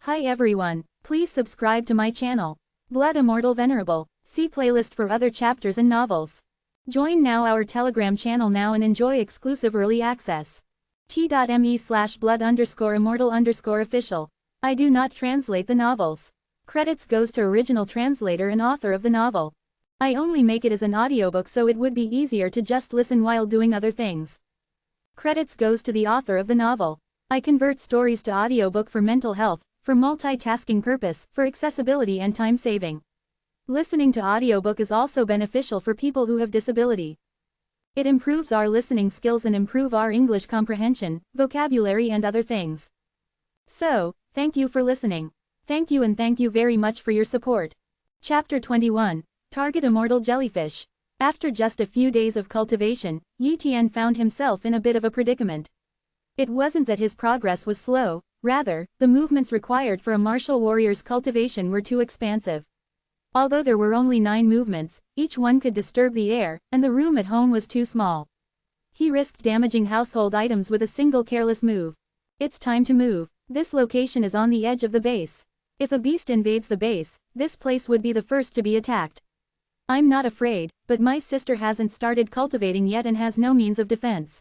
Hi everyone, please subscribe to my channel. Blood Immortal Venerable. See playlist for other chapters and novels. Join now our Telegram channel now and enjoy exclusive early access. t.me/blood_immortal_official. I do not translate the novels. Credits goes to original translator and author of the novel. I only make it as an audiobook so it would be easier to just listen while doing other things. Credits goes to the author of the novel. I convert stories to audiobook for mental health, for multitasking purpose, for accessibility and time saving. Listening to audiobook is also beneficial for people who have disability. It improves our listening skills and improve our English comprehension, vocabulary and other things. So, thank you for listening. Thank you and thank you very much for your support. Chapter 21. Target Immortal Jellyfish. After just a few days of cultivation, Yi Tian found himself in a bit of a predicament. It wasn't that his progress was slow, rather, the movements required for a martial warrior's cultivation were too expansive. Although there were only 9 movements, each one could disturb the air, and the room at home was too small. He risked damaging household items with a single careless move. It's time to move. This location is on the edge of the base. If a beast invades the base, this place would be the first to be attacked. I'm not afraid, but my sister hasn't started cultivating yet and has no means of defense.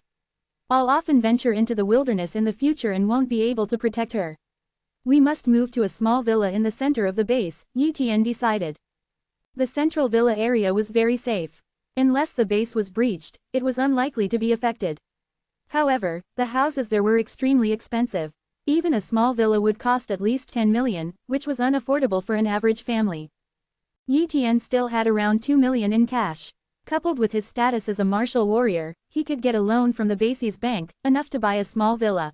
I'll often venture into the wilderness in the future and won't be able to protect her. We must move to a small villa in the center of the base, Yi Tian decided. The central villa area was very safe. Unless the base was breached, it was unlikely to be affected. However, the houses there were extremely expensive. Even a small villa would cost at least 10 million, which was unaffordable for an average family. Yi Tian still had around 2 million in cash. Coupled with his status as a martial warrior, he could get a loan from the base's bank, enough to buy a small villa.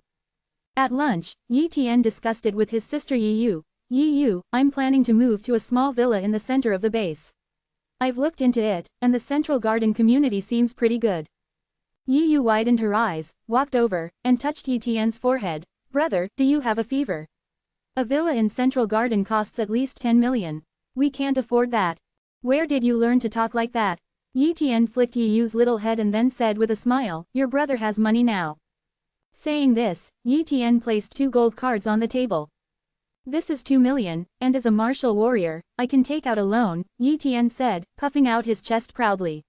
At lunch, Yi Tian discussed it with his sister Yi Yu. Yi Yu, I'm planning to move to a small villa in the center of the base. I've looked into it, and the central garden community seems pretty good. Yi Yu widened her eyes, walked over, and touched Yi Tian's forehead. Brother, do you have a fever? A villa in central garden costs at least 10 million. We can't afford that. Where did you learn to talk like that? Yi Tian flicked Yi Yu's little head and then said with a smile, your brother has money now. Saying this, Yi Tian placed 2 gold cards on the table. This is 2 million, and as a martial warrior, I can take out a loan, Yi Tian said, puffing out his chest proudly.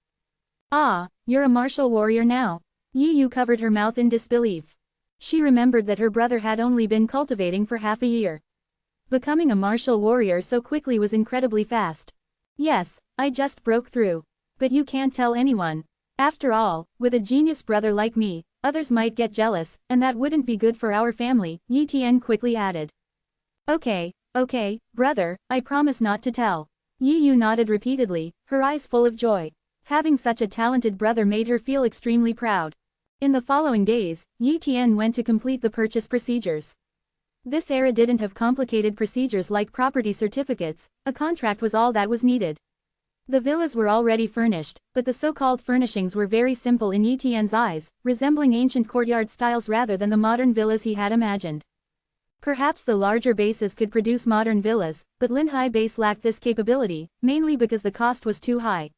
Ah, you're a martial warrior now. Yi Yu covered her mouth in disbelief. She remembered that her brother had only been cultivating for half a year. Becoming a martial warrior so quickly was incredibly fast. Yes, I just broke through. But you can't tell anyone. After all, with a genius brother like me, others might get jealous, and that wouldn't be good for our family, Yi Tian quickly added. Okay, brother, I promise not to tell. Yi Yu nodded repeatedly, her eyes full of joy. Having such a talented brother made her feel extremely proud. In the following days, Yi Tian went to complete the purchase procedures. This era didn't have complicated procedures like property certificates, a contract was all that was needed. The villas were already furnished, but the so-called furnishings were very simple in Yi Tian's eyes, resembling ancient courtyard styles rather than the modern villas he had imagined. Perhaps the larger bases could produce modern villas, but Linhai base lacked this capability, mainly because the cost was too high.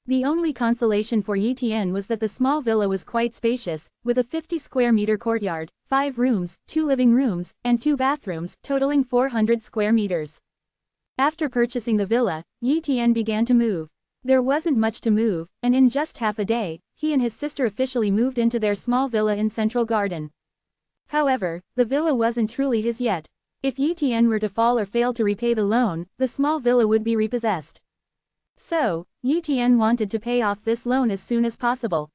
The only consolation for Yi Tian was that the small villa was quite spacious, with a 50-square-meter courtyard, 5 rooms, 2 living rooms, and 2 bathrooms, totaling 400 square meters. After purchasing the villa, Yi Tian began to move. There wasn't much to move, and in just half a day, he and his sister officially moved into their small villa in Central Garden. However, the villa wasn't truly his yet. If Yi Tian were to fall or fail to repay the loan, the small villa would be repossessed. So, Yi Tian wanted to pay off this loan as soon as possible.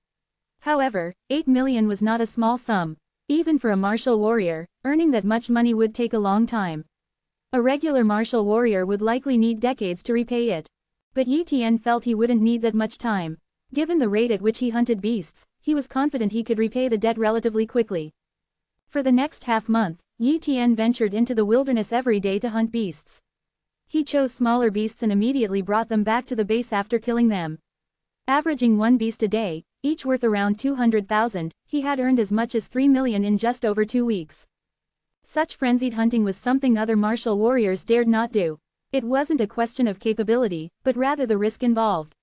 However, 8 million was not a small sum. Even for a martial warrior, earning that much money would take a long time. A regular martial warrior would likely need decades to repay it. But Yi Tian felt he wouldn't need that much time. Given the rate at which he hunted beasts, he was confident he could repay the debt relatively quickly. For the next half-month, Yi Tian ventured into the wilderness every day to hunt beasts. He chose smaller beasts and immediately brought them back to the base after killing them. Averaging 1 beast a day, each worth around 200,000, he had earned as much as 3 million in just over 2 weeks. Such frenzied hunting was something other martial warriors dared not do. It wasn't a question of capability, but rather the risk involved.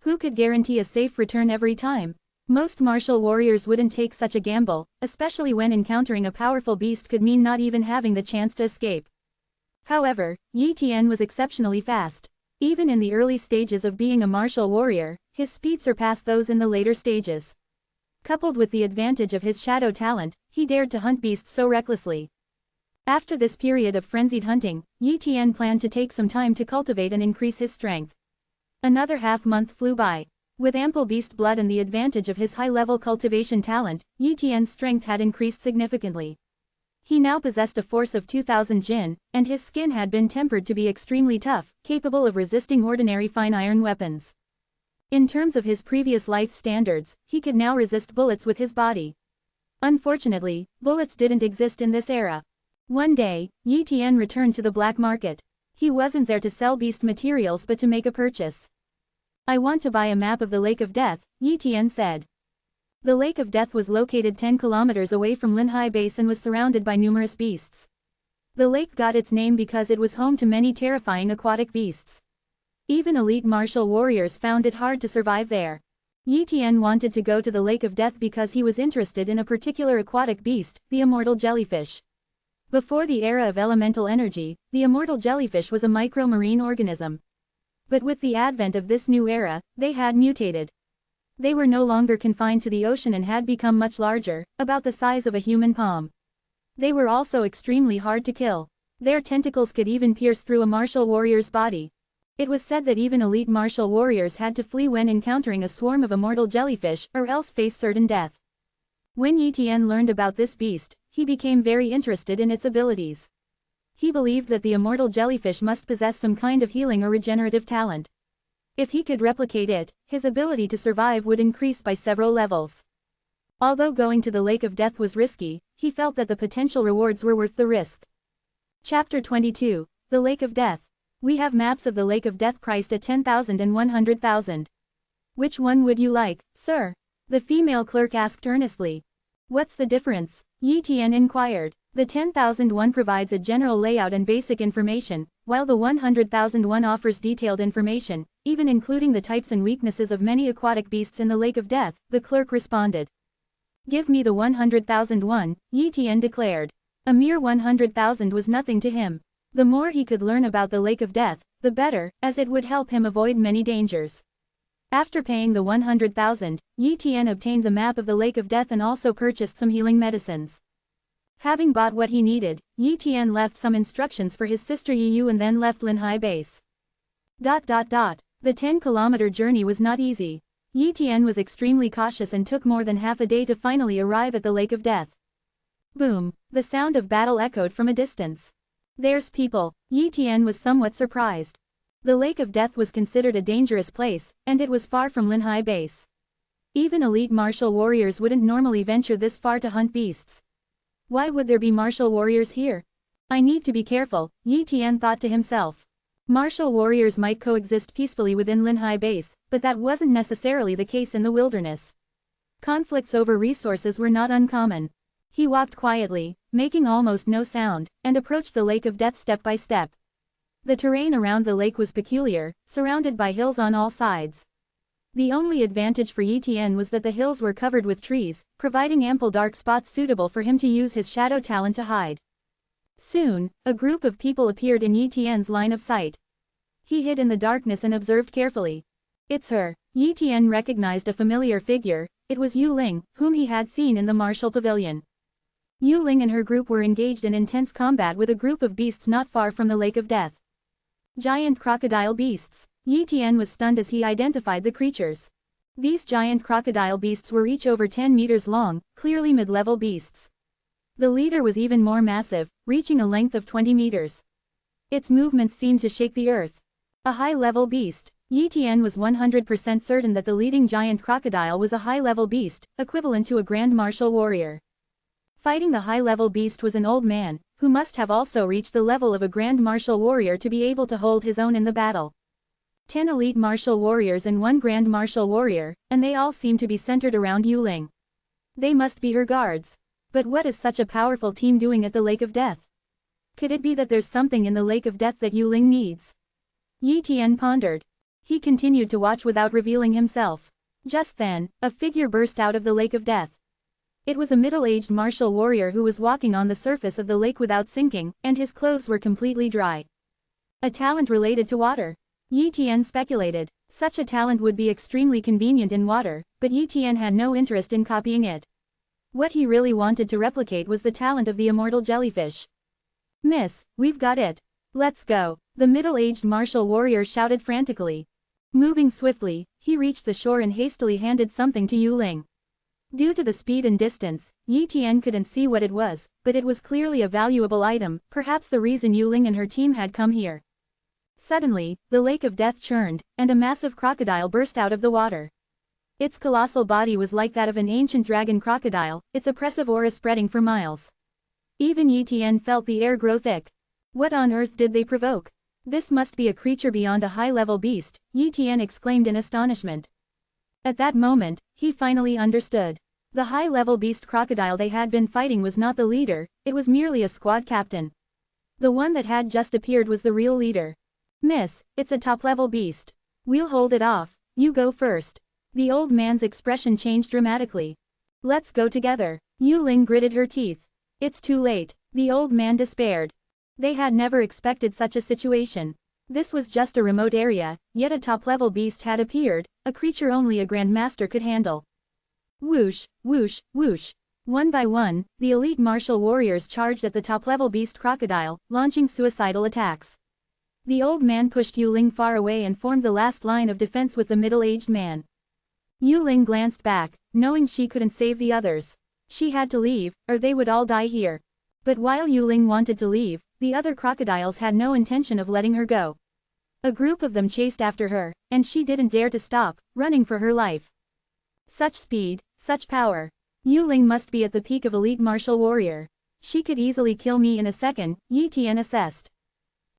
Who could guarantee a safe return every time? Most martial warriors wouldn't take such a gamble, especially when encountering a powerful beast could mean not even having the chance to escape. However, Yi Tian was exceptionally fast. Even in the early stages of being a martial warrior, his speed surpassed those in the later stages. Coupled with the advantage of his shadow talent, he dared to hunt beasts so recklessly. After this period of frenzied hunting, Yi Tian planned to take some time to cultivate and increase his strength. Another half-month flew by. With ample beast blood and the advantage of his high-level cultivation talent, Yi Tian's strength had increased significantly. He now possessed a force of 2,000 jin, and his skin had been tempered to be extremely tough, capable of resisting ordinary fine iron weapons. In terms of his previous life standards, he could now resist bullets with his body. Unfortunately, bullets didn't exist in this era. One day, Yi Tian returned to the black market. He wasn't there to sell beast materials but to make a purchase. "I want to buy a map of the Lake of Death," Yi Tian said. The Lake of Death was located 10 kilometers away from Linhai Base and was surrounded by numerous beasts. The lake got its name because it was home to many terrifying aquatic beasts. Even elite martial warriors found it hard to survive there. Yi Tian wanted to go to the Lake of Death because he was interested in a particular aquatic beast, the immortal jellyfish. Before the era of elemental energy, the immortal jellyfish was a micro-marine organism. But with the advent of this new era, they had mutated. They were no longer confined to the ocean and had become much larger, about the size of a human palm. They were also extremely hard to kill. Their tentacles could even pierce through a martial warrior's body. It was said that even elite martial warriors had to flee when encountering a swarm of immortal jellyfish or else face certain death. When Yi Tian learned about this beast, he became very interested in its abilities. He believed that the immortal jellyfish must possess some kind of healing or regenerative talent. If he could replicate it, his ability to survive would increase by several levels. Although going to the Lake of Death was risky, he felt that the potential rewards were worth the risk. Chapter 22, The Lake of Death. We have maps of the Lake of Death priced at 10,000 and 100,000. Which one would you like, sir? The female clerk asked earnestly. What's the difference? Yi Tian inquired. The 10,001 provides a general layout and basic information, while the 100,001 offers detailed information, even including the types and weaknesses of many aquatic beasts in the Lake of Death, the clerk responded. Give me the 100,001, Yi Tian declared. A mere 100,000 was nothing to him. The more he could learn about the Lake of Death, the better, as it would help him avoid many dangers. After paying the 100,000, Yi Tian obtained the map of the Lake of Death and also purchased some healing medicines. Having bought what he needed, Yi Tian left some instructions for his sister Yi Yu and then left Linhai Base. The 10-kilometer journey was not easy. Yi Tian was extremely cautious and took more than half a day to finally arrive at the Lake of Death. Boom! The sound of battle echoed from a distance. There's people. Yi Tian was somewhat surprised. The Lake of Death was considered a dangerous place, and it was far from Linhai Base. Even elite martial warriors wouldn't normally venture this far to hunt beasts. Why would there be martial warriors here? I need to be careful, Yi Tian thought to himself. Martial warriors might coexist peacefully within Linhai Base, but that wasn't necessarily the case in the wilderness. Conflicts over resources were not uncommon. He walked quietly, making almost no sound, and approached the Lake of Death step by step. The terrain around the lake was peculiar, surrounded by hills on all sides. The only advantage for Yi Tian was that the hills were covered with trees, providing ample dark spots suitable for him to use his shadow talent to hide. Soon, a group of people appeared in Yi Tian's line of sight. He hid in the darkness and observed carefully. It's her. Yi Tian recognized a familiar figure. It was Yu Ling, whom he had seen in the martial pavilion. Yu Ling and her group were engaged in intense combat with a group of beasts not far from the Lake of Death. Giant crocodile beasts. Yi Tian was stunned as he identified the creatures. These giant crocodile beasts were each over 10 meters long, clearly mid-level beasts. The leader was even more massive, reaching a length of 20 meters. Its movements seemed to shake the earth. A high-level beast. Yi Tian was 100% certain that the leading giant crocodile was a high-level beast, equivalent to a grand martial warrior. Fighting the high-level beast was an old man, who must have also reached the level of a grand martial warrior to be able to hold his own in the battle. 10 elite martial warriors and 1 grand martial warrior, and they all seem to be centered around Yu Ling. They must be her guards. But what is such a powerful team doing at the Lake of Death? Could it be that there's something in the Lake of Death that Yu Ling needs? Yi Tian pondered. He continued to watch without revealing himself. Just then, a figure burst out of the Lake of Death. It was a middle-aged martial warrior who was walking on the surface of the lake without sinking, and his clothes were completely dry. A talent related to water. Yi Tian speculated. Such a talent would be extremely convenient in water, but Yi Tian had no interest in copying it. What he really wanted to replicate was the talent of the immortal jellyfish. "Miss, we've got it. Let's go," the middle-aged martial warrior shouted frantically. Moving swiftly, he reached the shore and hastily handed something to Yu Ling. Due to the speed and distance, Yi Tian couldn't see what it was, but it was clearly a valuable item, perhaps the reason Yu Ling and her team had come here. Suddenly, the lake of death churned, and a massive crocodile burst out of the water. Its colossal body was like that of an ancient dragon crocodile, its oppressive aura spreading for miles. Even Yi Tian felt the air grow thick. What on earth did they provoke? This must be a creature beyond a high-level beast, Yi Tian exclaimed in astonishment. At that moment, he finally understood. The high-level beast crocodile they had been fighting was not the leader, it was merely a squad captain. The one that had just appeared was the real leader. "Miss, it's a top-level beast. We'll hold it off, you go first." The old man's expression changed dramatically. "Let's go together." Yu Ling gritted her teeth. "It's too late," the old man despaired. They had never expected such a situation. This was just a remote area, yet a top-level beast had appeared, a creature only a grandmaster could handle. Whoosh, whoosh, whoosh. One by one, the elite martial warriors charged at the top-level beast crocodile, launching suicidal attacks. The old man pushed Yu Ling far away and formed the last line of defense with the middle-aged man. Yu Ling glanced back, knowing she couldn't save the others. She had to leave, or they would all die here. But while Yu Ling wanted to leave, the other crocodiles had no intention of letting her go. A group of them chased after her, and she didn't dare to stop, running for her life. Such speed, such power. Yu Ling must be at the peak of elite martial warrior. She could easily kill me in a second, Yi Tian assessed.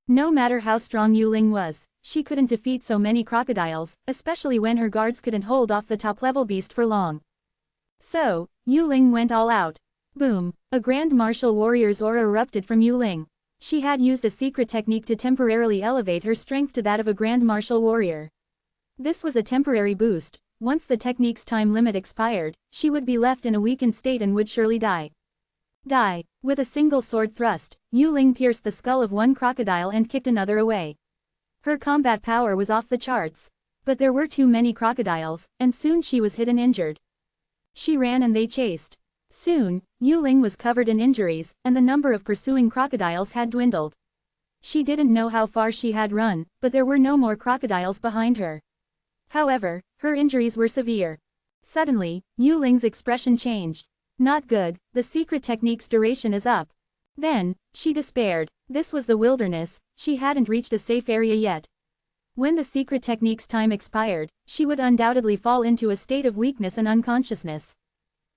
No matter how strong Yu Ling was, she couldn't defeat so many crocodiles, especially when her guards couldn't hold off the top-level beast for long. So, Yu Ling went all out. Boom! A grand martial warrior's aura erupted from Yu Ling. She had used a secret technique to temporarily elevate her strength to that of a grand martial warrior. This was a temporary boost. Once the technique's time limit expired, she would be left in a weakened state and would surely die. Die! With a single sword thrust, Yu Ling pierced the skull of one crocodile and kicked another away. Her combat power was off the charts. But there were too many crocodiles, and soon she was hit and injured. She ran and they chased. Soon, Yu Ling was covered in injuries, and the number of pursuing crocodiles had dwindled. She didn't know how far she had run, but there were no more crocodiles behind her. However, her injuries were severe. Suddenly, Yu Ling's expression changed. Not good, the secret technique's duration is up. Then, she despaired. This was the wilderness, she hadn't reached a safe area yet. When the secret technique's time expired, she would undoubtedly fall into a state of weakness and unconsciousness.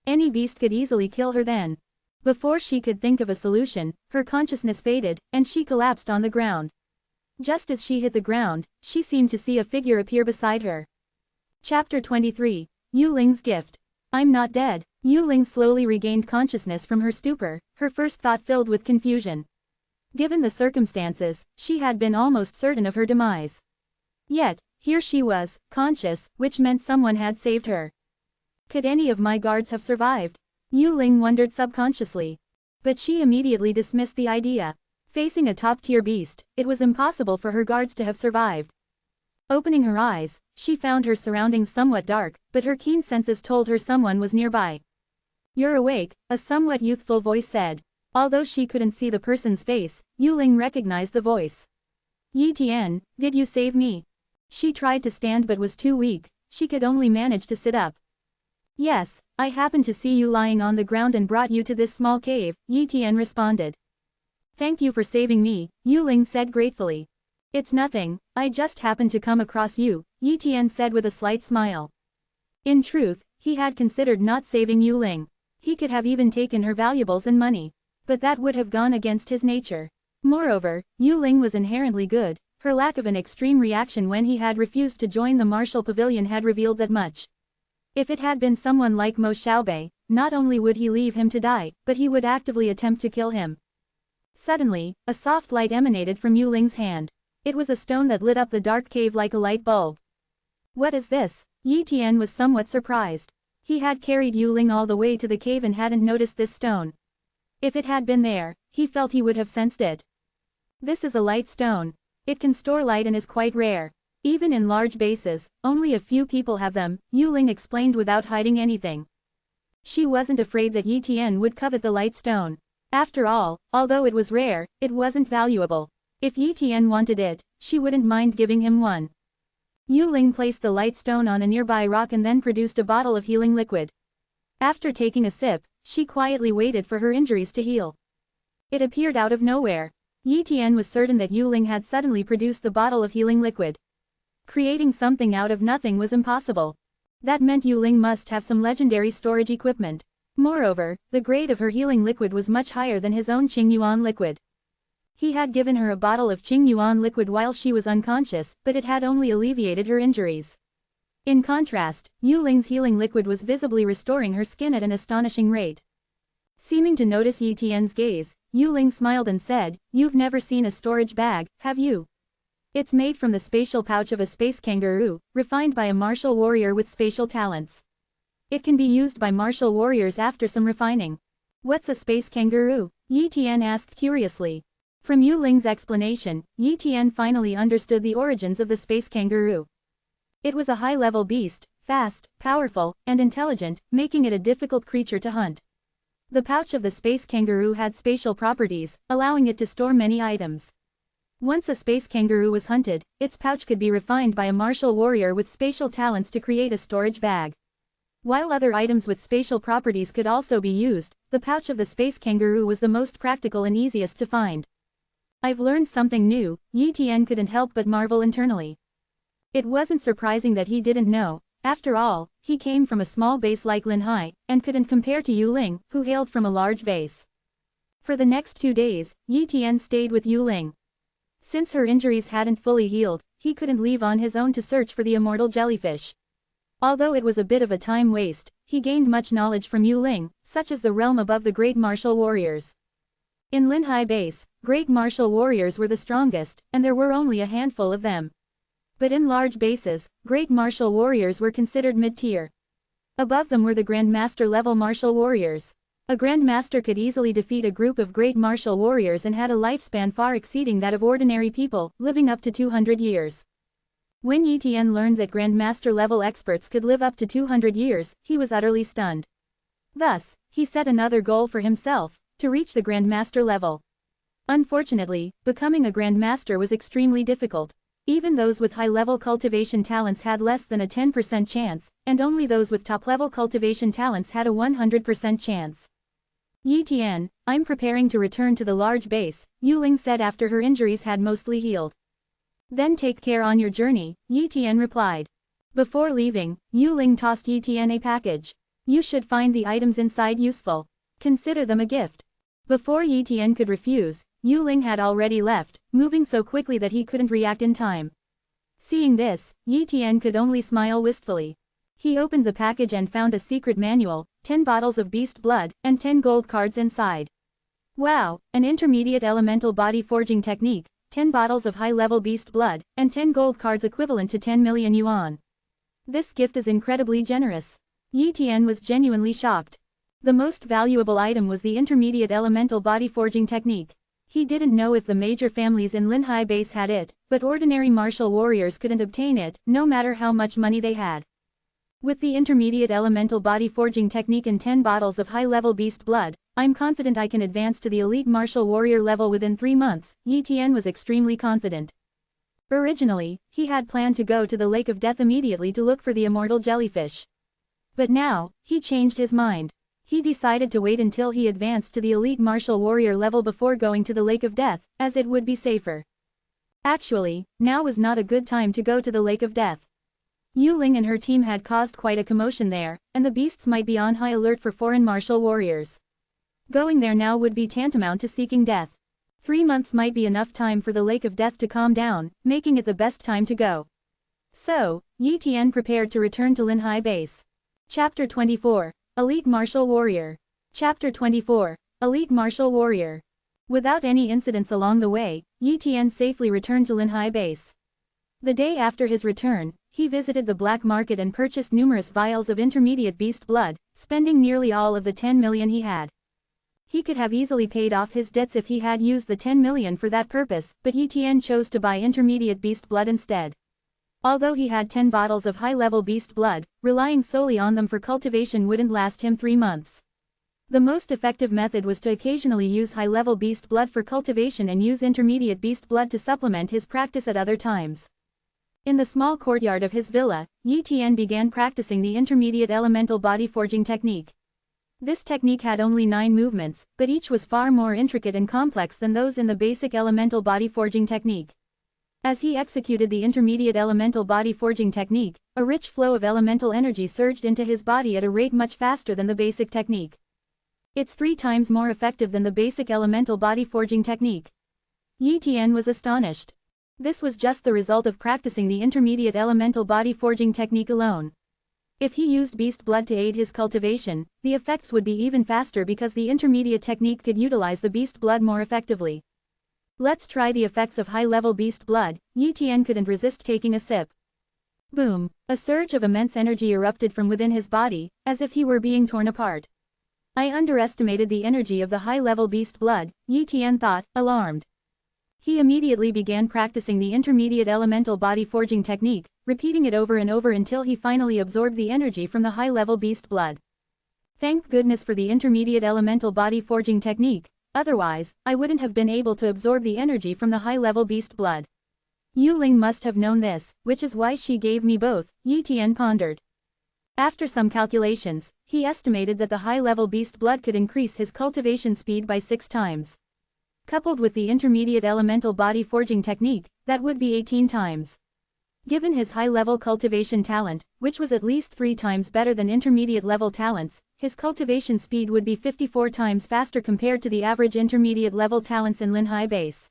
Any beast could easily kill her then. Before she could think of a solution, her consciousness faded, and she collapsed on the ground. Just as she hit the ground, she seemed to see a figure appear beside her. Chapter 23, Yu Ling's Gift. I'm not dead. Yu Ling slowly regained consciousness from her stupor, her first thought filled with confusion. Given the circumstances, she had been almost certain of her demise. Yet, here she was, conscious, which meant someone had saved her. Could any of my guards have survived? Yu Ling wondered subconsciously. But she immediately dismissed the idea. Facing a top-tier beast, it was impossible for her guards to have survived. Opening her eyes, she found her surroundings somewhat dark, but her keen senses told her someone was nearby. You're awake, a somewhat youthful voice said. Although she couldn't see the person's face, Yu Ling recognized the voice. Yi Tian, did you save me? She tried to stand but was too weak, she could only manage to sit up. Yes, I happened to see you lying on the ground and brought you to this small cave, Yi Tian responded. Thank you for saving me, Yu Ling said gratefully. It's nothing, I just happened to come across you, Yi Tian said with a slight smile. In truth, he had considered not saving Yu Ling. He could have even taken her valuables and money. But that would have gone against his nature. Moreover, Yu Ling was inherently good, her lack of an extreme reaction when he had refused to join the martial pavilion had revealed that much. If it had been someone like Mo Xiaobei, not only would he leave him to die, but he would actively attempt to kill him. Suddenly, a soft light emanated from Yu Ling's hand. It was a stone that lit up the dark cave like a light bulb. What is this? Yi Tian was somewhat surprised. He had carried Yu Ling all the way to the cave and hadn't noticed this stone. If it had been there, he felt he would have sensed it. This is a light stone. It can store light and is quite rare. Even in large bases, only a few people have them, Yu Ling explained without hiding anything. She wasn't afraid that Yi Tian would covet the light stone. After all, although it was rare, it wasn't valuable. If Yi Tian wanted it, she wouldn't mind giving him one. Yu Ling placed the light stone on a nearby rock and then produced a bottle of healing liquid. After taking a sip, she quietly waited for her injuries to heal. It appeared out of nowhere. Yi Tian was certain that Yu Ling had suddenly produced the bottle of healing liquid. Creating something out of nothing was impossible. That meant Yu Ling must have some legendary storage equipment. Moreover, the grade of her healing liquid was much higher than his own Qingyuan liquid. He had given her a bottle of Qingyuan liquid while she was unconscious, but it had only alleviated her injuries. In contrast, Yu Ling's healing liquid was visibly restoring her skin at an astonishing rate. Seeming to notice Yi Tian's gaze, Yu Ling smiled and said, "You've never seen a storage bag, have you? It's made from the spatial pouch of a space kangaroo, refined by a martial warrior with spatial talents. It can be used by martial warriors after some refining." "What's a space kangaroo?" Yi Tian asked curiously. From Yu Ling's explanation, Yi Tian finally understood the origins of the space kangaroo. It was a high-level beast, fast, powerful, and intelligent, making it a difficult creature to hunt. The pouch of the space kangaroo had spatial properties, allowing it to store many items. Once a space kangaroo was hunted, its pouch could be refined by a martial warrior with spatial talents to create a storage bag. While other items with spatial properties could also be used, the pouch of the space kangaroo was the most practical and easiest to find. "I've learned something new," Yi Tian couldn't help but marvel internally. It wasn't surprising that he didn't know. After all, he came from a small base like Linhai, and couldn't compare to Yu Ling, who hailed from a large base. For the next 2 days, Yi Tian stayed with Yu Ling. Since her injuries hadn't fully healed, he couldn't leave on his own to search for the immortal jellyfish. Although it was a bit of a time waste, he gained much knowledge from Yu Ling, such as the realm above the great martial warriors. In Linhai base, great martial warriors were the strongest, and there were only a handful of them. But in large bases, great martial warriors were considered mid-tier. Above them were the Grandmaster level martial warriors. A Grandmaster could easily defeat a group of great martial warriors and had a lifespan far exceeding that of ordinary people, living up to 200 years. When Yi Tian learned that Grandmaster level experts could live up to 200 years, he was utterly stunned. Thus, he set another goal for himself, to reach the Grandmaster level. Unfortunately, becoming a Grandmaster was extremely difficult. Even those with high-level cultivation talents had less than a 10% chance, and only those with top-level cultivation talents had a 100% chance. "Yi Tian, I'm preparing to return to the large base," Yu Ling said after her injuries had mostly healed. "Then take care on your journey," Yi Tian replied. Before leaving, Yu Ling tossed Yi Tian a package. "You should find the items inside useful. Consider them a gift." Before Yi Tian could refuse, Yu Ling had already left, moving so quickly that he couldn't react in time. Seeing this, Yi Tian could only smile wistfully. He opened the package and found a secret manual, 10 bottles of beast blood, and 10 gold cards inside. Wow, an intermediate elemental body forging technique, 10 bottles of high-level beast blood, and 10 gold cards equivalent to 10 million yuan. This gift is incredibly generous. Yi Tian was genuinely shocked. The most valuable item was the intermediate elemental body forging technique. He didn't know if the major families in Linhai base had it, but ordinary martial warriors couldn't obtain it, no matter how much money they had. With the intermediate elemental body forging technique and 10 bottles of high-level beast blood, I'm confident I can advance to the elite martial warrior level within 3 months, Yi Tian was extremely confident. Originally, he had planned to go to the Lake of Death immediately to look for the immortal jellyfish. But now, he changed his mind. He decided to wait until he advanced to the elite martial warrior level before going to the Lake of Death, as it would be safer. Actually, now was not a good time to go to the Lake of Death. Yu Ling and her team had caused quite a commotion there, and the beasts might be on high alert for foreign martial warriors. Going there now would be tantamount to seeking death. 3 months might be enough time for the Lake of Death to calm down, making it the best time to go. So, Yi Tian prepared to return to Linhai base. Chapter 24. Elite Martial Warrior. Chapter 24. Elite Martial Warrior. Without any incidents along the way, Yi Tian safely returned to Linhai base. The day after his return, he visited the black market and purchased numerous vials of intermediate beast blood, spending nearly all of the 10 million he had. He could have easily paid off his debts if he had used the 10 million for that purpose, but Etienne chose to buy intermediate beast blood instead. Although he had 10 bottles of high-level beast blood, relying solely on them for cultivation wouldn't last him 3 months. The most effective method was to occasionally use high-level beast blood for cultivation and use intermediate beast blood to supplement his practice at other times. In the small courtyard of his villa, Etienne began practicing the intermediate elemental body forging technique. This technique had only 9 movements, but each was far more intricate and complex than those in the basic elemental body forging technique. As he executed the intermediate elemental body forging technique, a rich flow of elemental energy surged into his body at a rate much faster than the basic technique. It's 3 times more effective than the basic elemental body forging technique. Etienne was astonished. This was just the result of practicing the intermediate elemental body forging technique alone. If he used beast blood to aid his cultivation, the effects would be even faster because the intermediate technique could utilize the beast blood more effectively. Let's try the effects of high-level beast blood. Etienne couldn't resist taking a sip. Boom! A surge of immense energy erupted from within his body, as if he were being torn apart. I underestimated the energy of the high-level beast blood, Etienne thought, alarmed. He immediately began practicing the intermediate elemental body forging technique, repeating it over and over until he finally absorbed the energy from the high-level beast blood. Thank goodness for the intermediate elemental body forging technique, otherwise, I wouldn't have been able to absorb the energy from the high-level beast blood. Yu Ling must have known this, which is why she gave me both, Etienne pondered. After some calculations, he estimated that the high-level beast blood could increase his cultivation speed by 6 times. Coupled with the intermediate elemental body forging technique, that would be 18 times. Given his high-level cultivation talent, which was at least 3 times better than intermediate-level talents, his cultivation speed would be 54 times faster compared to the average intermediate-level talents in Linhai base.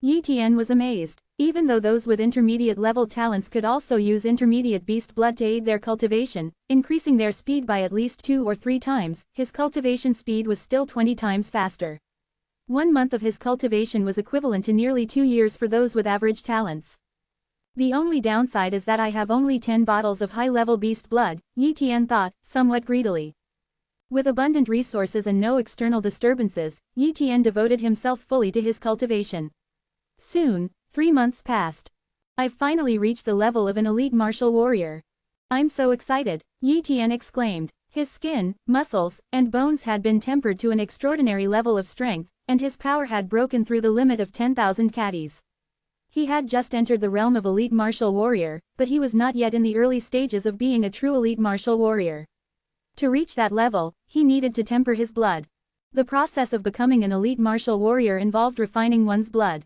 Etienne was amazed. Even though those with intermediate-level talents could also use intermediate beast blood to aid their cultivation, increasing their speed by at least 2 or 3 times, his cultivation speed was still 20 times faster. 1 month of his cultivation was equivalent to nearly 2 years for those with average talents. The only downside is that I have only 10 bottles of high-level beast blood, Etienne thought, somewhat greedily. With abundant resources and no external disturbances, Etienne devoted himself fully to his cultivation. Soon, 3 months passed. I've finally reached the level of an elite martial warrior. I'm so excited, Etienne exclaimed. His skin, muscles, and bones had been tempered to an extraordinary level of strength, and his power had broken through the limit of 10,000 caddies. He had just entered the realm of elite martial warrior, but he was not yet in the early stages of being a true elite martial warrior. To reach that level, he needed to temper his blood. The process of becoming an elite martial warrior involved refining one's blood.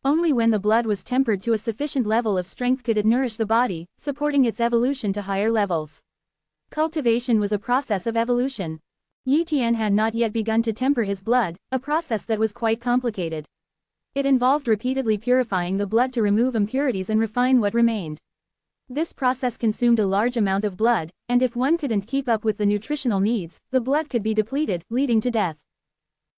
Only when the blood was tempered to a sufficient level of strength could it nourish the body, supporting its evolution to higher levels. Cultivation was a process of evolution. Etienne had not yet begun to temper his blood, a process that was quite complicated. It involved repeatedly purifying the blood to remove impurities and refine what remained. This process consumed a large amount of blood, and if one couldn't keep up with the nutritional needs, the blood could be depleted, leading to death.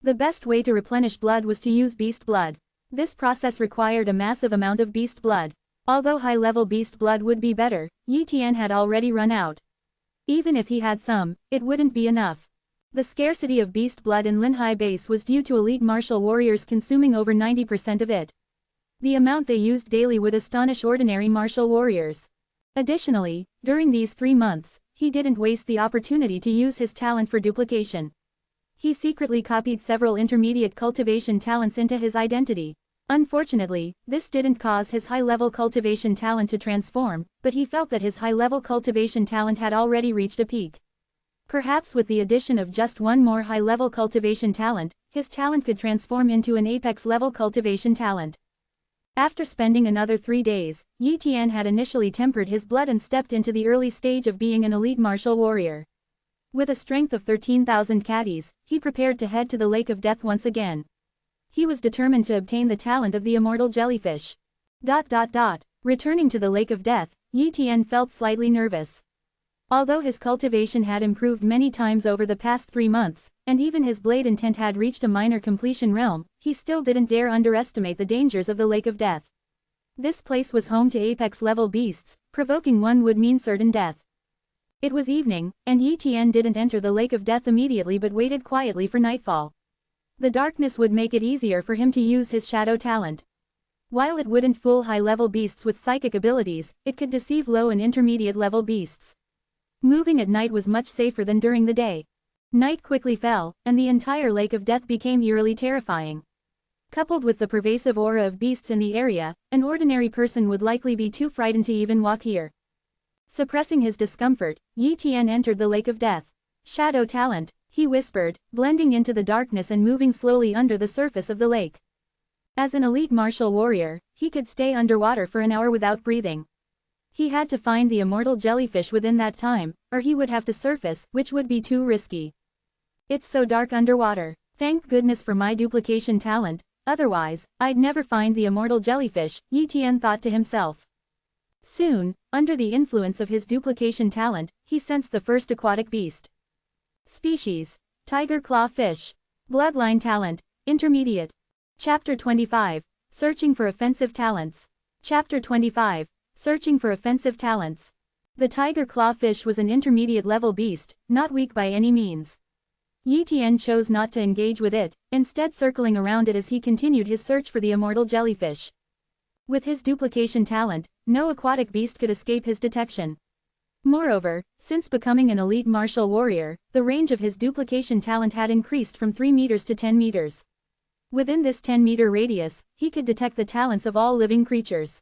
The best way to replenish blood was to use beast blood. This process required a massive amount of beast blood. Although high-level beast blood would be better, Etienne had already run out. Even if he had some, it wouldn't be enough. The scarcity of beast blood in Linhai base was due to elite martial warriors consuming over 90% of it. The amount they used daily would astonish ordinary martial warriors. Additionally, during these 3 months, he didn't waste the opportunity to use his talent for duplication. He secretly copied several intermediate cultivation talents into his identity. Unfortunately, this didn't cause his high-level cultivation talent to transform, but he felt that his high-level cultivation talent had already reached a peak. Perhaps with the addition of just one more high-level cultivation talent, his talent could transform into an apex-level cultivation talent. After spending another 3 days, Etienne had initially tempered his blood and stepped into the early stage of being an elite martial warrior. With a strength of 13,000 caddies, he prepared to head to the Lake of Death once again. He was determined to obtain the talent of the immortal jellyfish. Returning to the Lake of Death, Etienne felt slightly nervous. Although his cultivation had improved many times over the past 3 months, and even his blade intent had reached a minor completion realm, he still didn't dare underestimate the dangers of the Lake of Death. This place was home to apex-level beasts, provoking one would mean certain death. It was evening, and Yi Tian didn't enter the Lake of Death immediately but waited quietly for nightfall. The darkness would make it easier for him to use his shadow talent. While it wouldn't fool high-level beasts with psychic abilities, it could deceive low and intermediate-level beasts. Moving at night was much safer than during the day. Night quickly fell, and the entire Lake of Death became eerily terrifying. Coupled with the pervasive aura of beasts in the area, an ordinary person would likely be too frightened to even walk here. Suppressing his discomfort, Yi Tian entered the Lake of Death. Shadow talent, he whispered, blending into the darkness and moving slowly under the surface of the lake. As an elite martial warrior, he could stay underwater for an hour without breathing. He had to find the immortal jellyfish within that time, or he would have to surface, which would be too risky. It's so dark underwater. Thank goodness for my duplication talent, otherwise, I'd never find the immortal jellyfish, Yi Tian thought to himself. Soon, under the influence of his duplication talent, he sensed the first aquatic beast. Species: tiger claw fish. Bloodline talent: intermediate. Chapter 25. Searching for offensive talents. Chapter 25. Searching for offensive talents. The tiger claw fish was an intermediate level beast, not weak by any means. Yi Tian chose not to engage with it, instead circling around it as he continued his search for the immortal jellyfish. With his duplication talent, no aquatic beast could escape his detection. Moreover, since becoming an elite martial warrior, the range of his duplication talent had increased from 3 meters to 10 meters. Within this 10-meter radius, he could detect the talents of all living creatures.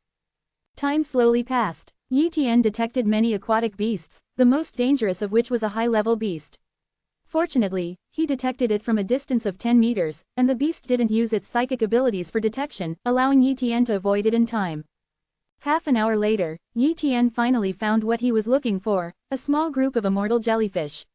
Time slowly passed. Yi Tian detected many aquatic beasts, the most dangerous of which was a high-level beast. Fortunately, he detected it from a distance of 10 meters, and the beast didn't use its psychic abilities for detection, allowing Yi Tian to avoid it in time. Half an hour later, Yi Tian finally found what he was looking for, a small group of immortal jellyfish.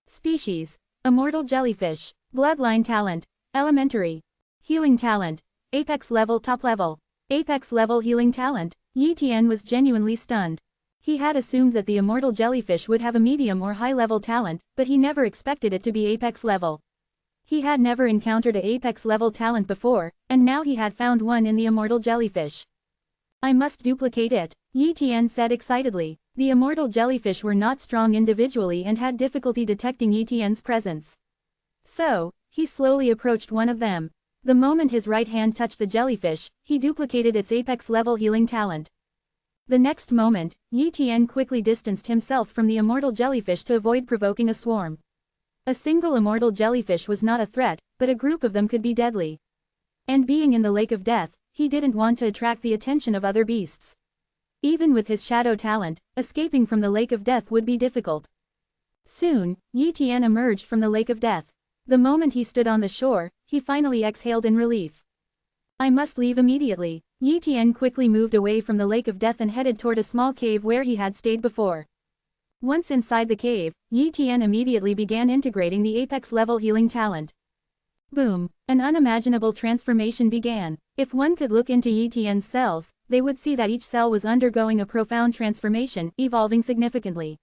Species: immortal jellyfish. Bloodline talent: elementary. Healing talent: apex level top level. Apex level healing talent. Yi Tian was genuinely stunned. He had assumed that the immortal jellyfish would have a medium or high-level talent, but he never expected it to be apex level. He had never encountered a apex level talent before, and now he had found one in the immortal jellyfish. I must duplicate it, Yi Tian said excitedly. The immortal jellyfish were not strong individually and had difficulty detecting Yi Tian's presence. So, he slowly approached one of them. The moment his right hand touched the jellyfish, he duplicated its apex level healing talent. The next moment, Yi Tian quickly distanced himself from the immortal jellyfish to avoid provoking a swarm. A single immortal jellyfish was not a threat, but a group of them could be deadly. And being in the Lake of Death, he didn't want to attract the attention of other beasts. Even with his shadow talent, escaping from the Lake of Death would be difficult. Soon, Yi Tian emerged from the Lake of Death. The moment he stood on the shore, he finally exhaled in relief. I must leave immediately. Yi Tian quickly moved away from the Lake of Death and headed toward a small cave where he had stayed before. Once inside the cave, Yi Tian immediately began integrating the apex-level healing talent. Boom! An unimaginable transformation began. If one could look into Yi Tian's cells, they would see that each cell was undergoing a profound transformation, evolving significantly.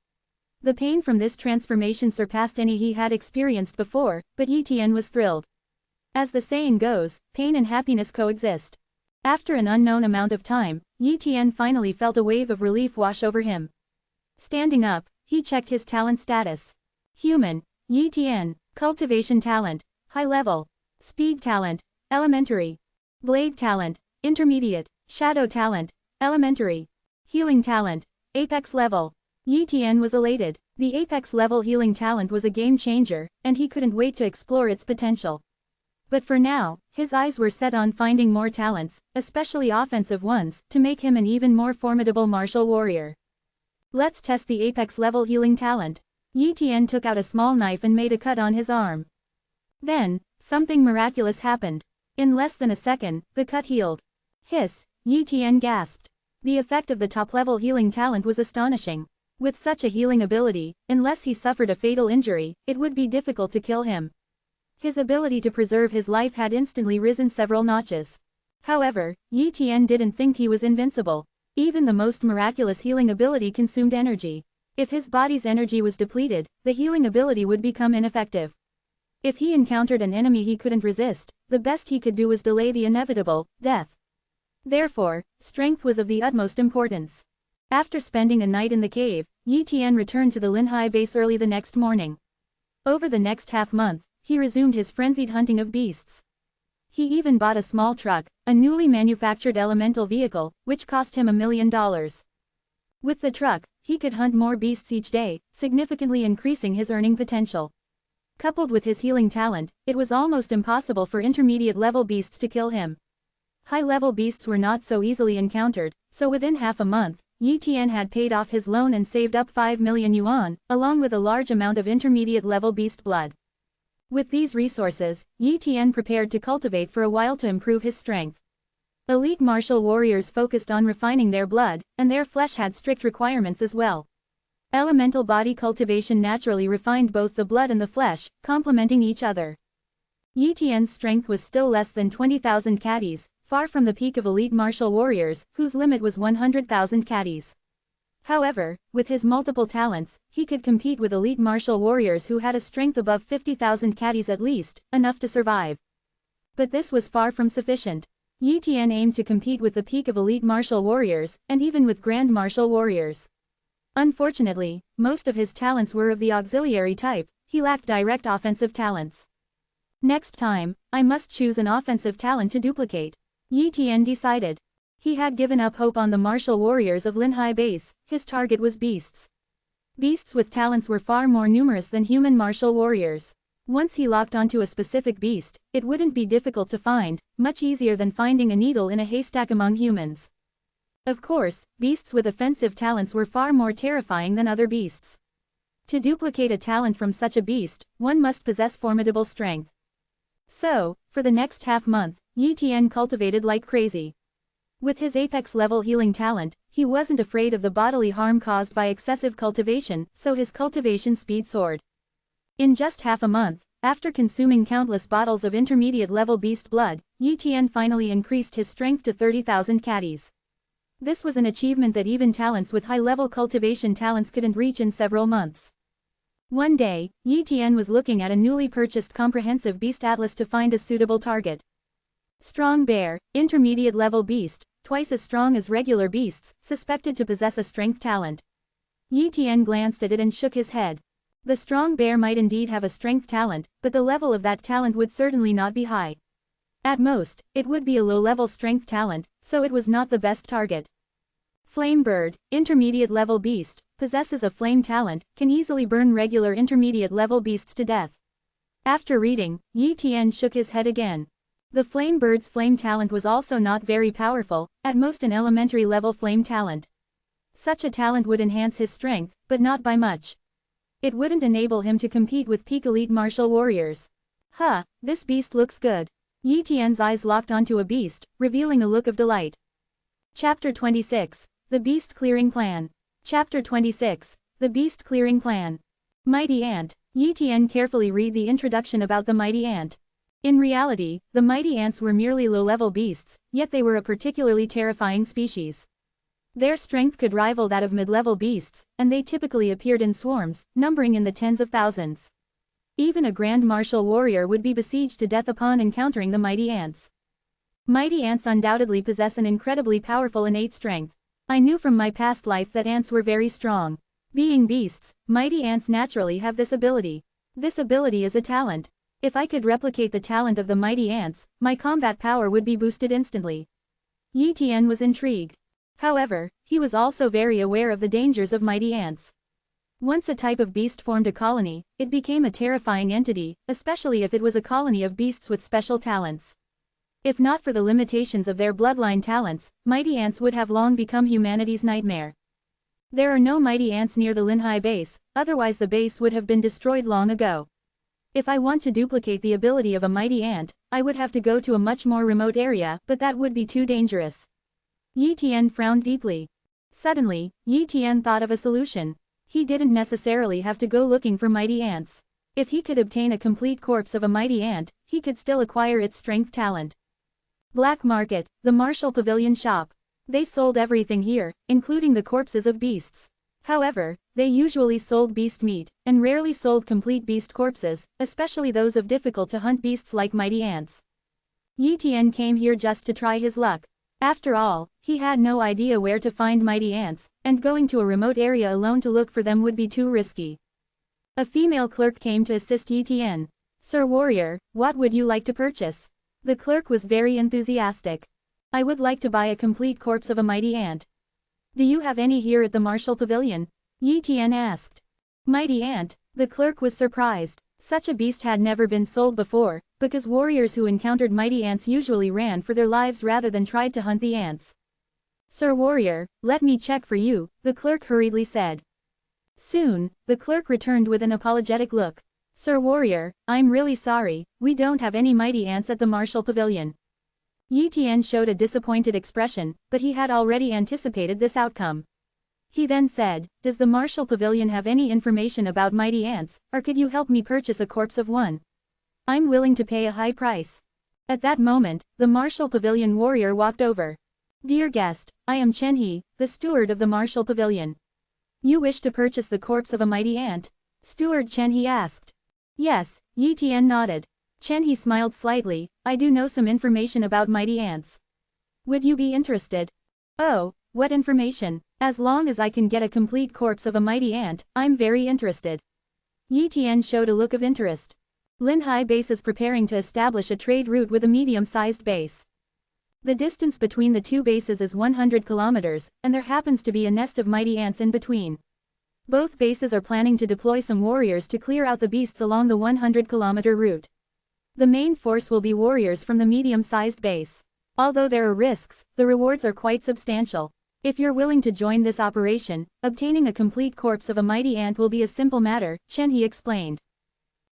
The pain from this transformation surpassed any he had experienced before, but Yi Tian was thrilled. As the saying goes, pain and happiness coexist. After an unknown amount of time, Yi Tian finally felt a wave of relief wash over him. Standing up, he checked his talent status. Human, Yi Tian. Cultivation talent, high level. Speed talent, elementary. Blade talent, intermediate. Shadow talent, elementary. Healing talent, apex level. Yi Tian was elated. The apex level healing talent was a game changer, and he couldn't wait to explore its potential. But for now, his eyes were set on finding more talents, especially offensive ones, to make him an even more formidable martial warrior. Let's test the apex level healing talent. Yi Tian took out a small knife and made a cut on his arm. Then, something miraculous happened. In less than a second, the cut healed. Hiss, Yi Tian gasped. The effect of the top-level healing talent was astonishing. With such a healing ability, unless he suffered a fatal injury, it would be difficult to kill him. His ability to preserve his life had instantly risen several notches. However, Yi Tian didn't think he was invincible. Even the most miraculous healing ability consumed energy. If his body's energy was depleted, the healing ability would become ineffective. If he encountered an enemy he couldn't resist, the best he could do was delay the inevitable, death. Therefore, strength was of the utmost importance. After spending a night in the cave, Yi Tian returned to the Linhai base early the next morning. Over the next half-month, he resumed his frenzied hunting of beasts. He even bought a small truck, a newly manufactured elemental vehicle, which cost him $1 million. With the truck, he could hunt more beasts each day, significantly increasing his earning potential. Coupled with his healing talent, it was almost impossible for intermediate-level beasts to kill him. High-level beasts were not so easily encountered, so within half a month, Yi Tian had paid off his loan and saved up 5 million yuan, along with a large amount of intermediate-level beast blood. With these resources, Yi Tian prepared to cultivate for a while to improve his strength. Elite martial warriors focused on refining their blood, and their flesh had strict requirements as well. Elemental body cultivation naturally refined both the blood and the flesh, complementing each other. Yi Tian's strength was still less than 20,000 catties, far from the peak of elite martial warriors, whose limit was 100,000 catties. However, with his multiple talents, he could compete with elite martial warriors who had a strength above 50,000 catties at least, enough to survive. But this was far from sufficient. Yi Tian aimed to compete with the peak of elite martial warriors, and even with grand martial warriors. Unfortunately, most of his talents were of the auxiliary type, he lacked direct offensive talents. Next time, I must choose an offensive talent to duplicate, Yi Tian decided. He had given up hope on the martial warriors of Linhai base, his target was beasts. Beasts with talents were far more numerous than human martial warriors. Once he locked onto a specific beast, it wouldn't be difficult to find, much easier than finding a needle in a haystack among humans. Of course, beasts with offensive talents were far more terrifying than other beasts. To duplicate a talent from such a beast, one must possess formidable strength. So, for the next half-month, Yi Tian cultivated like crazy. With his apex-level healing talent, he wasn't afraid of the bodily harm caused by excessive cultivation, so his cultivation speed soared. In just half a month, after consuming countless bottles of intermediate-level beast blood, Yi Tian finally increased his strength to 30,000 catties. This was an achievement that even talents with high-level cultivation talents couldn't reach in several months. One day, Yi Tian was looking at a newly purchased comprehensive beast atlas to find a suitable target. Strong bear, intermediate-level beast, twice as strong as regular beasts, suspected to possess a strength talent. Yi Tian glanced at it and shook his head. The strong bear might indeed have a strength talent, but the level of that talent would certainly not be high. At most, it would be a low-level strength talent, so it was not the best target. Flame bird, intermediate-level beast, possesses a flame talent, can easily burn regular intermediate-level beasts to death. After reading, Yi Tian shook his head again. The flame bird's flame talent was also not very powerful, at most an elementary-level flame talent. Such a talent would enhance his strength, but not by much. It wouldn't enable him to compete with peak elite martial warriors. This beast looks good. Yi Tian's eyes locked onto a beast, revealing a look of delight. Chapter 26. The Beast Clearing Plan. Chapter 26. The Beast Clearing Plan. Mighty Ant. Yi Tian carefully read the introduction about the mighty ant. In reality, the mighty ants were merely low-level beasts, yet they were a particularly terrifying species. Their strength could rival that of mid-level beasts, and they typically appeared in swarms, numbering in the tens of thousands. Even a grand martial warrior would be besieged to death upon encountering the mighty ants. Mighty ants undoubtedly possess an incredibly powerful innate strength. I knew from my past life that ants were very strong. Being beasts, mighty ants naturally have this ability. This ability is a talent. If I could replicate the talent of the mighty ants, my combat power would be boosted instantly. Yi Tian was intrigued. However, he was also very aware of the dangers of mighty ants. Once a type of beast formed a colony, it became a terrifying entity, especially if it was a colony of beasts with special talents. If not for the limitations of their bloodline talents, mighty ants would have long become humanity's nightmare. There are no mighty ants near the Linhai base, otherwise the base would have been destroyed long ago. If I want to duplicate the ability of a mighty ant, I would have to go to a much more remote area, but that would be too dangerous. Yi Tian frowned deeply. Suddenly, Yi Tian thought of a solution. He didn't necessarily have to go looking for mighty ants. If he could obtain a complete corpse of a mighty ant, he could still acquire its strength talent. Black Market, the Martial Pavilion shop. They sold everything here, including the corpses of beasts. However, they usually sold beast meat, and rarely sold complete beast corpses, especially those of difficult-to-hunt beasts like mighty ants. Yi Tian came here just to try his luck. After all, he had no idea where to find mighty ants, and going to a remote area alone to look for them would be too risky. A female clerk came to assist Etienne. "Sir Warrior, what would you like to purchase?" The clerk was very enthusiastic. "I would like to buy a complete corpse of a mighty ant." "Do you have any here at the Martial Pavilion?" Etienne asked. Mighty ant? The clerk was surprised. Such a beast had never been sold before, because warriors who encountered mighty ants usually ran for their lives rather than tried to hunt the ants. "Sir Warrior, let me check for you," the clerk hurriedly said. Soon, the clerk returned with an apologetic look. "Sir Warrior, I'm really sorry, we don't have any mighty ants at the Martial Pavilion." Etienne showed a disappointed expression, but he had already anticipated this outcome. He then said, "Does the Martial Pavilion have any information about mighty ants, or could you help me purchase a corpse of one? I'm willing to pay a high price." At that moment, the Martial Pavilion warrior walked over. "Dear guest, I am Chen He, the steward of the Martial Pavilion. You wish to purchase the corpse of a mighty ant?" Steward Chen He asked. "Yes," Etienne nodded. Chen He smiled slightly. "I do know some information about mighty ants. Would you be interested?" "Oh, what information? As long as I can get a complete corpse of a mighty ant, I'm very interested." Etienne showed a look of interest. Linhai base is preparing to establish a trade route with a medium-sized base. The distance between the two bases is 100 kilometers, and there happens to be a nest of mighty ants in between. Both bases are planning to deploy some warriors to clear out the beasts along the 100-kilometer route. The main force will be warriors from the medium-sized base. Although there are risks, the rewards are quite substantial. If you're willing to join this operation, obtaining a complete corpse of a mighty ant will be a simple matter, Chen He explained.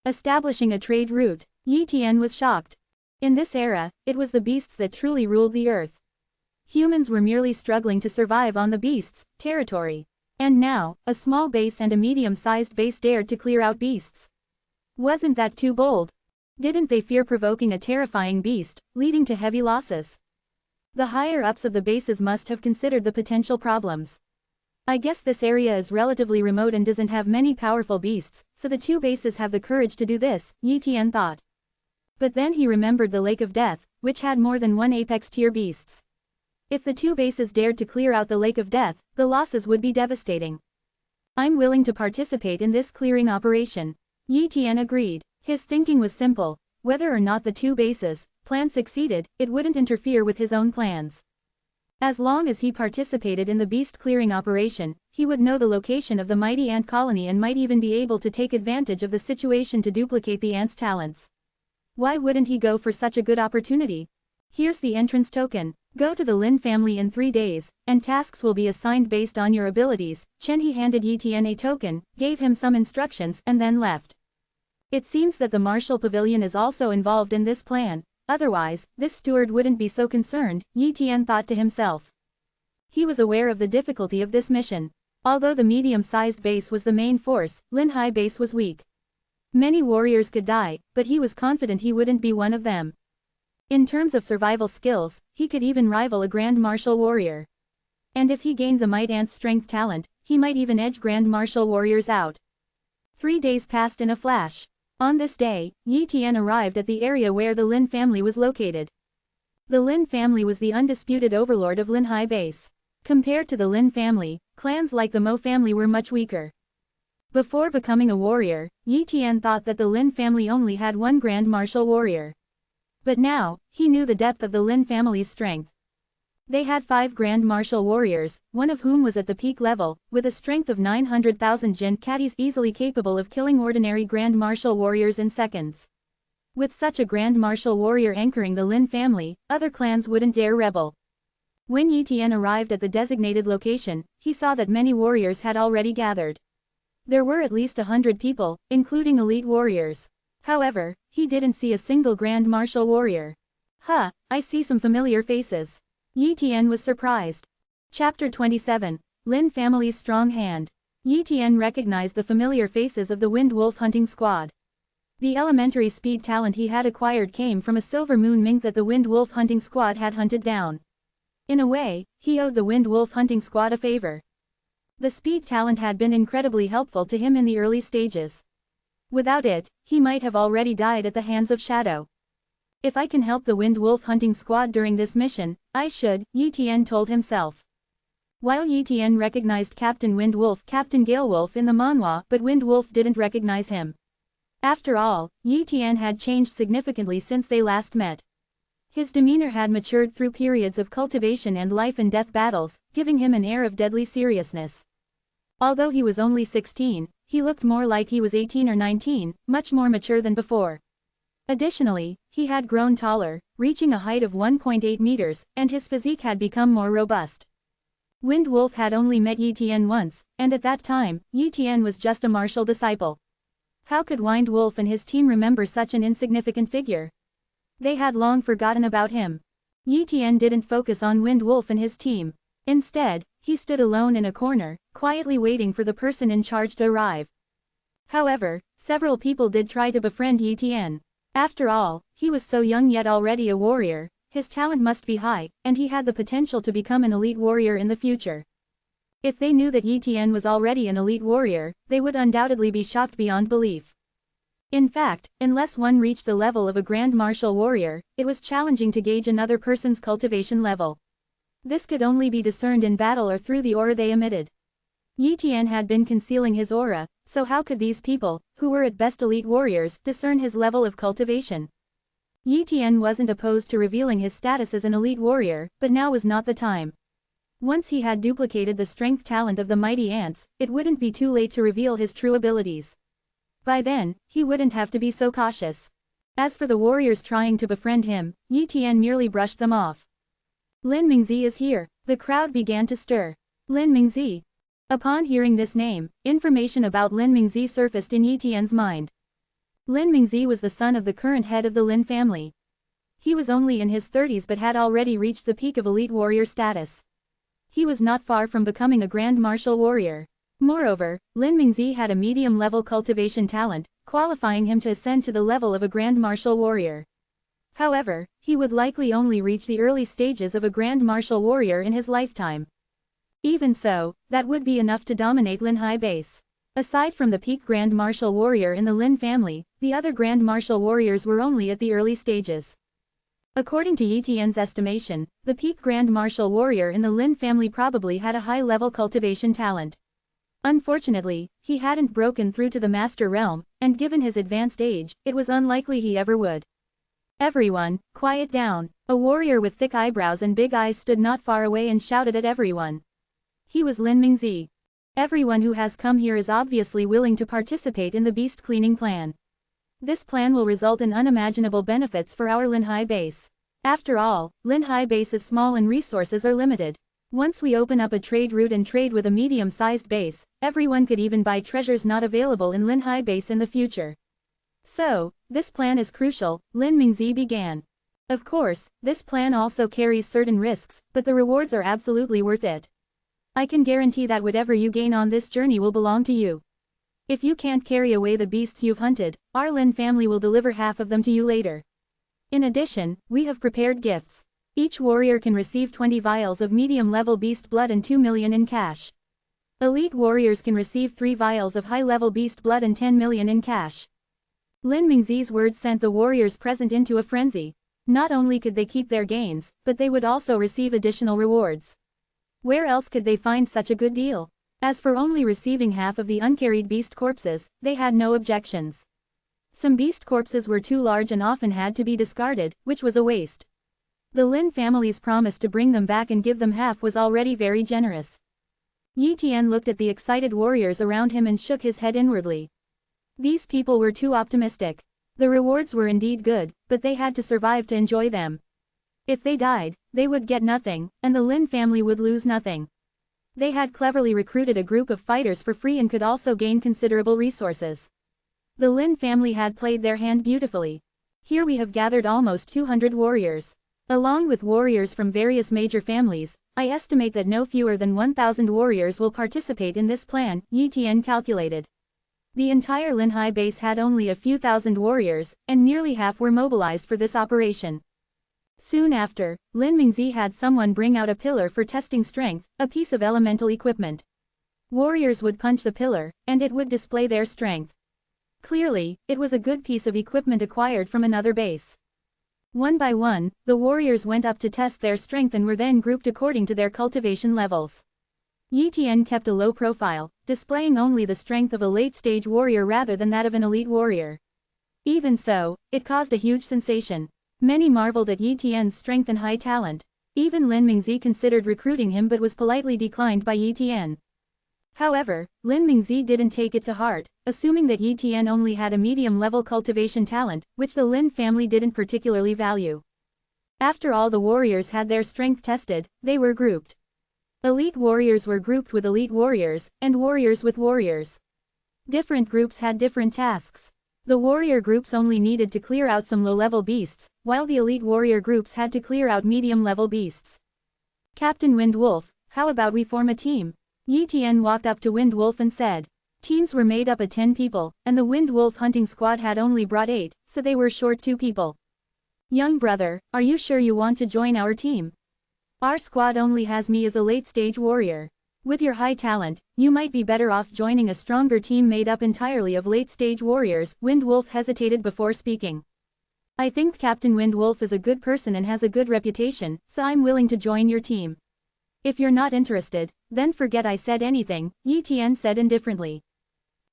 Establishing a trade route, Etienne was shocked. In this era, it was the beasts that truly ruled the earth. Humans were merely struggling to survive on the beasts' territory. And now, a small base and a medium-sized base dared to clear out beasts. Wasn't that too bold? Didn't they fear provoking a terrifying beast, leading to heavy losses? The higher-ups of the bases must have considered the potential problems. "I guess this area is relatively remote and doesn't have many powerful beasts, so the two bases have the courage to do this," Etienne thought. But then he remembered the Lake of Death, which had more than one apex-tier beasts. If the two bases dared to clear out the Lake of Death, the losses would be devastating. "I'm willing to participate in this clearing operation," Etienne agreed. His thinking was simple. Whether or not the two bases' plan succeeded, it wouldn't interfere with his own plans. As long as he participated in the beast clearing operation, he would know the location of the mighty ant colony and might even be able to take advantage of the situation to duplicate the ants' talents. Why wouldn't he go for such a good opportunity? "Here's the entrance token. Go to the Lin family in 3 days, and tasks will be assigned based on your abilities." Chen He handed Etienne a token, gave him some instructions, and then left. It seems that the Martial Pavilion is also involved in this plan, otherwise, this steward wouldn't be so concerned, Etienne thought to himself. He was aware of the difficulty of this mission. Although the medium-sized base was the main force, Linhai base was weak. Many warriors could die, but he was confident he wouldn't be one of them. In terms of survival skills, he could even rival a Grand Martial warrior. And if he gained the Might Ant's strength talent, he might even edge Grand Martial warriors out. 3 days passed in a flash. On this day, Etienne arrived at the area where the Lin family was located. The Lin family was the undisputed overlord of Linhai base. Compared to the Lin family, clans like the Mo family were much weaker. Before becoming a warrior, Etienne thought that the Lin family only had one Grand Martial warrior. But now, he knew the depth of the Lin family's strength. They had 5 Grand Martial warriors, one of whom was at the peak level, with a strength of 900,000 Jin Catties easily capable of killing ordinary Grand Martial warriors in seconds. With such a Grand Martial warrior anchoring the Lin family, other clans wouldn't dare rebel. When Etienne arrived at the designated location, he saw that many warriors had already gathered. There were at least 100 people, including elite warriors. However, he didn't see a single Grand Martial warrior. "Huh, I see some familiar faces." Etienne was surprised. Chapter 27, Lin Family's Strong Hand. Etienne recognized the familiar faces of the Wind Wolf hunting squad. The elementary speed talent he had acquired came from a silver moon mink that the Wind Wolf hunting squad had hunted down. In a way, he owed the Wind Wolf hunting squad a favor. The speed talent had been incredibly helpful to him in the early stages. Without it, he might have already died at the hands of Shadow. If I can help the Wind Wolf hunting squad during this mission, I should, Yi Tian told himself. While Yi Tian recognized Captain Wind Wolf, Captain Gale Wolf in the manhwa, but Wind Wolf didn't recognize him. After all, Yi Tian had changed significantly since they last met. His demeanor had matured through periods of cultivation and life-and-death battles, giving him an air of deadly seriousness. Although he was only 16, he looked more like he was 18 or 19, much more mature than before. Additionally, he had grown taller, reaching a height of 1.8 meters, and his physique had become more robust. Wind Wolf had only met Yi Tian once, and at that time, Yi Tian was just a martial disciple. How could Wind Wolf and his team remember such an insignificant figure? They had long forgotten about him. Yi Tian didn't focus on Wind Wolf and his team. Instead, he stood alone in a corner, quietly waiting for the person in charge to arrive. However, several people did try to befriend Yi Tian. After all, he was so young yet already a warrior, his talent must be high, and he had the potential to become an elite warrior in the future. If they knew that Yi Tian was already an elite warrior, they would undoubtedly be shocked beyond belief. In fact, unless one reached the level of a grand martial warrior, it was challenging to gauge another person's cultivation level. This could only be discerned in battle or through the aura they emitted. Yi Tian had been concealing his aura, so how could these people, who were at best elite warriors, discern his level of cultivation? Yi Tian wasn't opposed to revealing his status as an elite warrior, but now was not the time. Once he had duplicated the strength talent of the mighty ants, it wouldn't be too late to reveal his true abilities. By then, he wouldn't have to be so cautious. As for the warriors trying to befriend him, Yi Tian merely brushed them off. Lin Mingzi is here, the crowd began to stir. Lin Mingzi. Upon hearing this name, information about Lin Mingzi surfaced in Yi Tian's mind. Lin Mingzi was the son of the current head of the Lin family. He was only in his 30s but had already reached the peak of elite warrior status. He was not far from becoming a grand martial warrior. Moreover, Lin Mingzi had a medium-level cultivation talent, qualifying him to ascend to the level of a grand martial warrior. However, he would likely only reach the early stages of a grand martial warrior in his lifetime. Even so, that would be enough to dominate Lin Hai base. Aside from the peak grand martial warrior in the Lin family, the other grand martial warriors were only at the early stages. According to Yi Tian's estimation, the peak grand martial warrior in the Lin family probably had a high-level cultivation talent. Unfortunately, he hadn't broken through to the master realm, and given his advanced age, it was unlikely he ever would. Everyone, quiet down. A warrior with thick eyebrows and big eyes stood not far away and shouted at everyone. He was Lin Mingzi. Everyone who has come here is obviously willing to participate in the beast cleaning plan. This plan will result in unimaginable benefits for our Lin Hai base. After all, Lin Hai base is small and resources are limited. Once we open up a trade route and trade with a medium-sized base, everyone could even buy treasures not available in Lin Hai base in the future. So, this plan is crucial, Lin Mingzi began. Of course, this plan also carries certain risks, but the rewards are absolutely worth it. I can guarantee that whatever you gain on this journey will belong to you. If you can't carry away the beasts you've hunted, our Lin family will deliver half of them to you later. In addition, we have prepared gifts. Each warrior can receive 20 vials of medium-level beast blood and 2 million in cash. Elite warriors can receive 3 vials of high-level beast blood and 10 million in cash. Lin Mingzi's words sent the warriors present into a frenzy. Not only could they keep their gains, but they would also receive additional rewards. Where else could they find such a good deal? As for only receiving half of the uncarried beast corpses, they had no objections. Some beast corpses were too large and often had to be discarded, which was a waste. The Lin family's promise to bring them back and give them half was already very generous. Yi Tian looked at the excited warriors around him and shook his head inwardly. These people were too optimistic. The rewards were indeed good, but they had to survive to enjoy them. If they died, they would get nothing, and the Lin family would lose nothing. They had cleverly recruited a group of fighters for free and could also gain considerable resources. The Lin family had played their hand beautifully. Here we have gathered almost 200 warriors. Along with warriors from various major families, I estimate that no fewer than 1,000 warriors will participate in this plan, Yi Tian calculated. The entire Lin Hai base had only a few thousand warriors, and nearly half were mobilized for this operation. Soon after, Lin Mingzi had someone bring out a pillar for testing strength, a piece of elemental equipment. Warriors would punch the pillar, and it would display their strength. Clearly, it was a good piece of equipment acquired from another base. One by one, the warriors went up to test their strength and were then grouped according to their cultivation levels. Yi Tian kept a low profile, displaying only the strength of a late-stage warrior rather than that of an elite warrior. Even so, it caused a huge sensation. Many marveled at Yi Tian's strength and high talent. Even Lin Mingzi considered recruiting him but was politely declined by Yi Tian. However, Lin Mingzi didn't take it to heart, assuming that Yi Tian only had a medium-level cultivation talent, which the Lin family didn't particularly value. After all the warriors had their strength tested, they were grouped. Elite warriors were grouped with elite warriors, and warriors with warriors. Different groups had different tasks. The warrior groups only needed to clear out some low-level beasts, while the elite warrior groups had to clear out medium-level beasts. Captain Wind Wolf, how about we form a team? Yi Tian walked up to Wind Wolf and said. Teams were made up of 10 people, and the Wind Wolf hunting squad had only brought 8, so they were short 2 people. Young brother, are you sure you want to join our team? Our squad only has me as a late-stage warrior. With your high talent, you might be better off joining a stronger team made up entirely of late-stage warriors. Wind Wolf hesitated before speaking. I think Captain Wind Wolf is a good person and has a good reputation, so I'm willing to join your team. If you're not interested, then forget I said anything, Yi Tian said indifferently.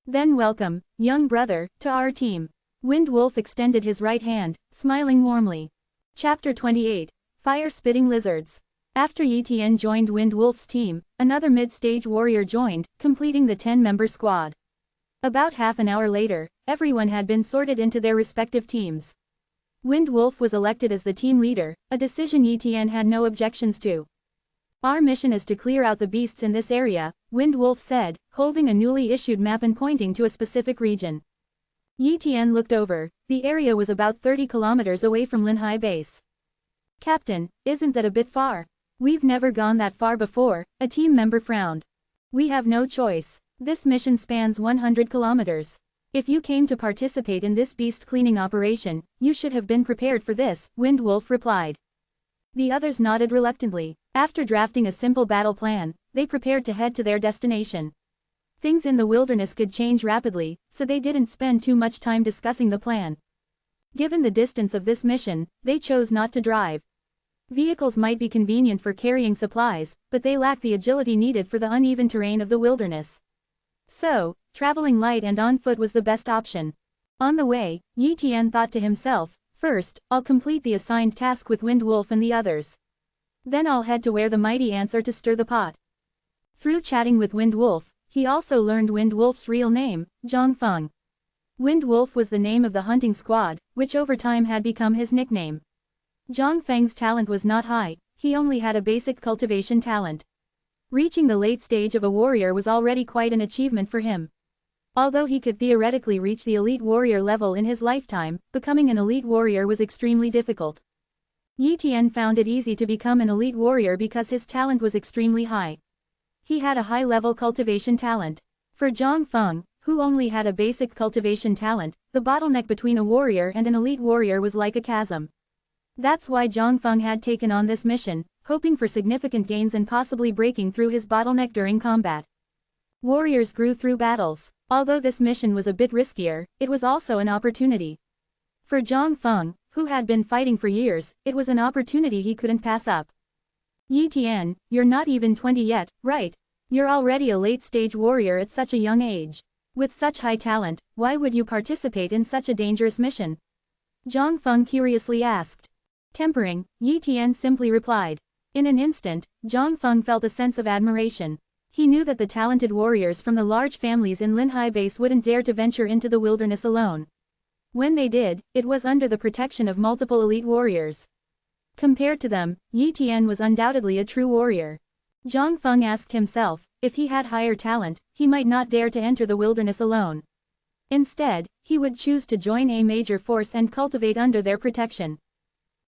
Then welcome, young brother, to our team. Wind Wolf extended his right hand, smiling warmly. Chapter 28, Fire-Spitting Lizards. After Yi Tian joined Wind Wolf's team, another mid-stage warrior joined, completing the 10-member squad. About half an hour later, everyone had been sorted into their respective teams. Wind Wolf was elected as the team leader, a decision Yi Tian had no objections to. Our mission is to clear out the beasts in this area, Wind Wolf said, holding a newly issued map and pointing to a specific region. Yi Tian looked over. The area was about 30 kilometers away from Linhai base. Captain, isn't that a bit far? We've never gone that far before, a team member frowned. We have no choice. This mission spans 100 kilometers. If you came to participate in this beast cleaning operation, you should have been prepared for this, Wind Wolf replied. The others nodded reluctantly. After drafting a simple battle plan, they prepared to head to their destination. Things in the wilderness could change rapidly, so they didn't spend too much time discussing the plan. Given the distance of this mission, they chose not to drive. Vehicles might be convenient for carrying supplies, but they lack the agility needed for the uneven terrain of the wilderness. So, traveling light and on foot was the best option. On the way, Yi Tian thought to himself, first, I'll complete the assigned task with Wind Wolf and the others. Then I'll head to where the mighty ants are to stir the pot. Through chatting with Wind Wolf, he also learned Wind Wolf's real name, Zhang Feng. Wind Wolf was the name of the hunting squad, which over time had become his nickname. Zhang Feng's talent was not high, he only had a basic cultivation talent. Reaching the late stage of a warrior was already quite an achievement for him. Although he could theoretically reach the elite warrior level in his lifetime, becoming an elite warrior was extremely difficult. Yi Tian found it easy to become an elite warrior because his talent was extremely high. He had a high-level cultivation talent. For Zhang Feng, who only had a basic cultivation talent, the bottleneck between a warrior and an elite warrior was like a chasm. That's why Zhang Feng had taken on this mission, hoping for significant gains and possibly breaking through his bottleneck during combat. Warriors grew through battles. Although this mission was a bit riskier, it was also an opportunity. For Zhang Feng, who had been fighting for years, it was an opportunity he couldn't pass up. Yi Tian, you're not even 20 yet, right? You're already a late-stage warrior at such a young age. With such high talent, why would you participate in such a dangerous mission? Zhang Feng curiously asked. Tempering, Yi Tian simply replied. In an instant, Zhang Feng felt a sense of admiration. He knew that the talented warriors from the large families in Linhai base wouldn't dare to venture into the wilderness alone. When they did, it was under the protection of multiple elite warriors. Compared to them, Yi Tian was undoubtedly a true warrior. Zhang Feng asked himself, if he had higher talent, he might not dare to enter the wilderness alone. Instead, he would choose to join a major force and cultivate under their protection.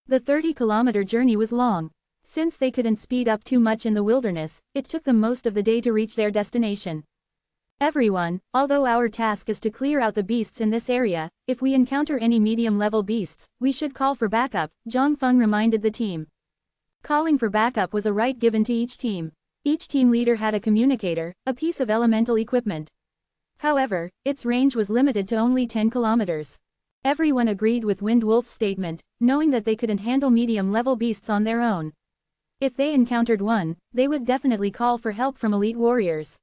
The 30-kilometer journey was long. Since they couldn't speed up too much in the wilderness, it took them most of the day to reach their destination. Everyone, although our task is to clear out the beasts in this area, if we encounter any medium-level beasts, we should call for backup, Zhang Feng reminded the team. Calling for backup was a right given to each team. Each team leader had a communicator, a piece of elemental equipment. However, its range was limited to only 10 kilometers. Everyone agreed with Wind Wolf's statement, knowing that they couldn't handle medium-level beasts on their own. If they encountered one, they would definitely call for help from elite warriors.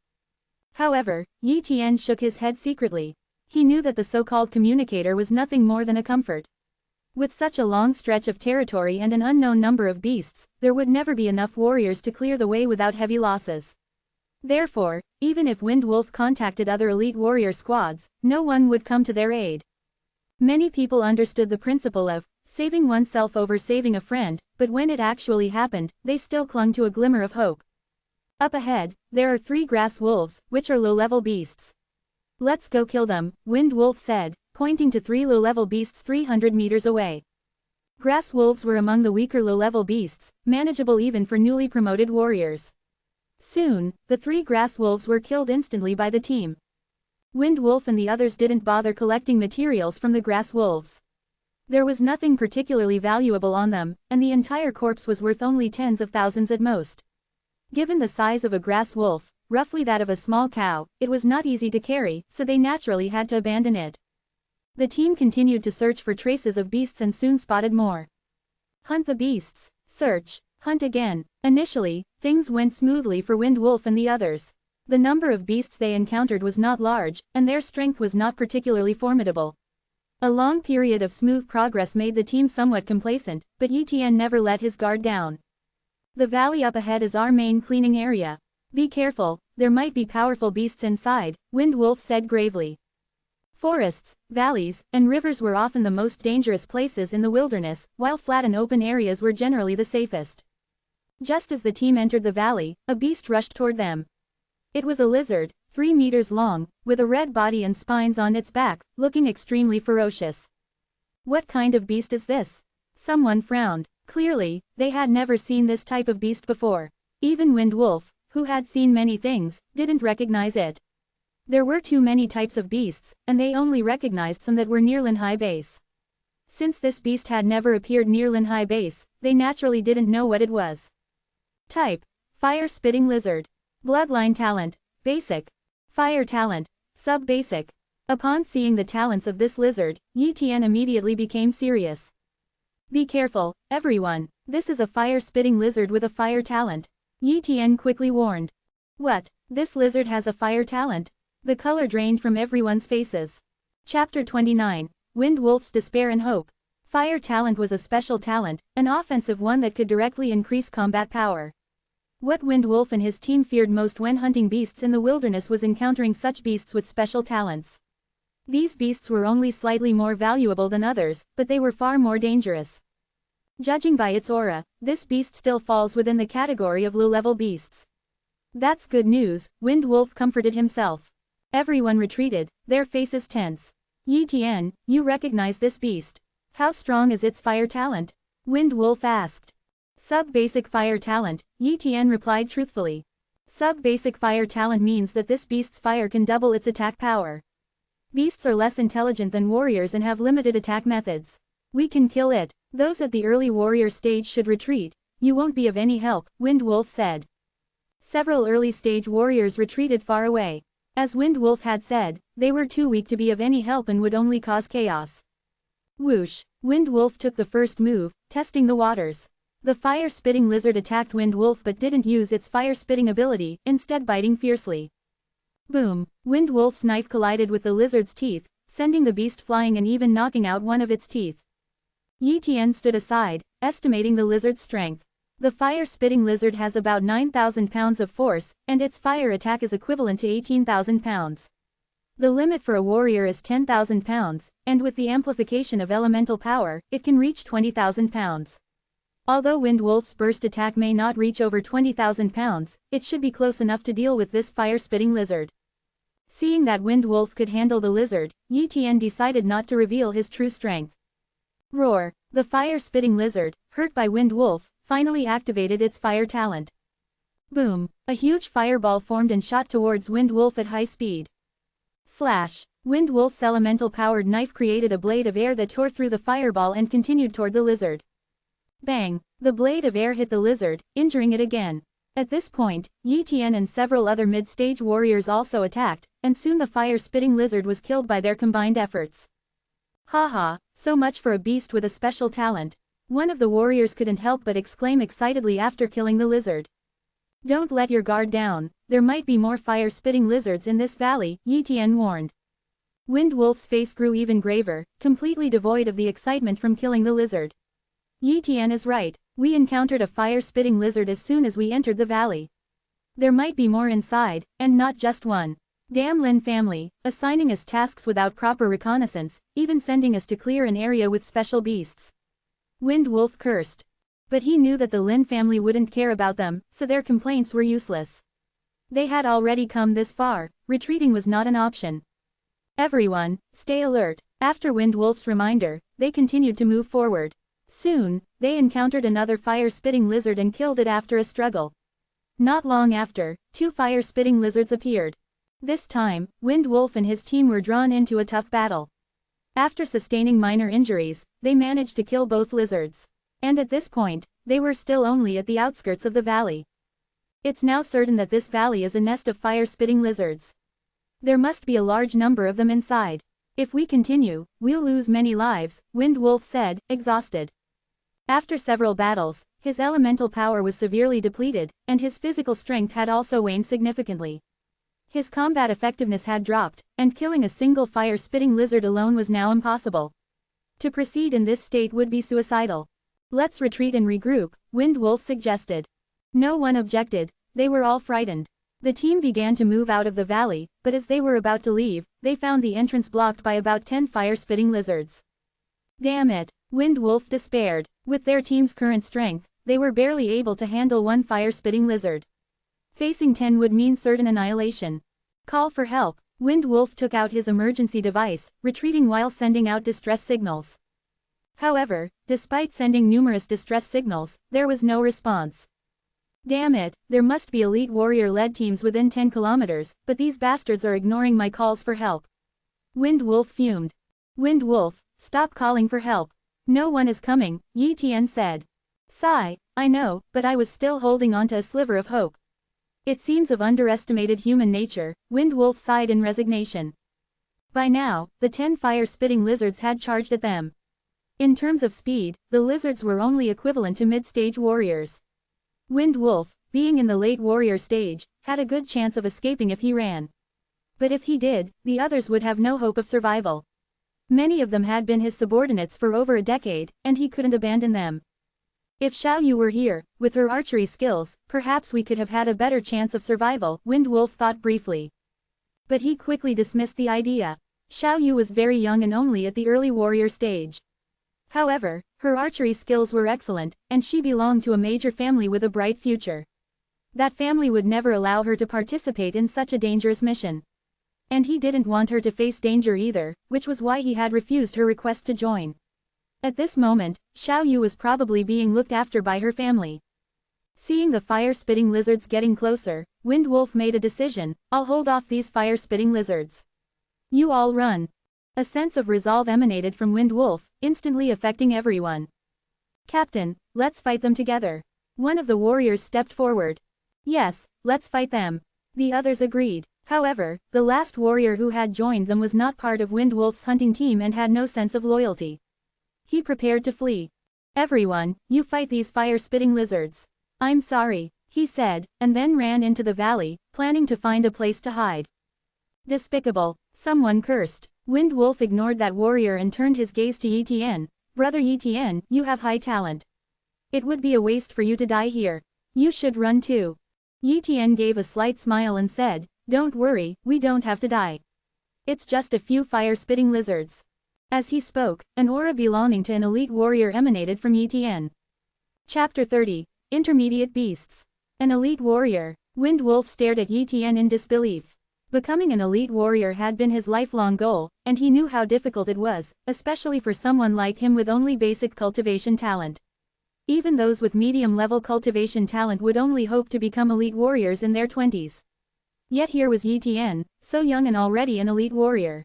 However, Yi Tian shook his head secretly. He knew that the so-called communicator was nothing more than a comfort. With such a long stretch of territory and an unknown number of beasts, there would never be enough warriors to clear the way without heavy losses. Therefore, even if Wind Wolf contacted other elite warrior squads, no one would come to their aid. Many people understood the principle of saving oneself over saving a friend, but when it actually happened, they still clung to a glimmer of hope. Up ahead, there are 3 grass wolves, which are low-level beasts. Let's go kill them, Wind Wolf said, pointing to 3 low-level beasts 300 meters away. Grass wolves were among the weaker low-level beasts, manageable even for newly promoted warriors. Soon, the 3 grass wolves were killed instantly by the team. Wind Wolf and the others didn't bother collecting materials from the grass wolves. There was nothing particularly valuable on them, and the entire corpse was worth only tens of thousands at most. Given the size of a grass wolf, roughly that of a small cow, it was not easy to carry, so they naturally had to abandon it. The team continued to search for traces of beasts and soon spotted more. Hunt the beasts, search, hunt again. Initially, things went smoothly for Wind Wolf and the others. The number of beasts they encountered was not large, and their strength was not particularly formidable. A long period of smooth progress made the team somewhat complacent, but Yi Tian never let his guard down. The valley up ahead is our main cleaning area. Be careful, there might be powerful beasts inside, Wind Wolf said gravely. Forests, valleys, and rivers were often the most dangerous places in the wilderness, while flat and open areas were generally the safest. Just as the team entered the valley, a beast rushed toward them. It was a lizard, 3 meters long, with a red body and spines on its back, looking extremely ferocious. What kind of beast is this? Someone frowned. Clearly, they had never seen this type of beast before. Even Wind Wolf, who had seen many things, didn't recognize it. There were too many types of beasts, and they only recognized some that were near Linhai Base. Since this beast had never appeared near Linhai Base, they naturally didn't know what it was. Type: Fire-spitting lizard. Bloodline talent: Basic. Fire talent: Sub-basic. Upon seeing the talents of this lizard, Yi Tian immediately became serious. Be careful, everyone, this is a fire-spitting lizard with a fire talent. Yi Tian quickly warned. What? This lizard has a fire talent? The color drained from everyone's faces. Chapter 29. Wind Wolf's Despair and Hope. Fire talent was a special talent, an offensive one that could directly increase combat power. What Wind Wolf and his team feared most when hunting beasts in the wilderness was encountering such beasts with special talents. These beasts were only slightly more valuable than others, but they were far more dangerous. Judging by its aura, this beast still falls within the category of low-level beasts. That's good news, Wind Wolf comforted himself. Everyone retreated, their faces tense. Yi Tian, you recognize this beast. How strong is its fire talent? Wind Wolf asked. Sub-basic fire talent, Yi Tian replied truthfully. Sub-basic fire talent means that this beast's fire can double its attack power. Beasts are less intelligent than warriors and have limited attack methods. We can kill it. Those at the early warrior stage should retreat. You won't be of any help, Wind Wolf said. Several early stage warriors retreated far away. As Wind Wolf had said, they were too weak to be of any help and would only cause chaos. Whoosh! Wind Wolf took the first move, testing the waters. The fire-spitting lizard attacked Wind Wolf but didn't use its fire-spitting ability, instead biting fiercely. Boom! Wind Wolf's knife collided with the lizard's teeth, sending the beast flying and even knocking out one of its teeth. Yi Tian stood aside, estimating the lizard's strength. The fire-spitting lizard has about 9,000 pounds of force, and its fire attack is equivalent to 18,000 pounds. The limit for a warrior is 10,000 pounds, and with the amplification of elemental power, it can reach 20,000 pounds. Although Wind Wolf's burst attack may not reach over 20,000 pounds, it should be close enough to deal with this fire-spitting lizard. Seeing that Wind Wolf could handle the lizard, Yi Tian decided not to reveal his true strength. Roar! The fire-spitting lizard, hurt by Wind Wolf, finally activated its fire talent. Boom! A huge fireball formed and shot towards Wind Wolf at high speed. Slash! Wind Wolf's elemental-powered knife created a blade of air that tore through the fireball and continued toward the lizard. Bang! The blade of air hit the lizard, injuring it again. At this point, Yi Tian and several other mid-stage warriors also attacked, and soon the fire-spitting lizard was killed by their combined efforts. Haha, so much for a beast with a special talent. One of the warriors couldn't help but exclaim excitedly after killing the lizard. Don't let your guard down, there might be more fire-spitting lizards in this valley, Yi Tian warned. Wind Wolf's face grew even graver, completely devoid of the excitement from killing the lizard. Yi Tian is right, we encountered a fire-spitting lizard as soon as we entered the valley. There might be more inside, and not just one. Damn Lin family, assigning us tasks without proper reconnaissance, even sending us to clear an area with special beasts. Wind Wolf cursed. But he knew that the Lin family wouldn't care about them, so their complaints were useless. They had already come this far, retreating was not an option. Everyone, stay alert. After Wind Wolf's reminder, they continued to move forward. Soon, they encountered another fire-spitting lizard and killed it after a struggle. Not long after, 2 fire-spitting lizards appeared. This time, Wind Wolf and his team were drawn into a tough battle. After sustaining minor injuries, they managed to kill both lizards. And at this point, they were still only at the outskirts of the valley. It's now certain that this valley is a nest of fire-spitting lizards. There must be a large number of them inside. If we continue, we'll lose many lives, Wind Wolf said, exhausted. After several battles, his elemental power was severely depleted, and his physical strength had also waned significantly. His combat effectiveness had dropped, and killing a single fire-spitting lizard alone was now impossible. To proceed in this state would be suicidal. Let's retreat and regroup, Wind Wolf suggested. No one objected, they were all frightened. The team began to move out of the valley, but as they were about to leave, they found the entrance blocked by about 10 fire-spitting lizards. Damn it, Wind Wolf despaired. With their team's current strength, they were barely able to handle one fire-spitting lizard. Facing 10 would mean certain annihilation. Call for help. Wind Wolf took out his emergency device, retreating while sending out distress signals. However, despite sending numerous distress signals, there was no response. Damn it, there must be elite warrior-led teams within 10 kilometers, but these bastards are ignoring my calls for help. Wind Wolf fumed. Wind Wolf, stop calling for help. No one is coming, Yi Tian said. Sigh, I know, but I was still holding on to a sliver of hope. It seems I've underestimated human nature, Wind Wolf sighed in resignation. By now, the 10 fire-spitting lizards had charged at them. In terms of speed, the lizards were only equivalent to mid-stage warriors. Wind Wolf, being in the late warrior stage, had a good chance of escaping if he ran. But if he did, the others would have no hope of survival. Many of them had been his subordinates for over a decade, and he couldn't abandon them. If Xiao Yu were here, with her archery skills, perhaps we could have had a better chance of survival, Wind Wolf thought briefly. But he quickly dismissed the idea. Xiao Yu was very young and only at the early warrior stage. However, her archery skills were excellent, and she belonged to a major family with a bright future. That family would never allow her to participate in such a dangerous mission. And he didn't want her to face danger either, which was why he had refused her request to join. At this moment, Xiao Yu was probably being looked after by her family. Seeing the fire-spitting lizards getting closer, Wind Wolf made a decision, I'll hold off these fire-spitting lizards. You all run. A sense of resolve emanated from Wind Wolf, instantly affecting everyone. Captain, let's fight them together. One of the warriors stepped forward. Yes, let's fight them. The others agreed. However, the last warrior who had joined them was not part of Wind Wolf's hunting team and had no sense of loyalty. He prepared to flee. Everyone, you fight these fire-spitting lizards. I'm sorry, he said, and then ran into the valley, planning to find a place to hide. Despicable, someone cursed. Wind Wolf ignored that warrior and turned his gaze to Yi Tian. Brother Yi Tian, you have high talent. It would be a waste for you to die here. You should run too. Yi Tian gave a slight smile and said, don't worry, we don't have to die. It's just a few fire-spitting lizards. As he spoke, an aura belonging to an elite warrior emanated from Yi Tian. Chapter 30, Intermediate Beasts. An elite warrior. Wind Wolf stared at Yi Tian in disbelief. Becoming an elite warrior had been his lifelong goal, and he knew how difficult it was, especially for someone like him with only basic cultivation talent. Even those with medium-level cultivation talent would only hope to become elite warriors in their 20s. Yet here was Yi Tian, so young and already an elite warrior.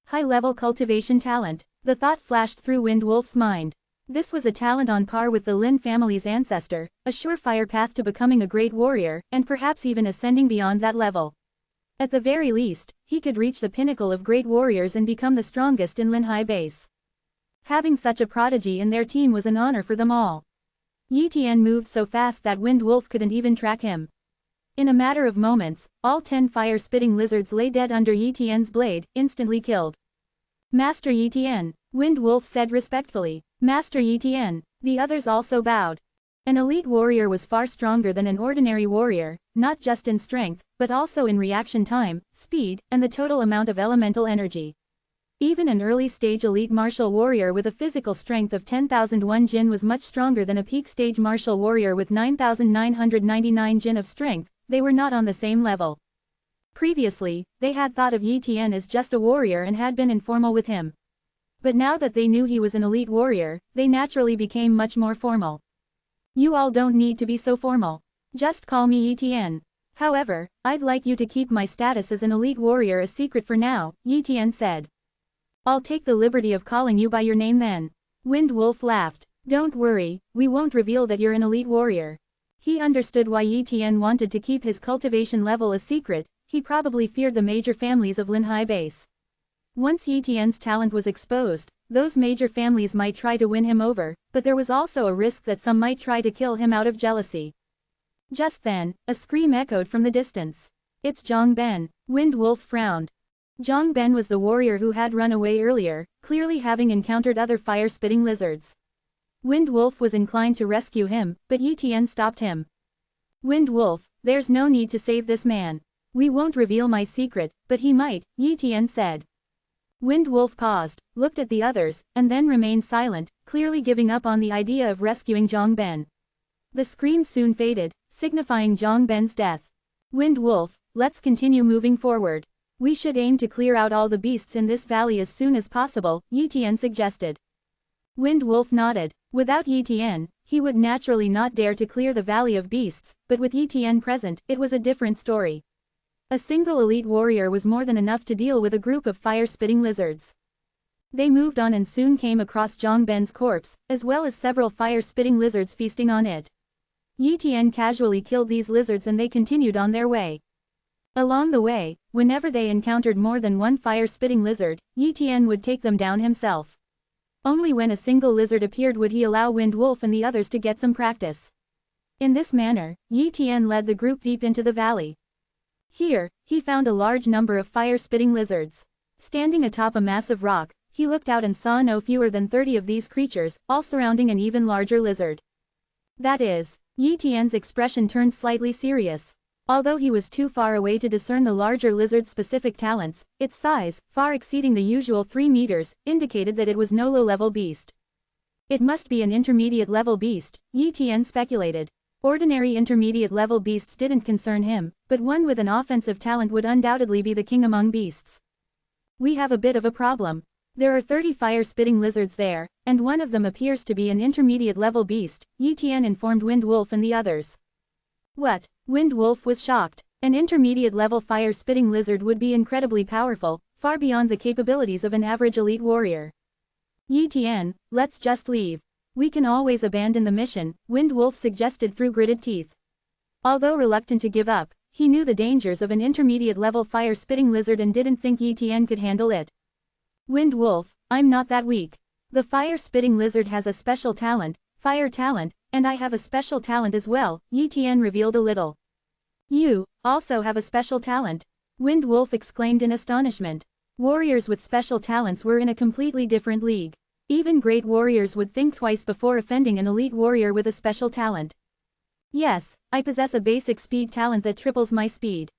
High-level cultivation talent. The thought flashed through Wind Wolf's mind. This was a talent on par with the Lin family's ancestor, a surefire path to becoming a great warrior, and perhaps even ascending beyond that level. At the very least, he could reach the pinnacle of great warriors and become the strongest in Linhai base. Having such a prodigy in their team was an honor for them all. Yi Tian moved so fast that Wind Wolf couldn't even track him. In a matter of moments, all 10 fire-spitting lizards lay dead under Yi Tian's blade, instantly killed. Master Yi Tian, Wind Wolf said respectfully. Master Yi Tian. The others also bowed. An elite warrior was far stronger than an ordinary warrior, not just in strength, but also in reaction time, speed, and the total amount of elemental energy. Even an early-stage elite martial warrior with a physical strength of 10,001 Jin was much stronger than a peak-stage martial warrior with 9,999 Jin of strength. They were not on the same level. Previously, they had thought of Yi Tian as just a warrior and had been informal with him. But now that they knew he was an elite warrior, they naturally became much more formal. You all don't need to be so formal. Just call me Yi Tian. However, I'd like you to keep my status as an elite warrior a secret for now, Yi Tian said. I'll take the liberty of calling you by your name then. Wind Wolf laughed. Don't worry, we won't reveal that you're an elite warrior. He understood why Yi Tian wanted to keep his cultivation level a secret. He probably feared the major families of Linhai base. Once Yi Tian's talent was exposed, those major families might try to win him over, but there was also a risk that some might try to kill him out of jealousy. Just then, a scream echoed from the distance. It's Zhang Ben. Wind Wolf frowned. Zhang Ben was the warrior who had run away earlier, clearly having encountered other fire-spitting lizards. Wind Wolf was inclined to rescue him, but Yi Tian stopped him. Wind Wolf, there's no need to save this man. We won't reveal my secret, but he might, Yi Tian said. Wind Wolf paused, looked at the others, and then remained silent, clearly giving up on the idea of rescuing Zhang Ben. The scream soon faded, signifying Zhang Ben's death. Wind Wolf, let's continue moving forward. We should aim to clear out all the beasts in this valley as soon as possible, Yi Tian suggested. Wind Wolf nodded. Without Yi Tian, he would naturally not dare to clear the Valley of Beasts, but with Yi Tian present, it was a different story. A single elite warrior was more than enough to deal with a group of fire-spitting lizards. They moved on and soon came across Zhang Ben's corpse, as well as several fire-spitting lizards feasting on it. Yi Tian casually killed these lizards and they continued on their way. Along the way, whenever they encountered more than one fire-spitting lizard, Yi Tian would take them down himself. Only when a single lizard appeared would he allow Wind Wolf and the others to get some practice. In this manner, Yi Tian led the group deep into the valley. Here, he found a large number of fire-spitting lizards. Standing atop a massive rock, he looked out and saw no fewer than 30 of these creatures, all surrounding an even larger lizard. That is, Yi Tian's expression turned slightly serious. Although he was too far away to discern the larger lizard's specific talents, its size, far exceeding the usual 3 meters, indicated that it was no low-level beast. It must be an intermediate-level beast, Yi Tian speculated. Ordinary intermediate-level beasts didn't concern him, but one with an offensive talent would undoubtedly be the king among beasts. We have a bit of a problem. There are 30 fire-spitting lizards there, and one of them appears to be an intermediate-level beast, Yi Tian informed Wind Wolf and the others. What? Wind Wolf was shocked. An intermediate-level fire-spitting lizard would be incredibly powerful, far beyond the capabilities of an average elite warrior. Yi Tian, let's just leave. We can always abandon the mission, Wind Wolf suggested through gritted teeth. Although reluctant to give up, he knew the dangers of an intermediate-level fire-spitting lizard and didn't think Yi Tian could handle it. Wind Wolf, I'm not that weak. The fire-spitting lizard has a special talent, fire talent, and I have a special talent as well, Yi Tian revealed a little. You, also have a special talent? Wind Wolf exclaimed in astonishment. Warriors with special talents were in a completely different league. Even great warriors would think twice before offending an elite warrior with a special talent. Yes, I possess a basic speed talent that triples my speed.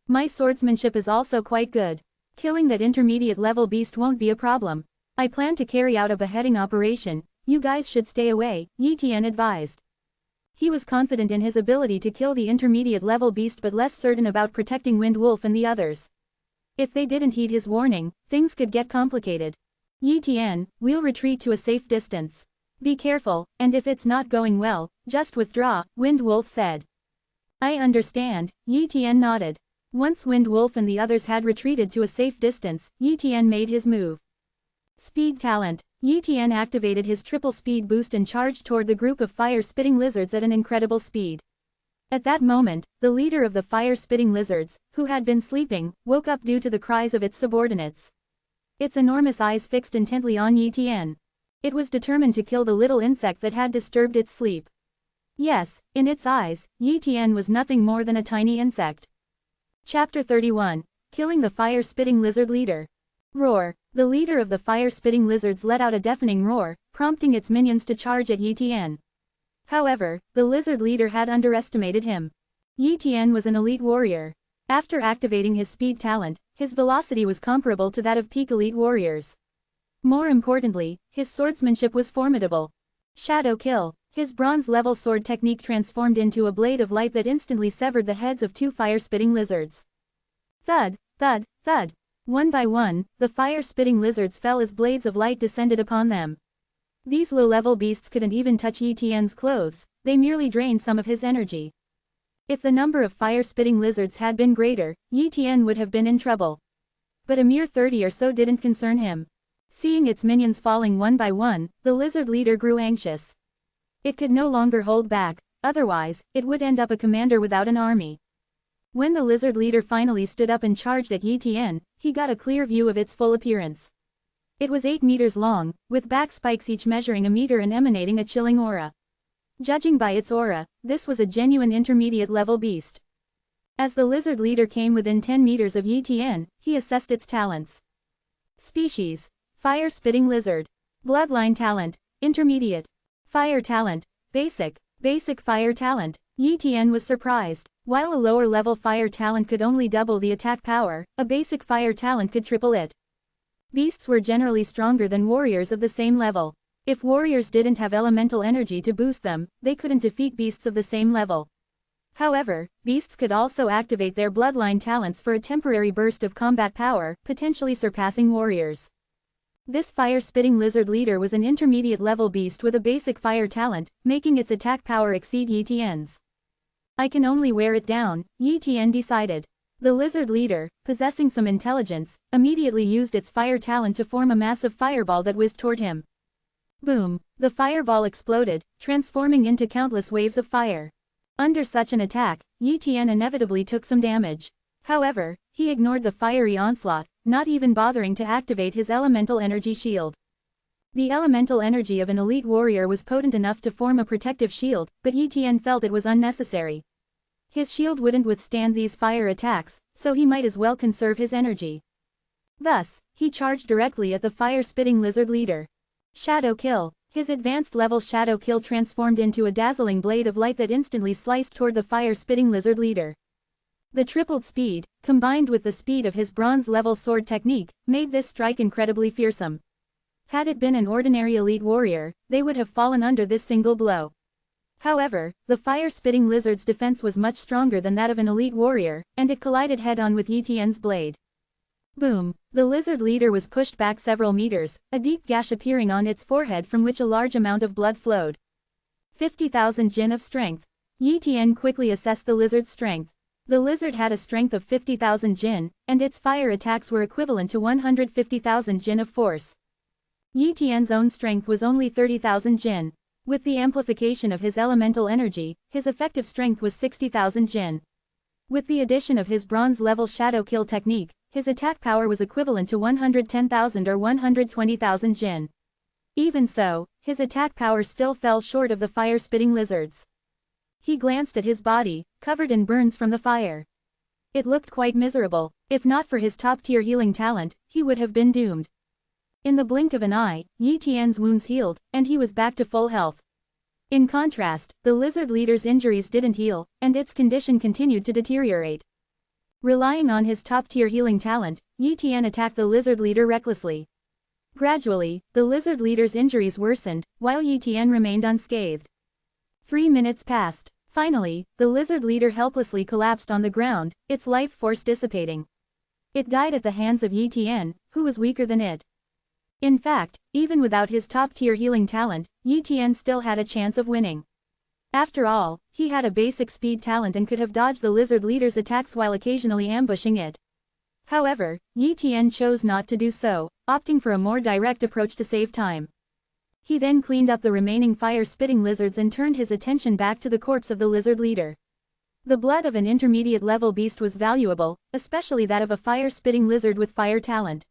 My swordsmanship is also quite good. Killing that intermediate-level beast won't be a problem. I plan to carry out a beheading operation. You guys should stay away, Yi Tian advised. He was confident in his ability to kill the intermediate-level beast but less certain about protecting Wind Wolf and the others. If they didn't heed his warning, things could get complicated. Yi Tian, we'll retreat to a safe distance. Be careful, and if it's not going well, just withdraw, Wind Wolf said. I understand, Yi Tian nodded. Once Wind Wolf and the others had retreated to a safe distance, Yi Tian made his move. Speed talent. Yi Tian activated his triple speed boost and charged toward the group of fire-spitting lizards at an incredible speed. At that moment, the leader of the fire-spitting lizards, who had been sleeping, woke up due to the cries of its subordinates. Its enormous eyes fixed intently on Yi Tian. It was determined to kill the little insect that had disturbed its sleep. Yes, in its eyes, Yi Tian was nothing more than a tiny insect. Chapter 31. Killing the fire-spitting lizard leader. Roar. The leader of the fire-spitting lizards let out a deafening roar, prompting its minions to charge at Yi Tian. However, the lizard leader had underestimated him. Yi Tian was an elite warrior. After activating his speed talent, his velocity was comparable to that of peak elite warriors. More importantly, his swordsmanship was formidable. Shadow Kill. His bronze-level sword technique transformed into a blade of light that instantly severed the heads of 2 fire-spitting lizards. Thud, thud, thud. One by one, the fire-spitting lizards fell as blades of light descended upon them. These low-level beasts couldn't even touch Yi Tian's clothes, they merely drained some of his energy. If the number of fire-spitting lizards had been greater, Yi Tian would have been in trouble. But a mere 30 or so didn't concern him. Seeing its minions falling one by one, the lizard leader grew anxious. It could no longer hold back, otherwise, it would end up a commander without an army. When the lizard leader finally stood up and charged at Yi Tian, he got a clear view of its full appearance. It was 8 meters long, with back spikes each measuring a meter and emanating a chilling aura. Judging by its aura, this was a genuine intermediate-level beast. As the lizard leader came within 10 meters of Yi Tian, he assessed its talents. Species: Fire-spitting lizard. Bloodline talent: Intermediate. Fire talent: Basic. Basic fire talent. Yi Tian was surprised. While a lower-level fire talent could only double the attack power, a basic fire talent could triple it. Beasts were generally stronger than warriors of the same level. If warriors didn't have elemental energy to boost them, they couldn't defeat beasts of the same level. However, beasts could also activate their bloodline talents for a temporary burst of combat power, potentially surpassing warriors. This fire-spitting lizard leader was an intermediate-level beast with a basic fire talent, making its attack power exceed Yi Tian's. I can only wear it down, Yi Tian decided. The lizard leader, possessing some intelligence, immediately used its fire talent to form a massive fireball that whizzed toward him. Boom! The fireball exploded, transforming into countless waves of fire. Under such an attack, Yi Tian inevitably took some damage. However, he ignored the fiery onslaught, not even bothering to activate his elemental energy shield. The elemental energy of an elite warrior was potent enough to form a protective shield, but Yi Tian felt it was unnecessary. His shield wouldn't withstand these fire attacks, so he might as well conserve his energy. Thus, he charged directly at the fire-spitting lizard leader. Shadow Kill. His advanced level Shadow Kill transformed into a dazzling blade of light that instantly sliced toward the fire-spitting lizard leader. The tripled speed, combined with the speed of his bronze-level sword technique, made this strike incredibly fearsome. Had it been an ordinary elite warrior, they would have fallen under this single blow. However, the fire-spitting lizard's defense was much stronger than that of an elite warrior, and it collided head-on with Yi Tian's blade. Boom! The lizard leader was pushed back several meters, a deep gash appearing on its forehead from which a large amount of blood flowed. 50,000 jin of strength. Yi Tian quickly assessed the lizard's strength. The lizard had a strength of 50,000 jin, and its fire attacks were equivalent to 150,000 jin of force. Yi Tian's own strength was only 30,000 jin. With the amplification of his elemental energy, his effective strength was 60,000 jin. With the addition of his bronze-level Shadow Kill technique, his attack power was equivalent to 110,000 or 120,000 jin. Even so, his attack power still fell short of the fire-spitting lizard's. He glanced at his body, covered in burns from the fire. It looked quite miserable. If not for his top-tier healing talent, he would have been doomed. In the blink of an eye, Yi Tian's wounds healed, and he was back to full health. In contrast, the lizard leader's injuries didn't heal, and its condition continued to deteriorate. Relying on his top-tier healing talent, Yi Tian attacked the lizard leader recklessly. Gradually, the lizard leader's injuries worsened, while Yi Tian remained unscathed. 3 minutes passed. Finally, the lizard leader helplessly collapsed on the ground, its life force dissipating. It died at the hands of Yi Tian, who was weaker than it. In fact, even without his top-tier healing talent, Yi Tian still had a chance of winning. After all, he had a basic speed talent and could have dodged the lizard leader's attacks while occasionally ambushing it. However, Yi Tian chose not to do so, opting for a more direct approach to save time. He then cleaned up the remaining fire-spitting lizards and turned his attention back to the corpse of the lizard leader. The blood of an intermediate level beast was valuable, especially that of a fire-spitting lizard with fire talent.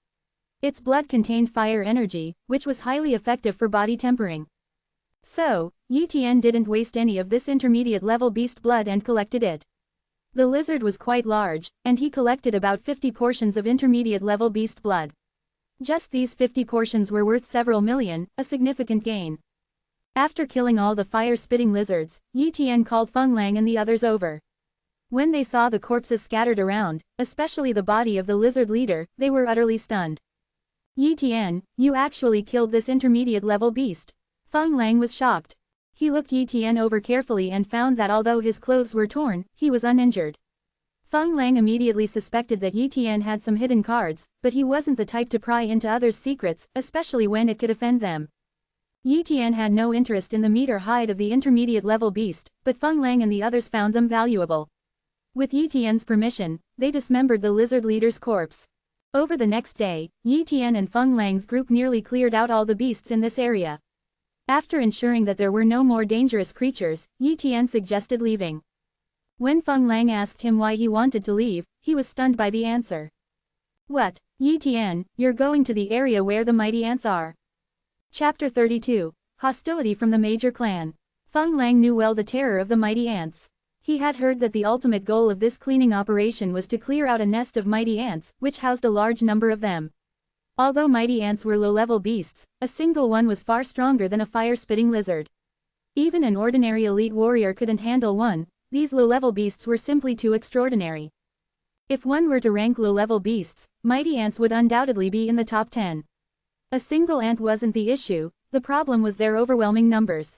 Its blood contained fire energy, which was highly effective for body tempering. So, Yi Tian didn't waste any of this intermediate level beast blood and collected it. The lizard was quite large, and he collected about 50 portions of intermediate level beast blood. Just these 50 portions were worth several million, a significant gain. After killing all the fire-spitting lizards, Yi Tian called Feng Lang and the others over. When they saw the corpses scattered around, especially the body of the lizard leader, they were utterly stunned. Yi Tian, you actually killed this intermediate level beast. Feng Lang was shocked. He looked Yi Tian over carefully and found that although his clothes were torn, he was uninjured. Feng Lang immediately suspected that Yi Tian had some hidden cards, but he wasn't the type to pry into others' secrets, especially when it could offend them. Yi Tian had no interest in the meat or hide of the intermediate level beast, but Feng Lang and the others found them valuable. With Yi Tian's permission, they dismembered the lizard leader's corpse. Over the next day, Yi Tian and Feng Lang's group nearly cleared out all the beasts in this area. After ensuring that there were no more dangerous creatures, Yi Tian suggested leaving. When Feng Lang asked him why he wanted to leave, he was stunned by the answer. What, Yi Tian, you're going to the area where the mighty ants are? Chapter 32. Hostility from the major clan. Feng Lang knew well the terror of the mighty ants. He had heard that the ultimate goal of this cleaning operation was to clear out a nest of mighty ants, which housed a large number of them. Although mighty ants were low-level beasts, a single one was far stronger than a fire-spitting lizard. Even an ordinary elite warrior couldn't handle one. These low-level beasts were simply too extraordinary. If one were to rank low-level beasts, mighty ants would undoubtedly be in the top 10. A single ant wasn't the issue, the problem was their overwhelming numbers.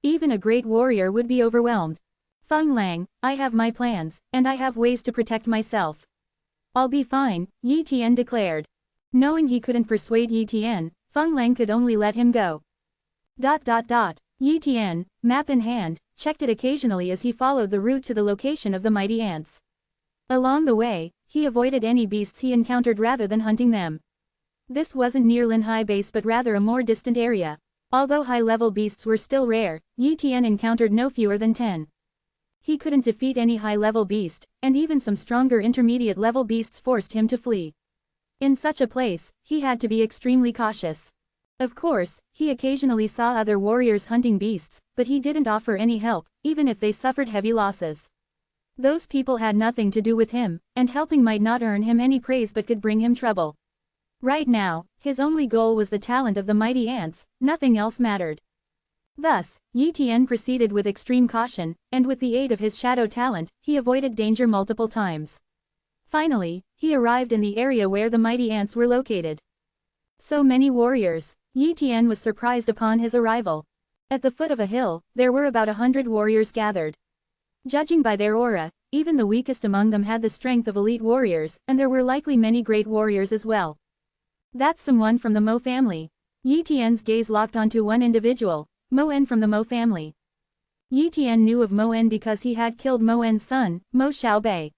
Even a great warrior would be overwhelmed. Feng Lang, I have my plans, and I have ways to protect myself. I'll be fine, Yi Tian declared. Knowing he couldn't persuade Yi Tian, Feng Lang could only let him go. Yi Tian, map in hand, checked it occasionally as he followed the route to the location of the mighty ants. Along the way, he avoided any beasts he encountered rather than hunting them. This wasn't near Linhai base but rather a more distant area. Although high-level beasts were still rare, Yi Tian encountered no fewer than 10. He couldn't defeat any high-level beast, and even some stronger intermediate-level beasts forced him to flee. In such a place, he had to be extremely cautious. Of course, he occasionally saw other warriors hunting beasts, but he didn't offer any help, even if they suffered heavy losses. Those people had nothing to do with him, and helping might not earn him any praise but could bring him trouble. Right now, his only goal was the talent of the mighty ants, nothing else mattered. Thus, Yi Tian proceeded with extreme caution, and with the aid of his shadow talent, he avoided danger multiple times. Finally, he arrived in the area where the mighty ants were located. So many warriors. Yi Tian was surprised upon his arrival. At the foot of a hill, there were about 100 warriors gathered. Judging by their aura, even the weakest among them had the strength of elite warriors, and there were likely many great warriors as well. That's someone from the Mo family. Yi Tian's gaze locked onto one individual, Mo En from the Mo family. Yi Tian knew of Mo En because he had killed Mo En's son, Mo Xiaobei.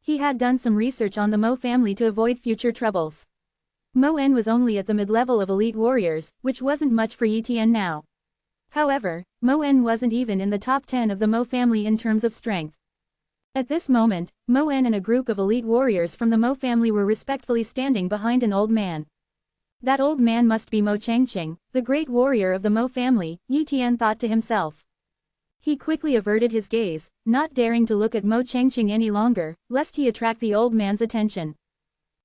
He had done some research on the Mo family to avoid future troubles. Mo En was only at the mid-level of elite warriors, which wasn't much for Yi Tian now. However, Mo En wasn't even in the top 10 of the Mo family in terms of strength. At this moment, Mo En and a group of elite warriors from the Mo family were respectfully standing behind an old man. That old man must be Mo Changqing, the great warrior of the Mo family, Yi Tian thought to himself. He quickly averted his gaze, not daring to look at Mo Changqing any longer, lest he attract the old man's attention.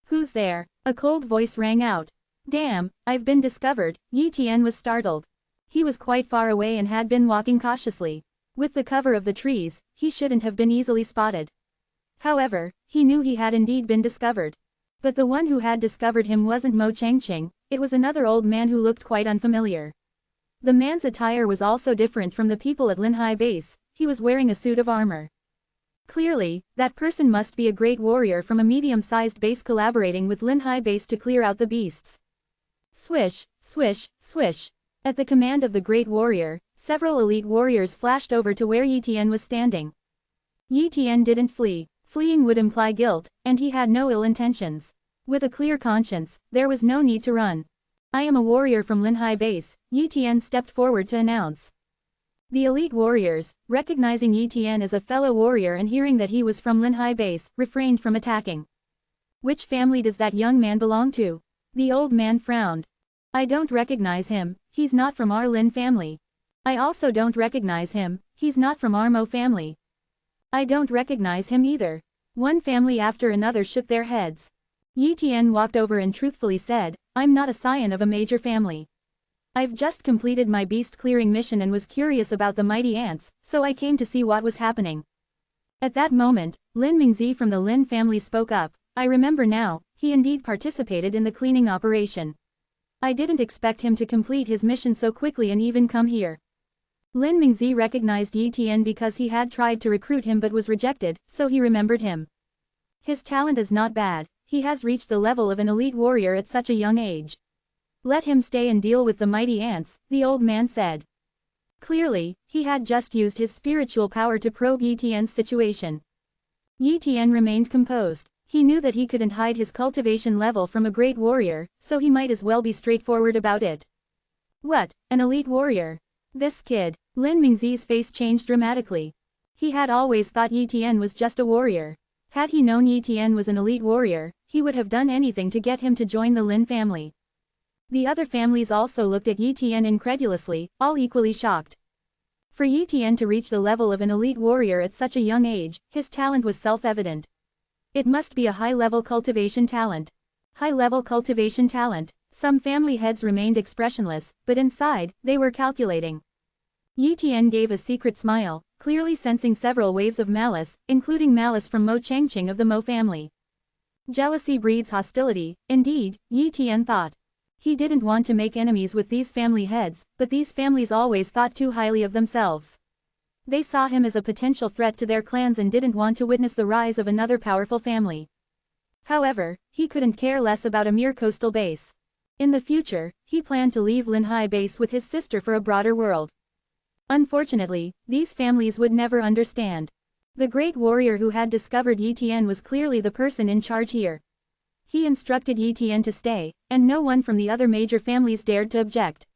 Who's there? A cold voice rang out. Damn, I've been discovered. Yi Tian was startled. He was quite far away and had been walking cautiously. With the cover of the trees, he shouldn't have been easily spotted. However, he knew he had indeed been discovered. But the one who had discovered him wasn't Mo Changqing, it was another old man who looked quite unfamiliar. The man's attire was also different from the people at Linhai base, he was wearing a suit of armor. Clearly, that person must be a great warrior from a medium-sized base collaborating with Linhai base to clear out the beasts. Swish, swish, swish. At the command of the great warrior, several elite warriors flashed over to where Yi Tian was standing. Yi Tian didn't flee. Fleeing would imply guilt, and he had no ill intentions. With a clear conscience, there was no need to run. I am a warrior from Linhai base, Yi Tian stepped forward to announce. The elite warriors, recognizing Yi Tian as a fellow warrior and hearing that he was from Linhai base, refrained from attacking. Which family does that young man belong to? The old man frowned. I don't recognize him, he's not from our Lin family. I also don't recognize him, he's not from our Mo family. I don't recognize him either. One family after another shook their heads. Yi Tian walked over and truthfully said, I'm not a scion of a major family. I've just completed my beast clearing mission and was curious about the mighty ants, so I came to see what was happening. At that moment, Lin Mingzi from the Lin family spoke up. I remember now, he indeed participated in the cleaning operation. I didn't expect him to complete his mission so quickly and even come here. Lin Mingzi recognized Yi Tian because he had tried to recruit him but was rejected, so he remembered him. His talent is not bad, he has reached the level of an elite warrior at such a young age. Let him stay and deal with the mighty ants, the old man said. Clearly, he had just used his spiritual power to probe Yi Tian's situation. Yi Tian remained composed. He knew that he couldn't hide his cultivation level from a great warrior, so he might as well be straightforward about it. What, an elite warrior? This kid. Lin Mingzi's face changed dramatically. He had always thought Yi Tian was just a warrior. Had he known Yi Tian was an elite warrior, he would have done anything to get him to join the Lin family. The other families also looked at Yi Tian incredulously, all equally shocked. For Yi Tian to reach the level of an elite warrior at such a young age, his talent was self-evident. It must be a high-level cultivation talent. High-level cultivation talent. Some family heads remained expressionless, but inside, they were calculating. Yi Tian gave a secret smile, clearly sensing several waves of malice, including malice from Mo Changqing of the Mo family. Jealousy breeds hostility, indeed, Yi Tian thought. He didn't want to make enemies with these family heads, but these families always thought too highly of themselves. They saw him as a potential threat to their clans and didn't want to witness the rise of another powerful family. However, he couldn't care less about a mere coastal base. In the future, he planned to leave Linhai base with his sister for a broader world. Unfortunately, these families would never understand. The great warrior who had discovered Yi Tian was clearly the person in charge here. He instructed Yi Tian to stay, and no one from the other major families dared to object.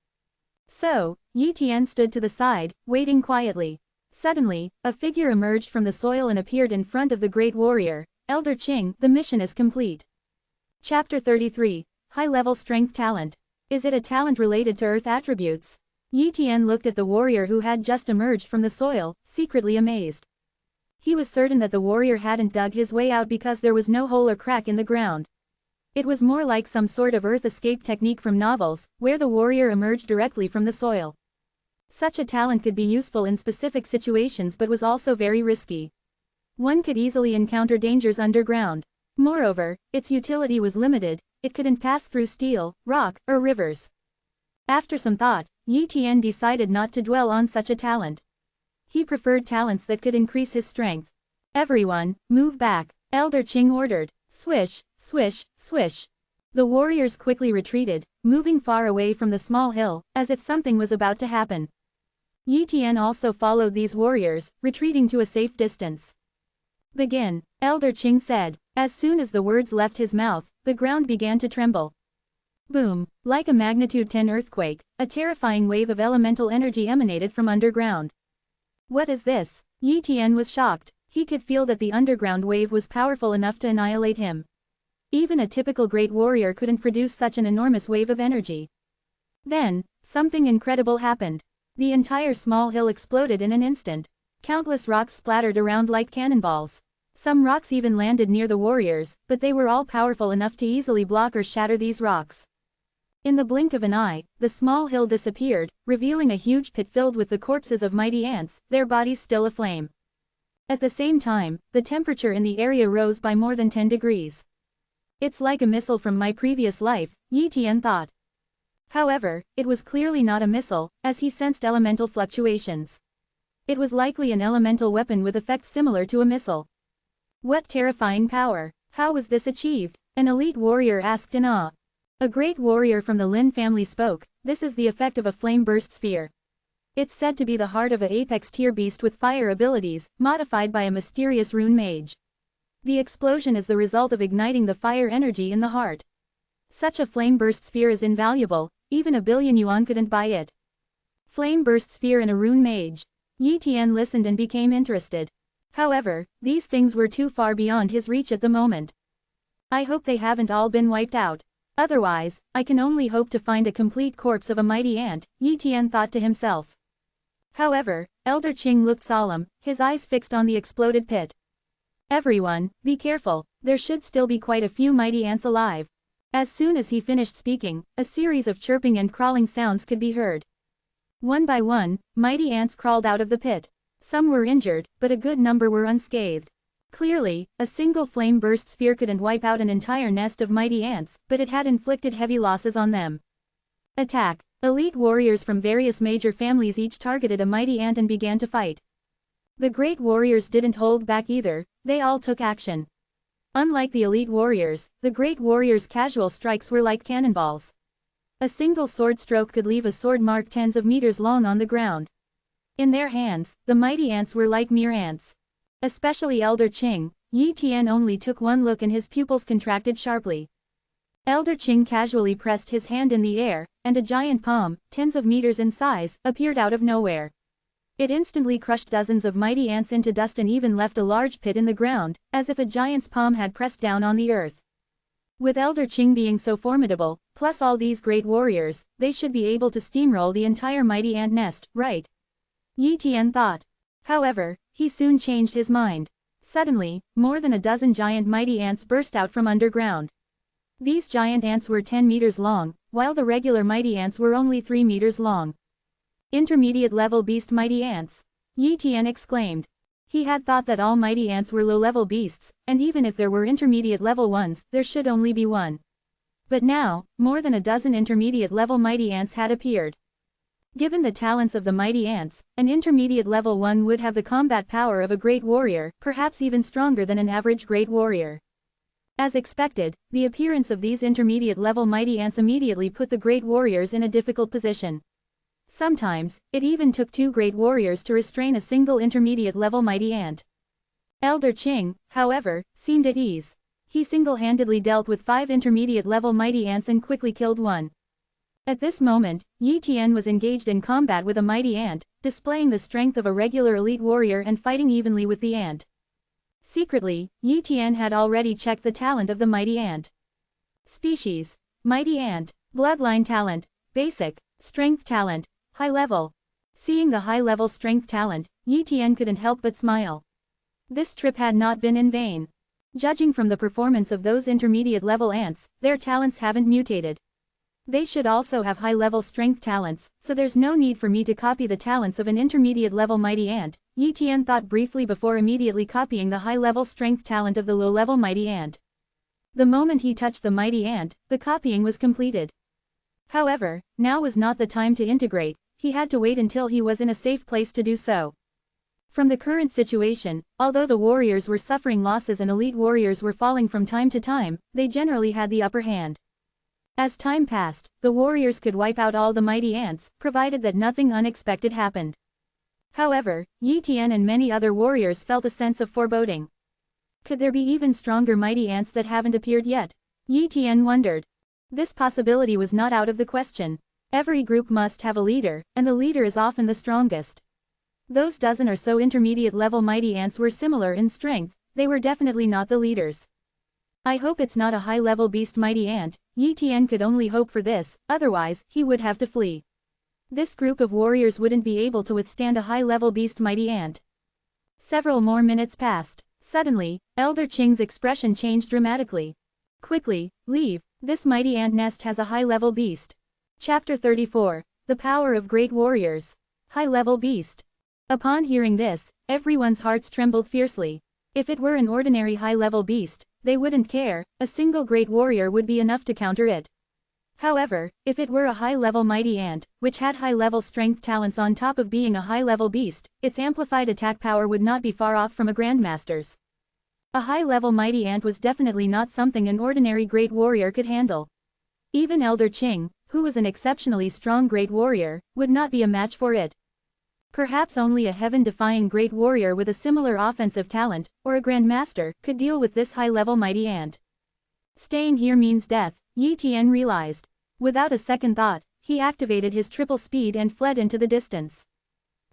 So, Yi Tian stood to the side, waiting quietly. Suddenly, a figure emerged from the soil and appeared in front of the great warrior. Elder Qing, the mission is complete. Chapter 33. High-level strength talent. Is it a talent related to earth attributes? Yi Tian looked at the warrior who had just emerged from the soil, secretly amazed. He was certain that the warrior hadn't dug his way out because there was no hole or crack in the ground. It was more like some sort of earth escape technique from novels, where the warrior emerged directly from the soil. Such a talent could be useful in specific situations but was also very risky. One could easily encounter dangers underground. Moreover, its utility was limited, it couldn't pass through steel, rock, or rivers. After some thought, Yi Tian decided not to dwell on such a talent. He preferred talents that could increase his strength. Everyone, move back, Elder Qing ordered. Swish, swish, swish. The warriors quickly retreated, moving far away from the small hill, as if something was about to happen. Yi Tian also followed these warriors, retreating to a safe distance. Begin, Elder Qing said. As soon as the words left his mouth, the ground began to tremble. Boom, like a magnitude 10 earthquake, a terrifying wave of elemental energy emanated from underground. What is this? Yi Tian was shocked. He could feel that the underground wave was powerful enough to annihilate him. Even a typical great warrior couldn't produce such an enormous wave of energy. Then, something incredible happened. The entire small hill exploded in an instant. Countless rocks splattered around like cannonballs. Some rocks even landed near the warriors, but they were all powerful enough to easily block or shatter these rocks. In the blink of an eye, the small hill disappeared, revealing a huge pit filled with the corpses of mighty ants, their bodies still aflame. At the same time, the temperature in the area rose by more than 10 degrees. It's like a missile from my previous life, Yi Tian thought. However, it was clearly not a missile, as he sensed elemental fluctuations. It was likely an elemental weapon with effects similar to a missile. What terrifying power! How was this achieved? An elite warrior asked in awe. A great warrior from the Lin family spoke. This is the effect of a flame burst sphere. It's said to be the heart of an apex tier beast with fire abilities, modified by a mysterious rune mage. The explosion is the result of igniting the fire energy in the heart. Such a flame burst sphere is invaluable, even 1 billion yuan couldn't buy it. Flame burst spear and a rune mage. Yi Tian listened and became interested. However, these things were too far beyond his reach at the moment. I hope they haven't all been wiped out. Otherwise, I can only hope to find a complete corpse of a mighty ant, Yi Tian thought to himself. However, Elder Qing looked solemn, his eyes fixed on the exploded pit. Everyone, be careful, there should still be quite a few mighty ants alive. As soon as he finished speaking, a series of chirping and crawling sounds could be heard. One by one, mighty ants crawled out of the pit. Some were injured, but a good number were unscathed. Clearly, a single flame burst spear couldn't wipe out an entire nest of mighty ants, but it had inflicted heavy losses on them. Attack! Elite warriors from various major families each targeted a mighty ant and began to fight. The great warriors didn't hold back either, they all took action. Unlike the elite warriors, the great warriors' casual strikes were like cannonballs. A single sword stroke could leave a sword mark tens of meters long on the ground. In their hands, the mighty ants were like mere ants. Especially Elder Qing, Yi Tian only took one look and his pupils contracted sharply. Elder Qing casually pressed his hand in the air, and a giant palm, tens of meters in size, appeared out of nowhere. It instantly crushed dozens of mighty ants into dust and even left a large pit in the ground, as if a giant's palm had pressed down on the earth. With Elder Qing being so formidable, plus all these great warriors, they should be able to steamroll the entire mighty ant nest, right? Yi Tian thought. However, he soon changed his mind. Suddenly, more than a dozen giant mighty ants burst out from underground. These giant ants were 10 meters long, while the regular mighty ants were only 3 meters long. Intermediate level beast mighty ants. Yi Tian exclaimed. He had thought that all mighty ants were low-level beasts, and even if there were intermediate level ones, there should only be one. But now, more than a dozen intermediate level mighty ants had appeared. Given the talents of the mighty ants, an intermediate level one would have the combat power of a great warrior, perhaps even stronger than an average great warrior. As expected, the appearance of these intermediate level mighty ants immediately put the great warriors in a difficult position. Sometimes, it even took 2 great warriors to restrain a single intermediate level mighty ant. Elder Qing, however, seemed at ease. He single-handedly dealt with 5 intermediate level mighty ants and quickly killed one. At this moment, Yi Tian was engaged in combat with a mighty ant, displaying the strength of a regular elite warrior and fighting evenly with the ant. Secretly, Yi Tian had already checked the talent of the mighty ant. Species: Mighty ant. Bloodline talent: Basic. Strength talent: High level. Seeing the high-level strength talent, Yi Tian couldn't help but smile. This trip had not been in vain. Judging from the performance of those intermediate-level ants, their talents haven't mutated. They should also have high-level strength talents, so there's no need for me to copy the talents of an intermediate-level mighty ant, Yi Tian thought briefly before immediately copying the high-level strength talent of the low-level mighty ant. The moment he touched the mighty ant, the copying was completed. However, now was not the time to integrate, he had to wait until he was in a safe place to do so. From the current situation, although the warriors were suffering losses and elite warriors were falling from time to time, they generally had the upper hand. As time passed, the warriors could wipe out all the mighty ants, provided that nothing unexpected happened. However, Yi Tian and many other warriors felt a sense of foreboding. Could there be even stronger mighty ants that haven't appeared yet? Yi Tian wondered. This possibility was not out of the question. Every group must have a leader, and the leader is often the strongest. Those dozen or so intermediate-level mighty ants were similar in strength, they were definitely not the leaders. I hope it's not a high-level beast mighty ant, Yi Tian could only hope for this, otherwise, he would have to flee. This group of warriors wouldn't be able to withstand a high-level beast mighty ant. Several more minutes passed. Suddenly, Elder Qing's expression changed dramatically. Quickly, leave, this mighty ant nest has a high-level beast. Chapter 34. The Power of Great Warriors. High-level beast. Upon hearing this, everyone's hearts trembled fiercely. If it were an ordinary high-level beast, they wouldn't care, a single great warrior would be enough to counter it. However, if it were a high-level mighty ant, which had high-level strength talents on top of being a high-level beast, its amplified attack power would not be far off from a grandmaster's. A high-level mighty ant was definitely not something an ordinary great warrior could handle. Even Elder Qing, who was an exceptionally strong great warrior, would not be a match for it. Perhaps only a heaven-defying great warrior with a similar offensive talent, or a grandmaster, could deal with this high-level mighty ant. Staying here means death, Yi Tian realized. Without a second thought, he activated his triple speed and fled into the distance.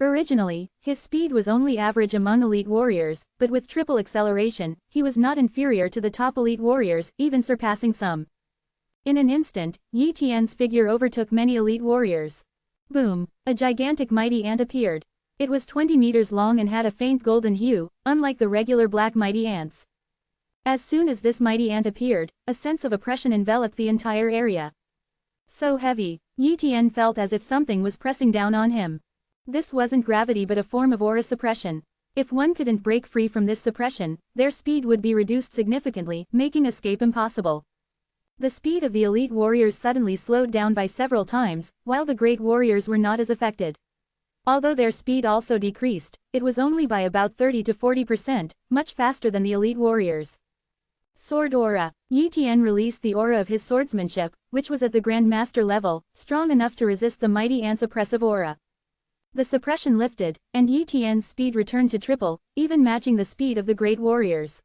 Originally, his speed was only average among elite warriors, but with triple acceleration, he was not inferior to the top elite warriors, even surpassing some. In an instant, Yi Tian's figure overtook many elite warriors. Boom! A gigantic mighty ant appeared. It was 20 meters long and had a faint golden hue, unlike the regular black mighty ants. As soon as this mighty ant appeared, a sense of oppression enveloped the entire area. So heavy, Yi Tian felt as if something was pressing down on him. This wasn't gravity but a form of aura suppression. If one couldn't break free from this suppression, their speed would be reduced significantly, making escape impossible. The speed of the elite warriors suddenly slowed down by several times, while the great warriors were not as affected. Although their speed also decreased, it was only by about 30 to 40%, much faster than the elite warriors. Sword aura. Yi Tian released the aura of his swordsmanship, which was at the Grandmaster level, strong enough to resist the mighty ant's oppressive aura. The suppression lifted, and Yi Tian's speed returned to triple, even matching the speed of the great warriors.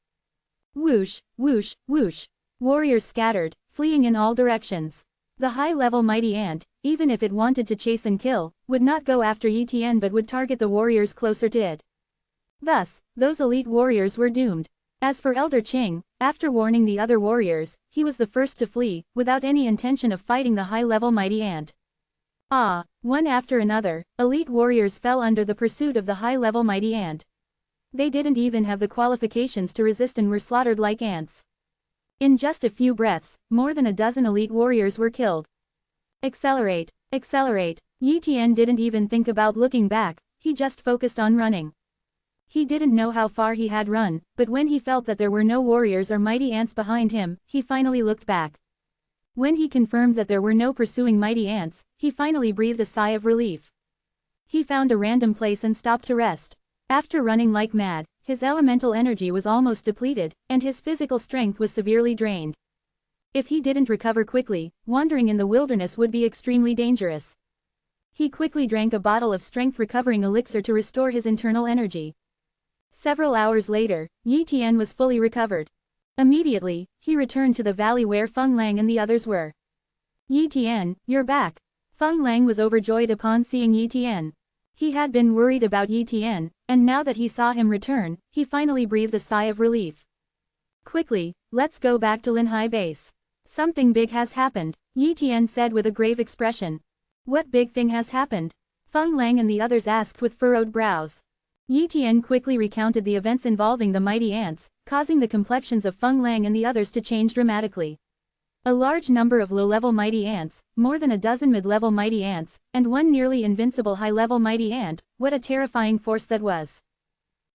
Whoosh, whoosh, whoosh. Warriors scattered, fleeing in all directions. The high-level mighty ant, even if it wanted to chase and kill, would not go after Yi Tian but would target the warriors closer to it. Thus, those elite warriors were doomed. As for Elder Qing, after warning the other warriors, he was the first to flee, without any intention of fighting the high-level mighty ant. One after another, elite warriors fell under the pursuit of the high-level mighty ant. They didn't even have the qualifications to resist and were slaughtered like ants. In just a few breaths, more than a dozen elite warriors were killed. Accelerate, accelerate. Yi Tian didn't even think about looking back, he just focused on running. He didn't know how far he had run, but when he felt that there were no warriors or mighty ants behind him, he finally looked back. When he confirmed that there were no pursuing mighty ants, he finally breathed a sigh of relief. He found a random place and stopped to rest. After running like mad, his elemental energy was almost depleted, and his physical strength was severely drained. If he didn't recover quickly, wandering in the wilderness would be extremely dangerous. He quickly drank a bottle of strength-recovering elixir to restore his internal energy. Several hours later, Yi Tian was fully recovered. Immediately, he returned to the valley where Feng Lang and the others were. Yi Tian, you're back. Feng Lang was overjoyed upon seeing Yi Tian. He had been worried about Yi Tian, and now that he saw him return, he finally breathed a sigh of relief. Quickly, let's go back to Linhai base. Something big has happened, Yi Tian said with a grave expression. What big thing has happened? Feng Lang and the others asked with furrowed brows. Yi Tian quickly recounted the events involving the mighty ants, causing the complexions of Feng Lang and the others to change dramatically. A large number of low-level mighty ants, more than a dozen mid-level mighty ants, and one nearly invincible high-level mighty ant, what a terrifying force that was.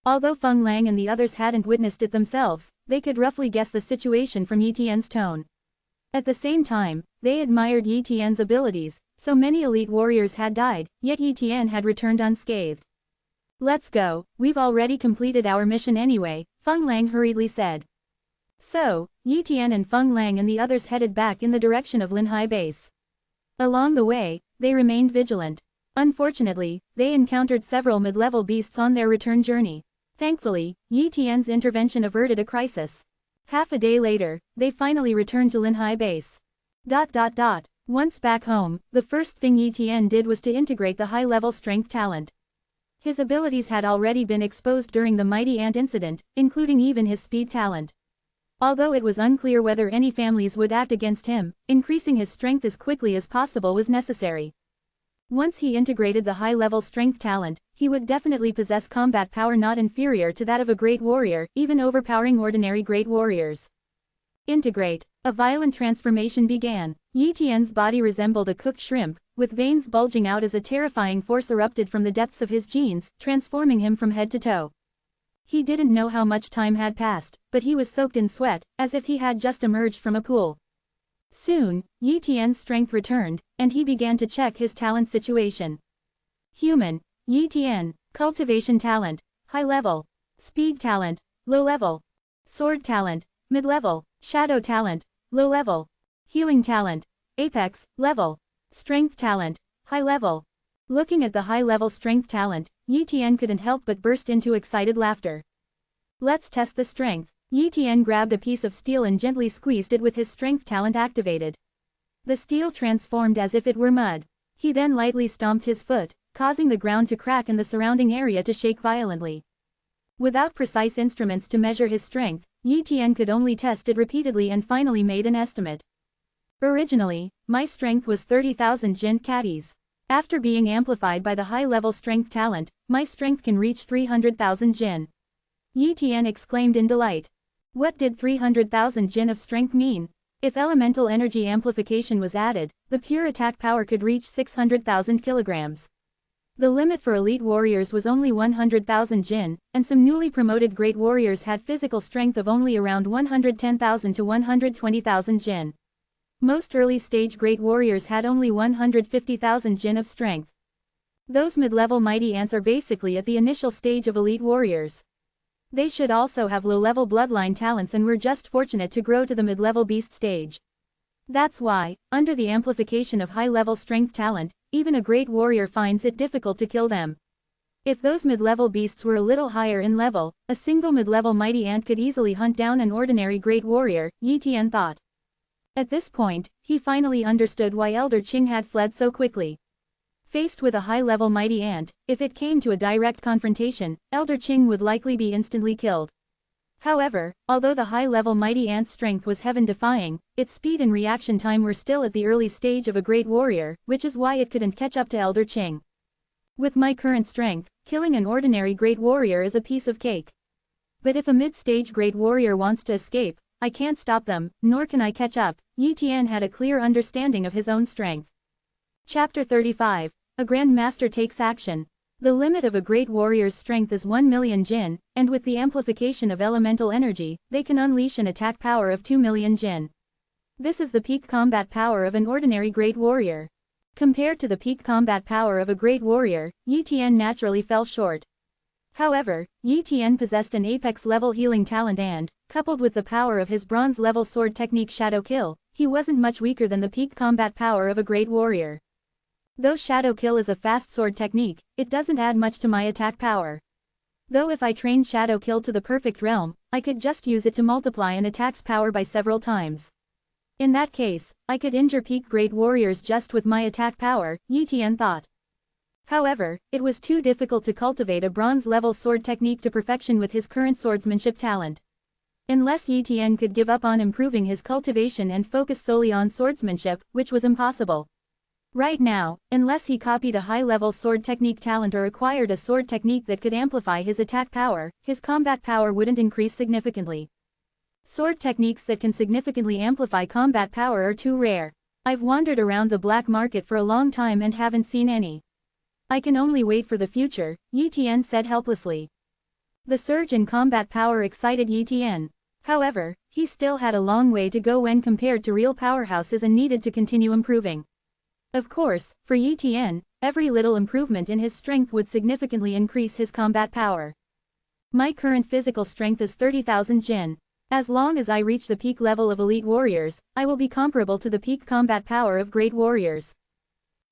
Although Feng Lang and the others hadn't witnessed it themselves, they could roughly guess the situation from Yi Tian's tone. At the same time, they admired Yi Tian's abilities, so many elite warriors had died, yet Yi Tian had returned unscathed. Let's go, we've already completed our mission anyway, Feng Lang hurriedly said. So, Yi Tian and Feng Lang and the others headed back in the direction of Linhai base. Along the way, they remained vigilant. Unfortunately, they encountered several mid-level beasts on their return journey. Thankfully, Yi Tian's intervention averted a crisis. Half a day later, they finally returned to Linhai base. Once back home, the first thing Yi Tian did was to integrate the high-level strength talent. His abilities had already been exposed during the mighty ant incident, including even his speed talent. Although it was unclear whether any families would act against him, increasing his strength as quickly as possible was necessary. Once he integrated the high-level strength talent, he would definitely possess combat power not inferior to that of a great warrior, even overpowering ordinary great warriors. Integrate. A violent transformation began. Yi Tian's body resembled a cooked shrimp, with veins bulging out as a terrifying force erupted from the depths of his genes, transforming him from head to toe. He didn't know how much time had passed, but he was soaked in sweat, as if he had just emerged from a pool. Soon, Yi Tian's strength returned, and he began to check his talent situation. Human. Yi Tian. Cultivation talent. High level. Speed talent. Low level. Sword talent. Mid level. Shadow talent. Low level. Healing talent. Apex. Level. Strength talent. High level. Looking at the high-level strength talent, Yi Tian couldn't help but burst into excited laughter. Let's test the strength. Yi Tian grabbed a piece of steel and gently squeezed it with his strength talent activated. The steel transformed as if it were mud. He then lightly stomped his foot, causing the ground to crack and the surrounding area to shake violently. Without precise instruments to measure his strength, Yi Tian could only test it repeatedly and finally made an estimate. Originally, my strength was 30,000 jin catties. After being amplified by the high-level strength talent, my strength can reach 300,000 jin. Yi Tian exclaimed in delight. What did 300,000 jin of strength mean? If elemental energy amplification was added, the pure attack power could reach 600,000 kilograms. The limit for elite warriors was only 100,000 jin, and some newly promoted great warriors had physical strength of only around 110,000 to 120,000 jin. Most early-stage great warriors had only 150,000 jin of strength. Those mid-level mighty ants are basically at the initial stage of elite warriors. They should also have low-level bloodline talents and were just fortunate to grow to the mid-level beast stage. That's why, under the amplification of high-level strength talent, even a great warrior finds it difficult to kill them. If those mid-level beasts were a little higher in level, a single mid-level mighty ant could easily hunt down an ordinary great warrior, Yi Tian thought. At this point, he finally understood why Elder Qing had fled so quickly. Faced with a high-level mighty ant, if it came to a direct confrontation, Elder Qing would likely be instantly killed. However, although the high-level mighty ant's strength was heaven-defying, its speed and reaction time were still at the early stage of a great warrior, which is why it couldn't catch up to Elder Qing. With my current strength, killing an ordinary great warrior is a piece of cake. But if a mid-stage great warrior wants to escape, I can't stop them, nor can I catch up. Yi Tian had a clear understanding of his own strength. Chapter 35. A Grand Master Takes Action. The limit of a great warrior's strength is 1 million jin, and with the amplification of elemental energy, they can unleash an attack power of 2 million jin. This is the peak combat power of an ordinary great warrior. Compared to the peak combat power of a great warrior, Yi Tian naturally fell short. However, Yi Tian possessed an apex-level healing talent and, coupled with the power of his bronze-level sword technique Shadow Kill, he wasn't much weaker than the peak combat power of a great warrior. Though Shadow Kill is a fast sword technique, it doesn't add much to my attack power. Though if I trained Shadow Kill to the perfect realm, I could just use it to multiply an attack's power by several times. In that case, I could injure peak great warriors just with my attack power, Yi Tian thought. However, it was too difficult to cultivate a bronze-level sword technique to perfection with his current swordsmanship talent. Unless Yi Tian could give up on improving his cultivation and focus solely on swordsmanship, which was impossible. Right now, unless he copied a high-level sword technique talent or acquired a sword technique that could amplify his attack power, his combat power wouldn't increase significantly. Sword techniques that can significantly amplify combat power are too rare. I've wandered around the black market for a long time and haven't seen any. I can only wait for the future, Yi Tian said helplessly. The surge in combat power excited Yi Tian. However, he still had a long way to go when compared to real powerhouses and needed to continue improving. Of course, for Yi Tian, every little improvement in his strength would significantly increase his combat power. My current physical strength is 30,000 jin. As long as I reach the peak level of elite warriors, I will be comparable to the peak combat power of great warriors.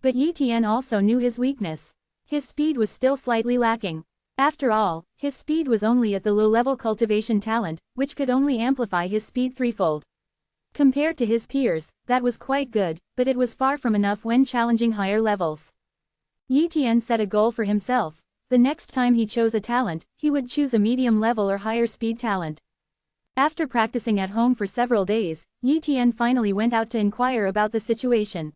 But Yi Tian also knew his weakness. His speed was still slightly lacking. After all, his speed was only at the low-level cultivation talent, which could only amplify his speed threefold. Compared to his peers, that was quite good, but it was far from enough when challenging higher levels. Yi Tian set a goal for himself. The next time he chose a talent, he would choose a medium-level or higher speed talent. After practicing at home for several days, Yi Tian finally went out to inquire about the situation.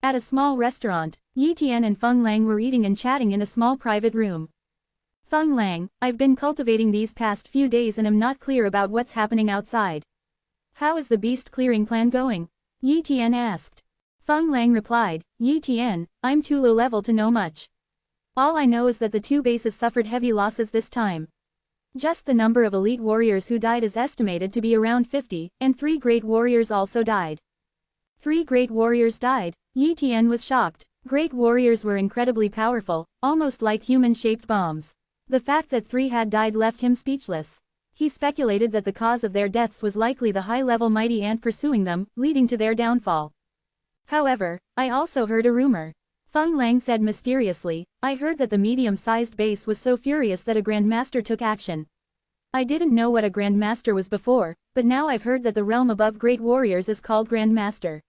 At a small restaurant, Yi Tian and Feng Lang were eating and chatting in a small private room. Feng Lang, I've been cultivating these past few days and am not clear about what's happening outside. How is the beast clearing plan going? Yi Tian asked. Feng Lang replied, Yi Tian, I'm too low level to know much. All I know is that the two bases suffered heavy losses this time. Just the number of elite warriors who died is estimated to be around 50, and 3 great warriors also died. 3 great warriors died. Yi Tian was shocked. Great warriors were incredibly powerful, almost like human-shaped bombs. The fact that 3 had died left him speechless. He speculated that the cause of their deaths was likely the high-level mighty ant pursuing them, leading to their downfall. However, I also heard a rumor. Feng Lang said mysteriously, I heard that the medium-sized base was so furious that a Grandmaster took action. I didn't know what a Grandmaster was before, but now I've heard that the realm above great warriors is called Grandmaster.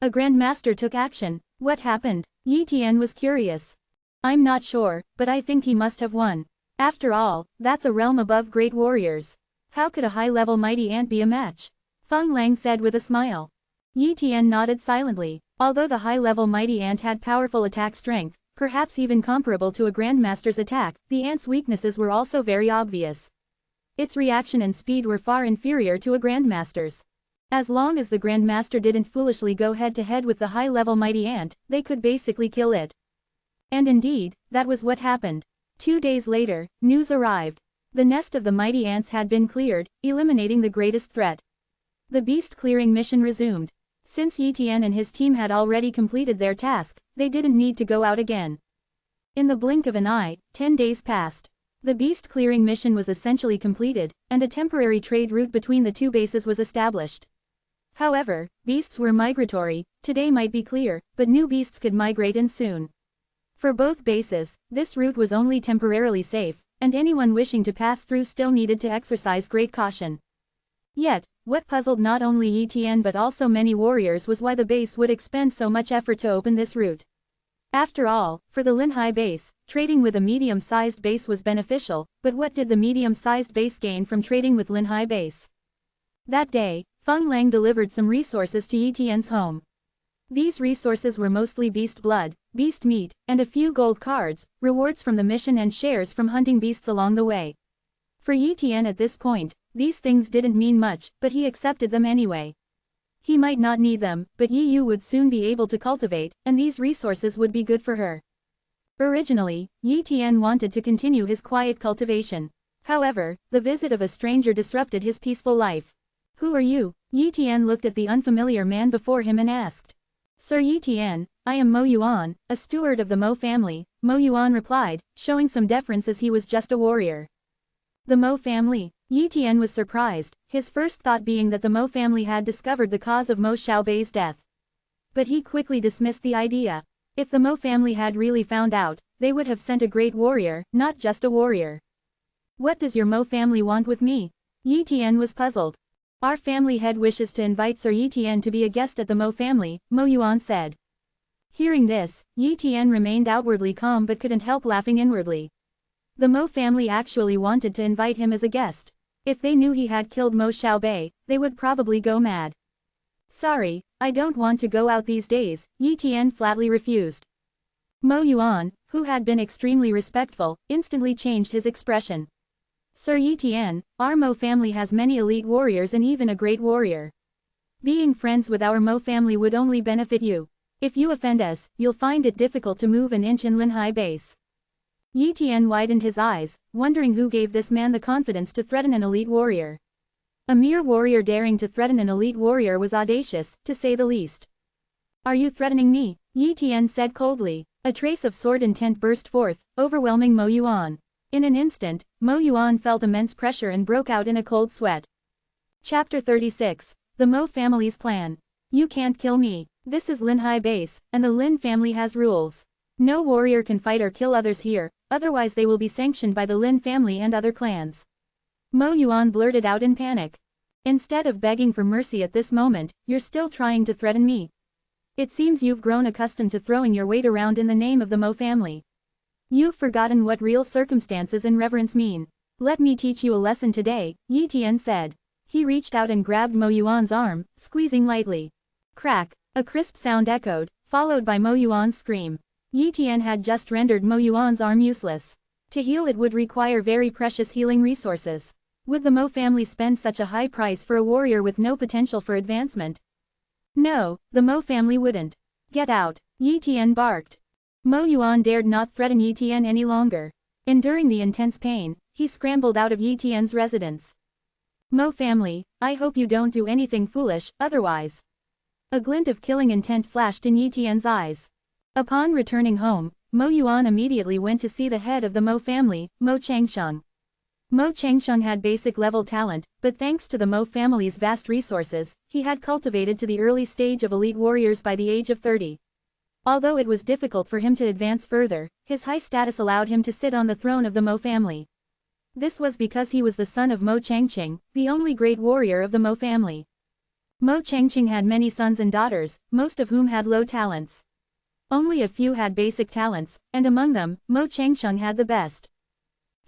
A grandmaster took action. What happened? Yi Tian was curious. I'm not sure, but I think he must have won. After all, that's a realm above great warriors. How could a high-level mighty ant be a match? Feng Lang said with a smile. Yi Tian nodded silently. Although the high-level mighty ant had powerful attack strength, perhaps even comparable to a grandmaster's attack, the ant's weaknesses were also very obvious. Its reaction and speed were far inferior to a grandmaster's. As long as the grandmaster didn't foolishly go head-to-head with the high-level mighty ant, they could basically kill it. And indeed, that was what happened. 2 days later, news arrived. The nest of the mighty ants had been cleared, eliminating the greatest threat. The beast clearing mission resumed. Since Yi Tian and his team had already completed their task, they didn't need to go out again. In the blink of an eye, 10 days passed. The beast clearing mission was essentially completed, and a temporary trade route between the two bases was established. However, beasts were migratory. Today might be clear, but new beasts could migrate in soon. For both bases, this route was only temporarily safe, and anyone wishing to pass through still needed to exercise great caution. Yet, what puzzled not only Yi Tian but also many warriors was why the base would expend so much effort to open this route. After all, for the Linhai base, trading with a medium-sized base was beneficial, but what did the medium-sized base gain from trading with Linhai base? That day, Feng Lang delivered some resources to Yi Tian's home. These resources were mostly beast blood, beast meat, and a few gold cards, rewards from the mission and shares from hunting beasts along the way. For Yi Tian at this point, these things didn't mean much, but he accepted them anyway. He might not need them, but Yi Yu would soon be able to cultivate, and these resources would be good for her. Originally, Yi Tian wanted to continue his quiet cultivation. However, the visit of a stranger disrupted his peaceful life. Who are you? Yi Tian looked at the unfamiliar man before him and asked. Sir Yi Tian, I am Mo Yuan, a steward of the Mo family, Mo Yuan replied, showing some deference as he was just a warrior. The Mo family? Yi Tian was surprised, his first thought being that the Mo family had discovered the cause of Mo Xiaobei's death. But he quickly dismissed the idea. If the Mo family had really found out, they would have sent a great warrior, not just a warrior. What does your Mo family want with me? Yi Tian was puzzled. Our family head wishes to invite Sir Yi Tian to be a guest at the Mo family, Mo Yuan said. Hearing this, Yi Tian remained outwardly calm but couldn't help laughing inwardly. The Mo family actually wanted to invite him as a guest. If they knew he had killed Mo Xiaobei, they would probably go mad. Sorry, I don't want to go out these days, Yi Tian flatly refused. Mo Yuan, who had been extremely respectful, instantly changed his expression. Sir Yi Tian, our Mo family has many elite warriors and even a great warrior. Being friends with our Mo family would only benefit you. If you offend us, you'll find it difficult to move an inch in Linhai base. Yi Tian widened his eyes, wondering who gave this man the confidence to threaten an elite warrior. A mere warrior daring to threaten an elite warrior was audacious, to say the least. Are you threatening me? Yi Tian said coldly. A trace of sword intent burst forth, overwhelming Mo Yuan. In an instant, Mo Yuan felt immense pressure and broke out in a cold sweat. Chapter 36. The Mo family's plan. You can't kill me. This is Linhai base, and the Lin family has rules. No warrior can fight or kill others here, otherwise they will be sanctioned by the Lin family and other clans. Mo Yuan blurted out in panic. Instead of begging for mercy at this moment, you're still trying to threaten me. It seems you've grown accustomed to throwing your weight around in the name of the Mo family. You've forgotten what real circumstances and reverence mean. Let me teach you a lesson today, Yi Tian said. He reached out and grabbed Mo Yuan's arm, squeezing lightly. Crack! A crisp sound echoed, followed by Mo Yuan's scream. Yi Tian had just rendered Mo Yuan's arm useless. To heal it would require very precious healing resources. Would the Mo family spend such a high price for a warrior with no potential for advancement? No, the Mo family wouldn't. Get out, Yi Tian barked. Mo Yuan dared not threaten Yi Tian any longer. Enduring the intense pain, he scrambled out of Yi Tian's residence. Mo family, I hope you don't do anything foolish, otherwise. A glint of killing intent flashed in Yi Tian's eyes. Upon returning home, Mo Yuan immediately went to see the head of the Mo family, Mo Changsheng. Mo Changsheng had basic level talent, but thanks to the Mo family's vast resources, he had cultivated to the early stage of elite warriors by the age of 30. Although it was difficult for him to advance further, his high status allowed him to sit on the throne of the Mo family. This was because he was the son of Mo Changqing, the only great warrior of the Mo family. Mo Changqing had many sons and daughters, most of whom had low talents. Only a few had basic talents, and among them, Mo Changqing had the best.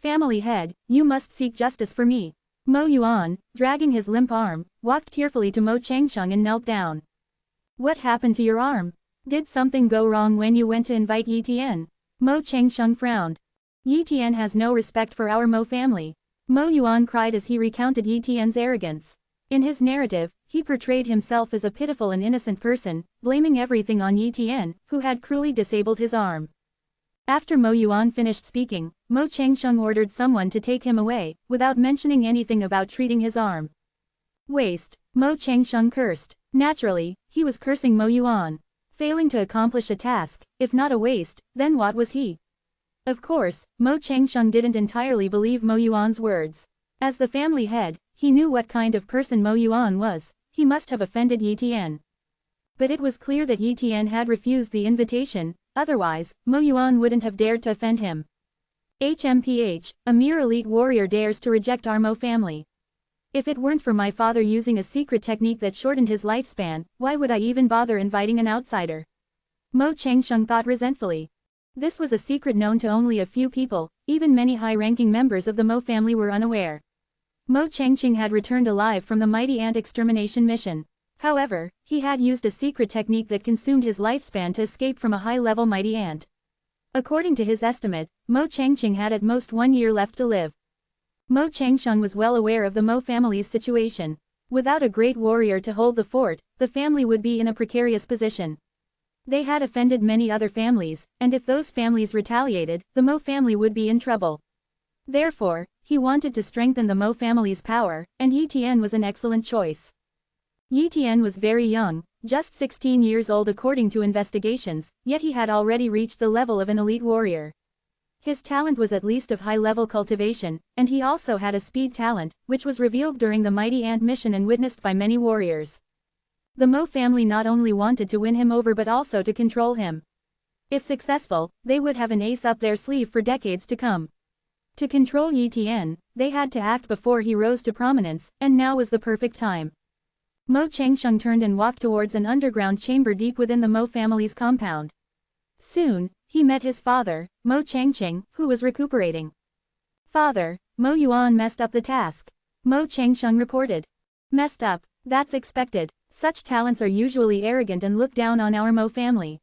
Family head, you must seek justice for me. Mo Yuan, dragging his limp arm, walked tearfully to Mo Changqing and knelt down. What happened to your arm? Did something go wrong when you went to invite Yi Tian? Mo Changqing frowned. Yi Tian has no respect for our Mo family. Mo Yuan cried as he recounted Yi Tian's arrogance. In his narrative, he portrayed himself as a pitiful and innocent person, blaming everything on Yi Tian, who had cruelly disabled his arm. After Mo Yuan finished speaking, Mo Changqing ordered someone to take him away, without mentioning anything about treating his arm. Waste, Mo Changqing cursed. Naturally, he was cursing Mo Yuan. Failing to accomplish a task, if not a waste, then what was he? Of course, Mo Changqing didn't entirely believe Mo Yuan's words. As the family head, he knew what kind of person Mo Yuan was. He must have offended Yi Tian. But it was clear that Yi Tian had refused the invitation, otherwise, Mo Yuan wouldn't have dared to offend him. HMPH, a mere elite warrior dares to reject our Mo family. If it weren't for my father using a secret technique that shortened his lifespan, why would I even bother inviting an outsider? Mo Changqing thought resentfully. This was a secret known to only a few people, even many high-ranking members of the Mo family were unaware. Mo Changqing had returned alive from the mighty ant extermination mission. However, he had used a secret technique that consumed his lifespan to escape from a high-level mighty ant. According to his estimate, Mo Changqing had at most 1 year left to live. Mo Changqing was well aware of the Mo family's situation. Without a great warrior to hold the fort, the family would be in a precarious position. They had offended many other families, and if those families retaliated, the Mo family would be in trouble. Therefore, he wanted to strengthen the Mo family's power, and Yi Tian was an excellent choice. Yi Tian was very young, just 16 years old according to investigations, yet he had already reached the level of an elite warrior. His talent was at least of high-level cultivation, and he also had a speed talent, which was revealed during the mighty ant mission and witnessed by many warriors. The Mo family not only wanted to win him over but also to control him. If successful, they would have an ace up their sleeve for decades to come. To control Yi Tian, they had to act before he rose to prominence, and now was the perfect time. Mo Changqing turned and walked towards an underground chamber deep within the Mo family's compound. Soon, he met his father, Mo Changqing, who was recuperating. Father, Mo Yuan messed up the task. Mo Changqing reported. Messed up, that's expected. Such talents are usually arrogant and look down on our Mo family.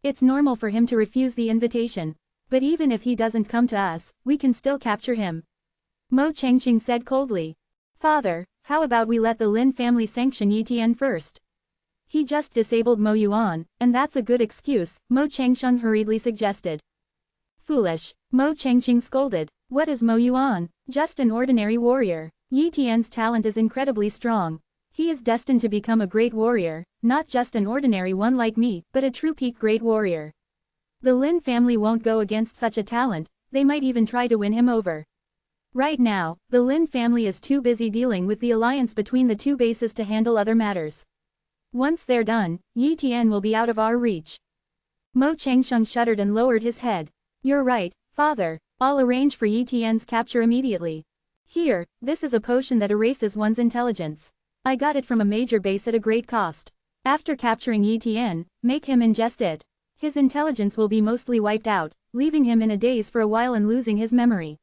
It's normal for him to refuse the invitation. But even if he doesn't come to us, we can still capture him. Mo Changqing said coldly. Father, how about we let the Lin family sanction Yi Tian first? He just disabled Mo Yuan, and that's a good excuse, Mo Changqing hurriedly suggested. Foolish, Mo Changqing scolded. What is Mo Yuan? Just an ordinary warrior. Yi Tian's talent is incredibly strong. He is destined to become a great warrior, not just an ordinary one like me, but a true peak great warrior. The Lin family won't go against such a talent, they might even try to win him over. Right now, the Lin family is too busy dealing with the alliance between the two bases to handle other matters. Once they're done, Yi Tian will be out of our reach. Mo Changqing shuddered and lowered his head. You're right, father, I'll arrange for Yi Tian's capture immediately. Here, this is a potion that erases one's intelligence. I got it from a major base at a great cost. After capturing Yi Tian, make him ingest it. His intelligence will be mostly wiped out, leaving him in a daze for a while and losing his memory.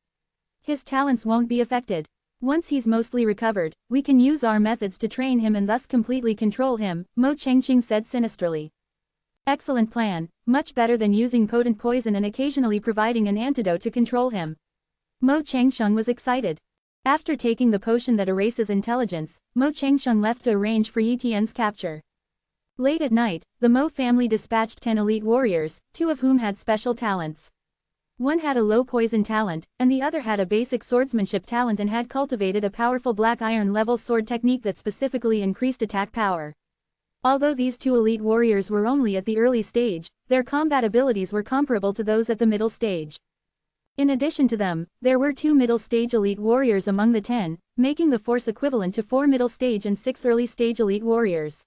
His talents won't be affected. Once he's mostly recovered, we can use our methods to train him and thus completely control him, Mo Changqing said sinisterly. Excellent plan, much better than using potent poison and occasionally providing an antidote to control him. Mo Changqing was excited. After taking the potion that erases intelligence, Mo Changqing left to arrange for Yi Tian's capture. Late at night, the Mo family dispatched 10 elite warriors, 2 of whom had special talents. One had a low poison talent, and the other had a basic swordsmanship talent and had cultivated a powerful black iron level sword technique that specifically increased attack power. Although these 2 elite warriors were only at the early stage, their combat abilities were comparable to those at the middle stage. In addition to them, there were 2 middle stage elite warriors among the 10, making the force equivalent to 4 middle stage and 6 early stage elite warriors.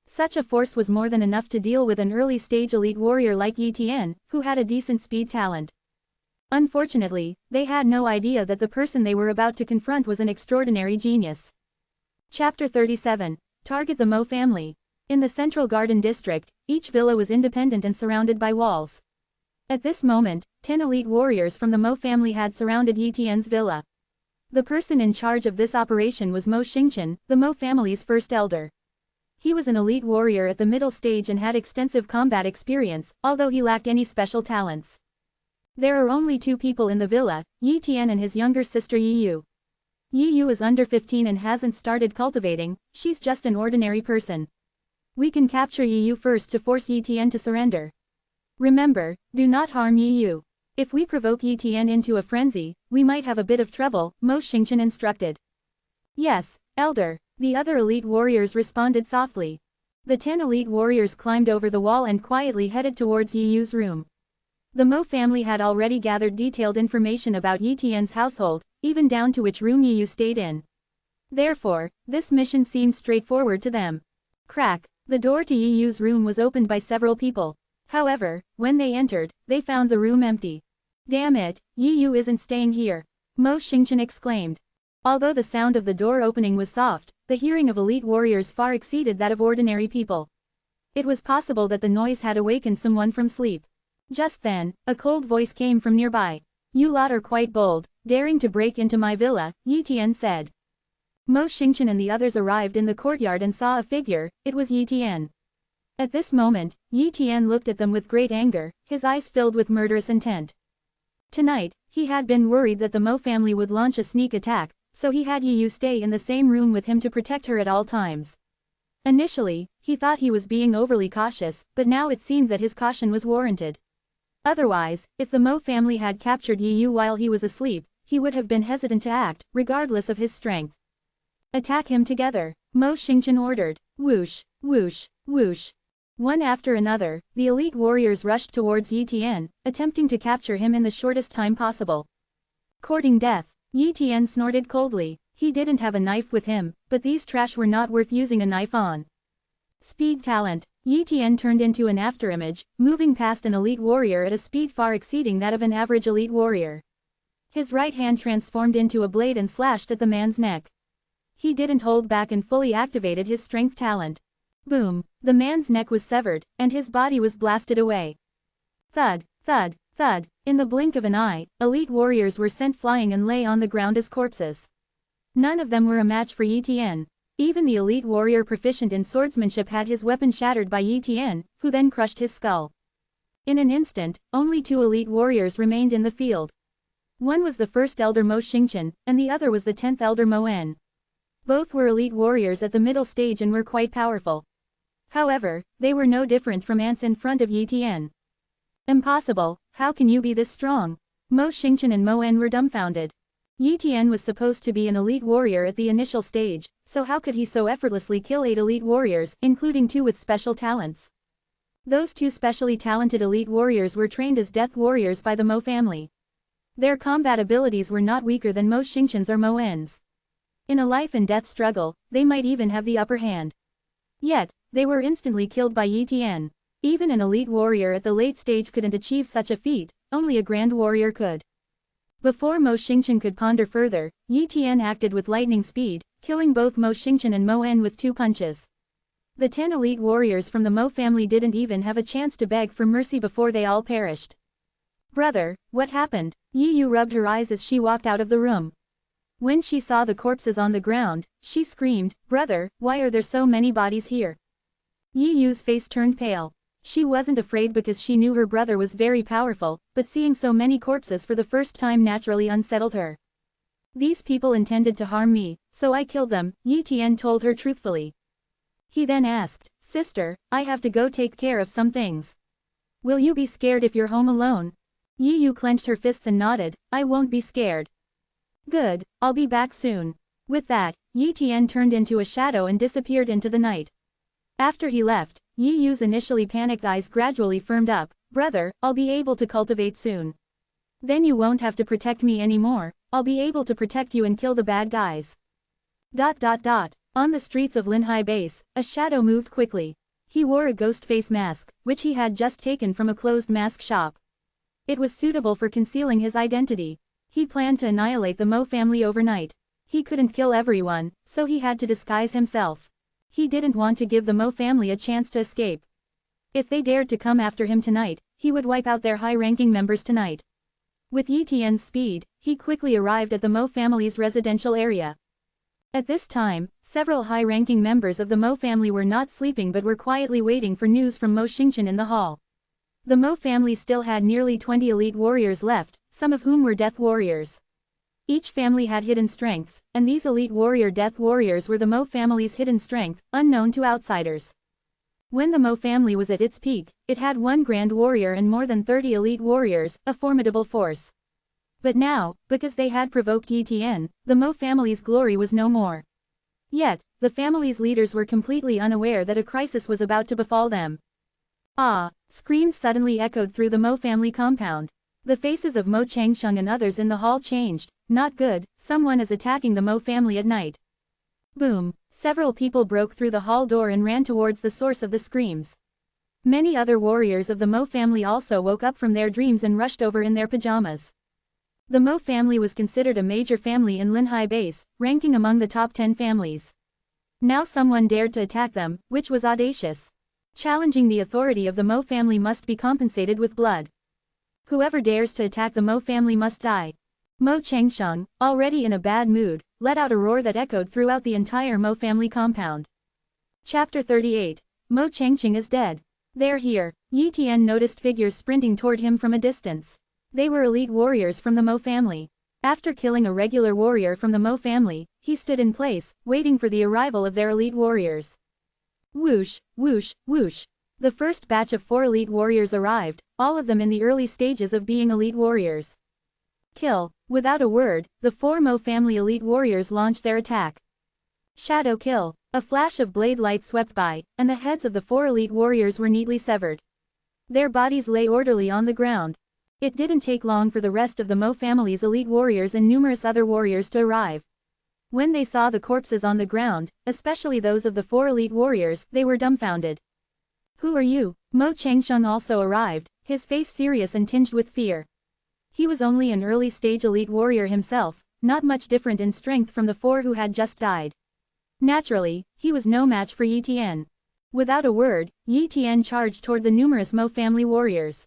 Such a force was more than enough to deal with an early stage elite warrior like Yi Tian, who had a decent speed talent. Unfortunately, they had no idea that the person they were about to confront was an extraordinary genius. Chapter 37. Target the Mo family. In the Central Garden District, each villa was independent and surrounded by walls. At this moment, 10 elite warriors from the Mo family had surrounded Yi Tian's villa. The person in charge of this operation was Mo Xingqian, the Mo family's first elder. He was an elite warrior at the middle stage and had extensive combat experience, although he lacked any special talents. There are only 2 people in the villa, Yi Tian and his younger sister Yi Yu. Yi Yu is under 15 and hasn't started cultivating, she's just an ordinary person. We can capture Yi Yu first to force Yi Tian to surrender. Remember, do not harm Yi Yu. If we provoke Yi Tian into a frenzy, we might have a bit of trouble, Mo Xingqian instructed. Yes, elder, the other elite warriors responded softly. The 10 elite warriors climbed over the wall and quietly headed towards Yi Yu's room. The Mo family had already gathered detailed information about Yi Tian's household, even down to which room Yi Yu stayed in. Therefore, this mission seemed straightforward to them. Crack, the door to Yi Yu's room was opened by several people. However, when they entered, they found the room empty. Damn it, Yi Yu isn't staying here, Mo Xingqian exclaimed. Although the sound of the door opening was soft, the hearing of elite warriors far exceeded that of ordinary people. It was possible that the noise had awakened someone from sleep. Just then, a cold voice came from nearby. You lot are quite bold, daring to break into my villa, Yi Tian said. Mo Xingqian and the others arrived in the courtyard and saw a figure, it was Yi Tian. At this moment, Yi Tian looked at them with great anger, his eyes filled with murderous intent. Tonight, he had been worried that the Mo family would launch a sneak attack, so he had Yi Yu stay in the same room with him to protect her at all times. Initially, he thought he was being overly cautious, but now it seemed that his caution was warranted. Otherwise, if the Mo family had captured Yi Yu while he was asleep, he would have been hesitant to act, regardless of his strength. Attack him together, Mo Xingqian ordered. Whoosh, whoosh, whoosh. One after another, the elite warriors rushed towards Yi Tian, attempting to capture him in the shortest time possible. Courting death, Yi Tian snorted coldly. He didn't have a knife with him, but these trash were not worth using a knife on. Speed talent. Yi Tian turned into an afterimage, moving past an elite warrior at a speed far exceeding that of an average elite warrior. His right hand transformed into a blade and slashed at the man's neck. He didn't hold back and fully activated his strength talent. Boom, the man's neck was severed, and his body was blasted away. Thud, thud, thud, in the blink of an eye, elite warriors were sent flying and lay on the ground as corpses. None of them were a match for Yi Tian. Even the elite warrior proficient in swordsmanship had his weapon shattered by Yi Tian, who then crushed his skull. In an instant, only 2 elite warriors remained in the field. One was the first elder Mo Xingqian, and the other was the 10th elder Mo En. Both were elite warriors at the middle stage and were quite powerful. However, they were no different from ants in front of Yi Tian. Impossible, how can you be this strong? Mo Xingqian and Mo En were dumbfounded. Yi Tian was supposed to be an elite warrior at the initial stage, so how could he so effortlessly kill 8 elite warriors, including 2 with special talents? Those 2 specially talented elite warriors were trained as death warriors by the Mo family. Their combat abilities were not weaker than Mo Xingqian's or Mo En's. In a life and death struggle, they might even have the upper hand. Yet, they were instantly killed by Yi Tian. Even an elite warrior at the late stage couldn't achieve such a feat, only a grand warrior could. Before Mo Xingqian could ponder further, Yi Tian acted with lightning speed, killing both Mo Xingqian and Mo En with 2 punches. The 10 elite warriors from the Mo family didn't even have a chance to beg for mercy before they all perished. Brother, what happened? Yi Yu rubbed her eyes as she walked out of the room. When she saw the corpses on the ground, she screamed, Brother, why are there so many bodies here? Yi Yu's face turned pale. She wasn't afraid because she knew her brother was very powerful, but seeing so many corpses for the first time naturally unsettled her. These people intended to harm me, so I killed them, Yi Tian told her truthfully. He then asked, Sister, I have to go take care of some things. Will you be scared if you're home alone? Yi Yu clenched her fists and nodded, I won't be scared. Good, I'll be back soon. With that, Yi Tian turned into a shadow and disappeared into the night. After he left, Yi Yu's initially panicked eyes gradually firmed up. Brother, I'll be able to cultivate soon. Then you won't have to protect me anymore, I'll be able to protect you and kill the bad guys. On the streets of Linhai Base, a shadow moved quickly. He wore a ghost face mask, which he had just taken from a closed mask shop. It was suitable for concealing his identity. He planned to annihilate the Mo family overnight. He couldn't kill everyone, so he had to disguise himself. He didn't want to give the Mo family a chance to escape. If they dared to come after him tonight, he would wipe out their high-ranking members tonight. With Yi Tian's speed, he quickly arrived at the Mo family's residential area. At this time, several high-ranking members of the Mo family were not sleeping but were quietly waiting for news from Mo Xingqian in the hall. The Mo family still had nearly 20 elite warriors left, some of whom were death warriors. Each family had hidden strengths, and these elite death warriors were the Mo family's hidden strength, unknown to outsiders. When the Mo family was at its peak, it had one grand warrior and more than 30 elite warriors, a formidable force. But now, because they had provoked Yi Tian, the Mo family's glory was no more. Yet, the family's leaders were completely unaware that a crisis was about to befall them. Ah! Screams suddenly echoed through the Mo family compound. The faces of Mo Changsheng and others in the hall changed. Not good, someone is attacking the Mo family at night. Boom! Several people broke through the hall door and ran towards the source of the screams. Many other warriors of the Mo family also woke up from their dreams and rushed over in their pajamas. The Mo family was considered a major family in Linhai Base, ranking among the top 10 families. Now someone dared to attack them, which was audacious. Challenging the authority of the Mo family must be compensated with blood. Whoever dares to attack the Mo family must die. Mo Changsheng, already in a bad mood, let out a roar that echoed throughout the entire Mo family compound. Chapter 38. Mo Changsheng is dead. They're here. Yi Tian noticed figures sprinting toward him from a distance. They were elite warriors from the Mo family. After killing a regular warrior from the Mo family, he stood in place, waiting for the arrival of their elite warriors. Whoosh, whoosh, whoosh. The first batch of 4 elite warriors arrived, all of them in the early stages of being elite warriors. Kill. Without a word, the 4 Mo family elite warriors launched their attack. Shadow kill. A flash of blade light swept by, and the heads of the 4 elite warriors were neatly severed. Their bodies lay orderly on the ground. It didn't take long for the rest of the Mo family's elite warriors and numerous other warriors to arrive. When they saw the corpses on the ground, especially those of the 4 elite warriors, they were dumbfounded. Who are you? Mo Changsheng also arrived, his face serious and tinged with fear. He was only an early-stage elite warrior himself, not much different in strength from the 4 who had just died. Naturally, he was no match for Yi Tian. Without a word, Yi Tian charged toward the numerous Mo family warriors.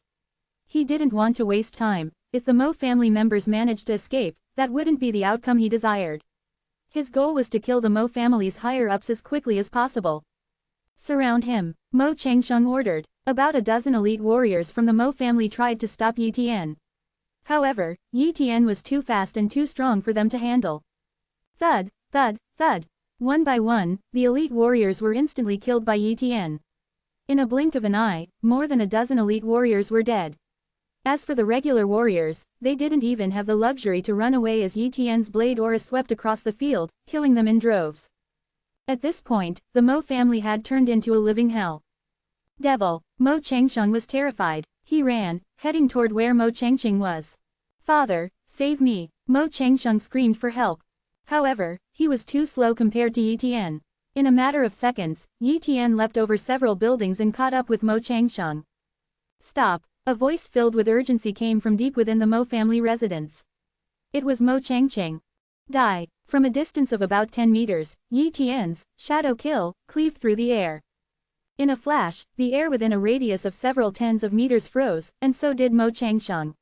He didn't want to waste time. If the Mo family members managed to escape, that wouldn't be the outcome he desired. His goal was to kill the Mo family's higher-ups as quickly as possible. Surround him, Mo Changsheng ordered. About a dozen elite warriors from the Mo family tried to stop Yi Tian. However, Yi Tian was too fast and too strong for them to handle. Thud, thud, thud. One by one, the elite warriors were instantly killed by Yi Tian. In a blink of an eye, more than a dozen elite warriors were dead. As for the regular warriors, they didn't even have the luxury to run away as Yi Tian's blade aura swept across the field, killing them in droves. At this point, the Mo family had turned into a living hell. Devil! Mo Changsheng was terrified. He ran, heading toward where Mo Changsheng was. Father, save me! Mo Changsheng screamed for help. However, he was too slow compared to Yi Tian. In a matter of seconds, Yi Tian leapt over several buildings and caught up with Mo Changsheng. Stop! A voice filled with urgency came from deep within the Mo family residence. It was Mo Changsheng. Die! From a distance of about 10 meters, Yi Tian's shadow kill cleaved through the air. In a flash, the air within a radius of several tens of meters froze, and so did Mo Changsheng.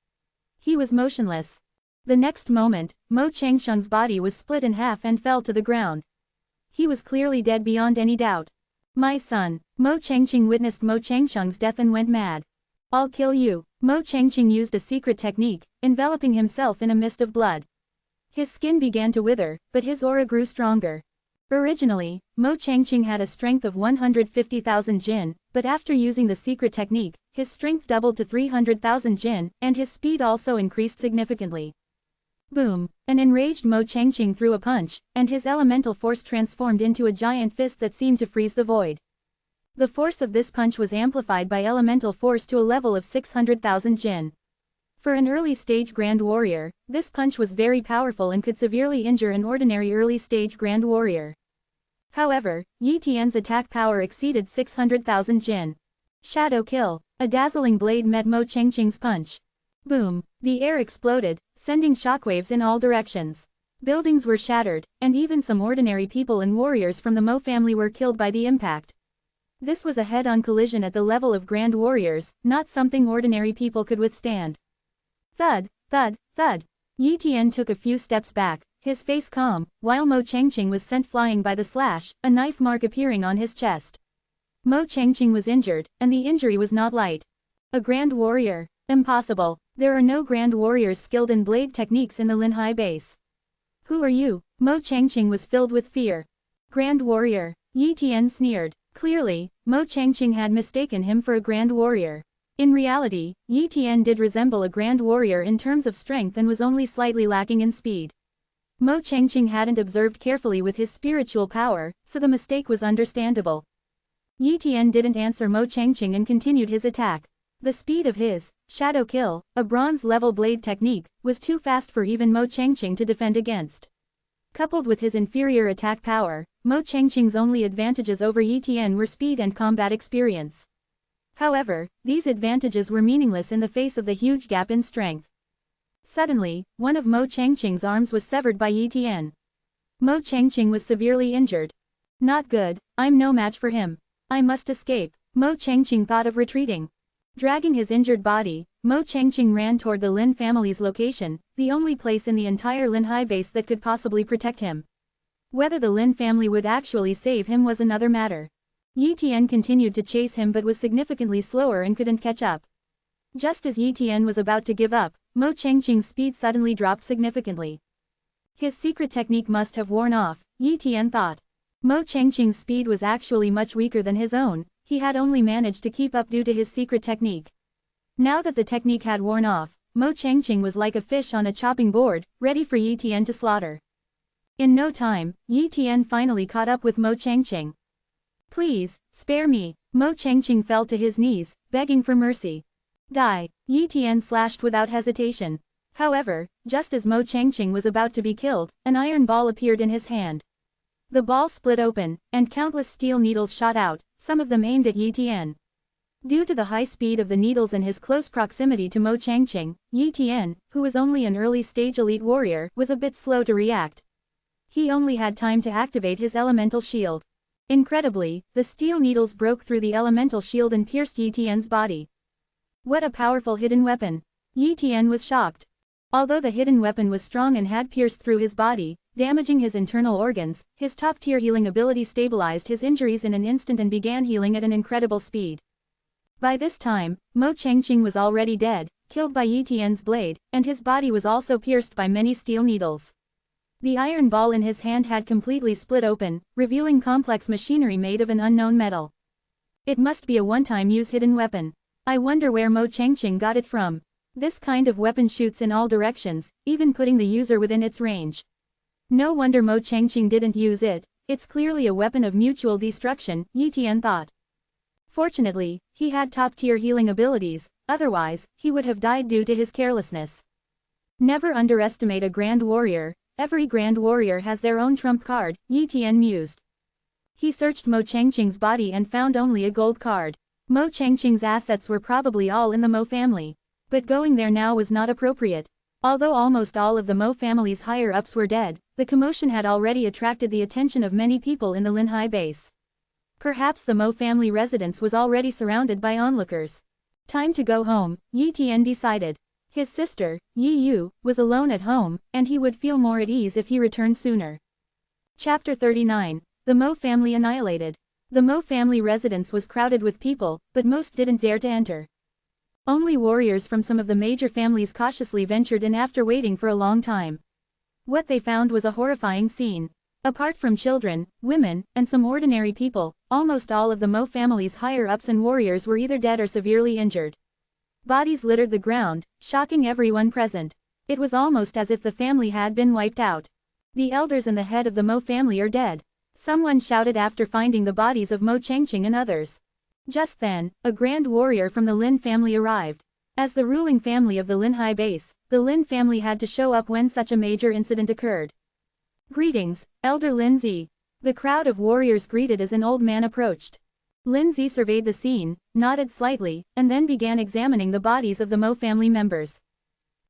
He was motionless. The next moment, Mo Changsheng's body was split in half and fell to the ground. He was clearly dead beyond any doubt. My son! Mo Changsheng witnessed Mo Changsheng's death and went mad. I'll kill you. Mo Changsheng used a secret technique, enveloping himself in a mist of blood. His skin began to wither, but his aura grew stronger. Originally, Mo Changsheng had a strength of 150,000 jin, but after using the secret technique, his strength doubled to 300,000 jin, and his speed also increased significantly. Boom! An enraged Mo Changsheng threw a punch, and his elemental force transformed into a giant fist that seemed to freeze the void. The force of this punch was amplified by elemental force to a level of 600,000 jin. For an early-stage Grand Warrior, this punch was very powerful and could severely injure an ordinary early-stage Grand Warrior. However, Yi Tian's attack power exceeded 600,000 jin. Shadow kill. A dazzling blade met Mo Changsheng's punch. Boom! The air exploded, sending shockwaves in all directions. Buildings were shattered, and even some ordinary people and warriors from the Mo family were killed by the impact. This was a head-on collision at the level of grand warriors, not something ordinary people could withstand. Thud, thud, thud. Yi Tian took a few steps back, his face calm, while Mo Changqing was sent flying by the slash, a knife mark appearing on his chest. Mo Changqing was injured, and the injury was not light. A grand warrior? Impossible. There are no grand warriors skilled in blade techniques in the Linhai base. Who are you? Mo Changqing was filled with fear. Grand warrior. Yi Tian sneered. Clearly, Mo Changqing had mistaken him for a grand warrior. In reality, Yi Tian did resemble a grand warrior in terms of strength and was only slightly lacking in speed. Mo Changqing hadn't observed carefully with his spiritual power, so the mistake was understandable. Yi Tian didn't answer Mo Changqing and continued his attack. The speed of his shadow kill, a bronze-level blade technique, was too fast for even Mo Changqing to defend against. Coupled with his inferior attack power, Mo Changqing's only advantages over Yi Tian were speed and combat experience. However, these advantages were meaningless in the face of the huge gap in strength. Suddenly, one of Mo Changqing's arms was severed by Yi Tian. Mo Changqing was severely injured. Not good, I'm no match for him. I must escape. Mo Changqing thought of retreating. Dragging his injured body, Mo Changqing ran toward the Lin family's location, the only place in the entire Linhai base that could possibly protect him. Whether the Lin family would actually save him was another matter. Yi Tian continued to chase him but was significantly slower and couldn't catch up. Just as Yi Tian was about to give up, Mo Changqing's speed suddenly dropped significantly. His secret technique must have worn off, Yi Tian thought. Mo Changqing's speed was actually much weaker than his own. He had only managed to keep up due to his secret technique. Now that the technique had worn off, Mo Changqing was like a fish on a chopping board, ready for Yi Tian to slaughter. In no time, Yi Tian finally caught up with Mo Changqing. Please, spare me. Mo Changqing fell to his knees, begging for mercy. Die. Yi Tian slashed without hesitation. However, just as Mo Changqing was about to be killed, an iron ball appeared in his hand. The ball split open, and countless steel needles shot out, some of them aimed at Yi Tian. Due to the high speed of the needles and his close proximity to Mo Changqing, Yi Tian, who was only an early-stage elite warrior, was a bit slow to react. He only had time to activate his elemental shield. Incredibly, the steel needles broke through the elemental shield and pierced Yi Tian's body. What a powerful hidden weapon! Yi Tian was shocked. Although the hidden weapon was strong and had pierced through his body, damaging his internal organs, his top-tier healing ability stabilized his injuries in an instant and began healing at an incredible speed. By this time, Mo Changqing was already dead, killed by Yi Tian's blade, and his body was also pierced by many steel needles. The iron ball in his hand had completely split open, revealing complex machinery made of an unknown metal. It must be a one-time use hidden weapon. I wonder where Mo Changqing got it from. This kind of weapon shoots in all directions, even putting the user within its range. No wonder Mo Changqing didn't use it, it's clearly a weapon of mutual destruction, Yi Tian thought. Fortunately, he had top-tier healing abilities, otherwise, he would have died due to his carelessness. Never underestimate a grand warrior, every grand warrior has their own trump card, Yi Tian mused. He searched Mo Changqing's body and found only a gold card. Mo Changqing's assets were probably all in the Mo family. But going there now was not appropriate. Although almost all of the Mo family's higher-ups were dead, the commotion had already attracted the attention of many people in the Linhai base. Perhaps the Mo family residence was already surrounded by onlookers. Time to go home, Yi Tian decided. His sister, Yi Yu, was alone at home, and he would feel more at ease if he returned sooner. Chapter 39. The Mo family annihilated. The Mo family residence was crowded with people, but most didn't dare to enter. Only warriors from some of the major families cautiously ventured in after waiting for a long time. What they found was a horrifying scene. Apart from children, women, and some ordinary people, almost all of the Mo family's higher-ups and warriors were either dead or severely injured. Bodies littered the ground, shocking everyone present. It was almost as if the family had been wiped out. The elders and the head of the Mo family are dead. Someone shouted after finding the bodies of Mo Changqing and others. Just then, a grand warrior from the Lin family arrived. As the ruling family of the Linhai base, the Lin family had to show up when such a major incident occurred. Greetings, Elder Lin Zi. The crowd of warriors greeted as an old man approached. Lin Zi surveyed the scene, nodded slightly, and then began examining the bodies of the Mo family members.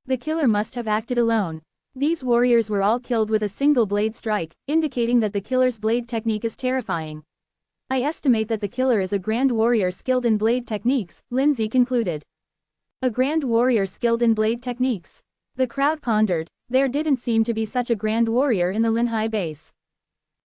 The killer must have acted alone. These warriors were all killed with a single blade strike, indicating that the killer's blade technique is terrifying. I estimate that the killer is a grand warrior skilled in blade techniques, Lindsay concluded. A grand warrior skilled in blade techniques. The crowd pondered. There didn't seem to be such a grand warrior in the Linhai base.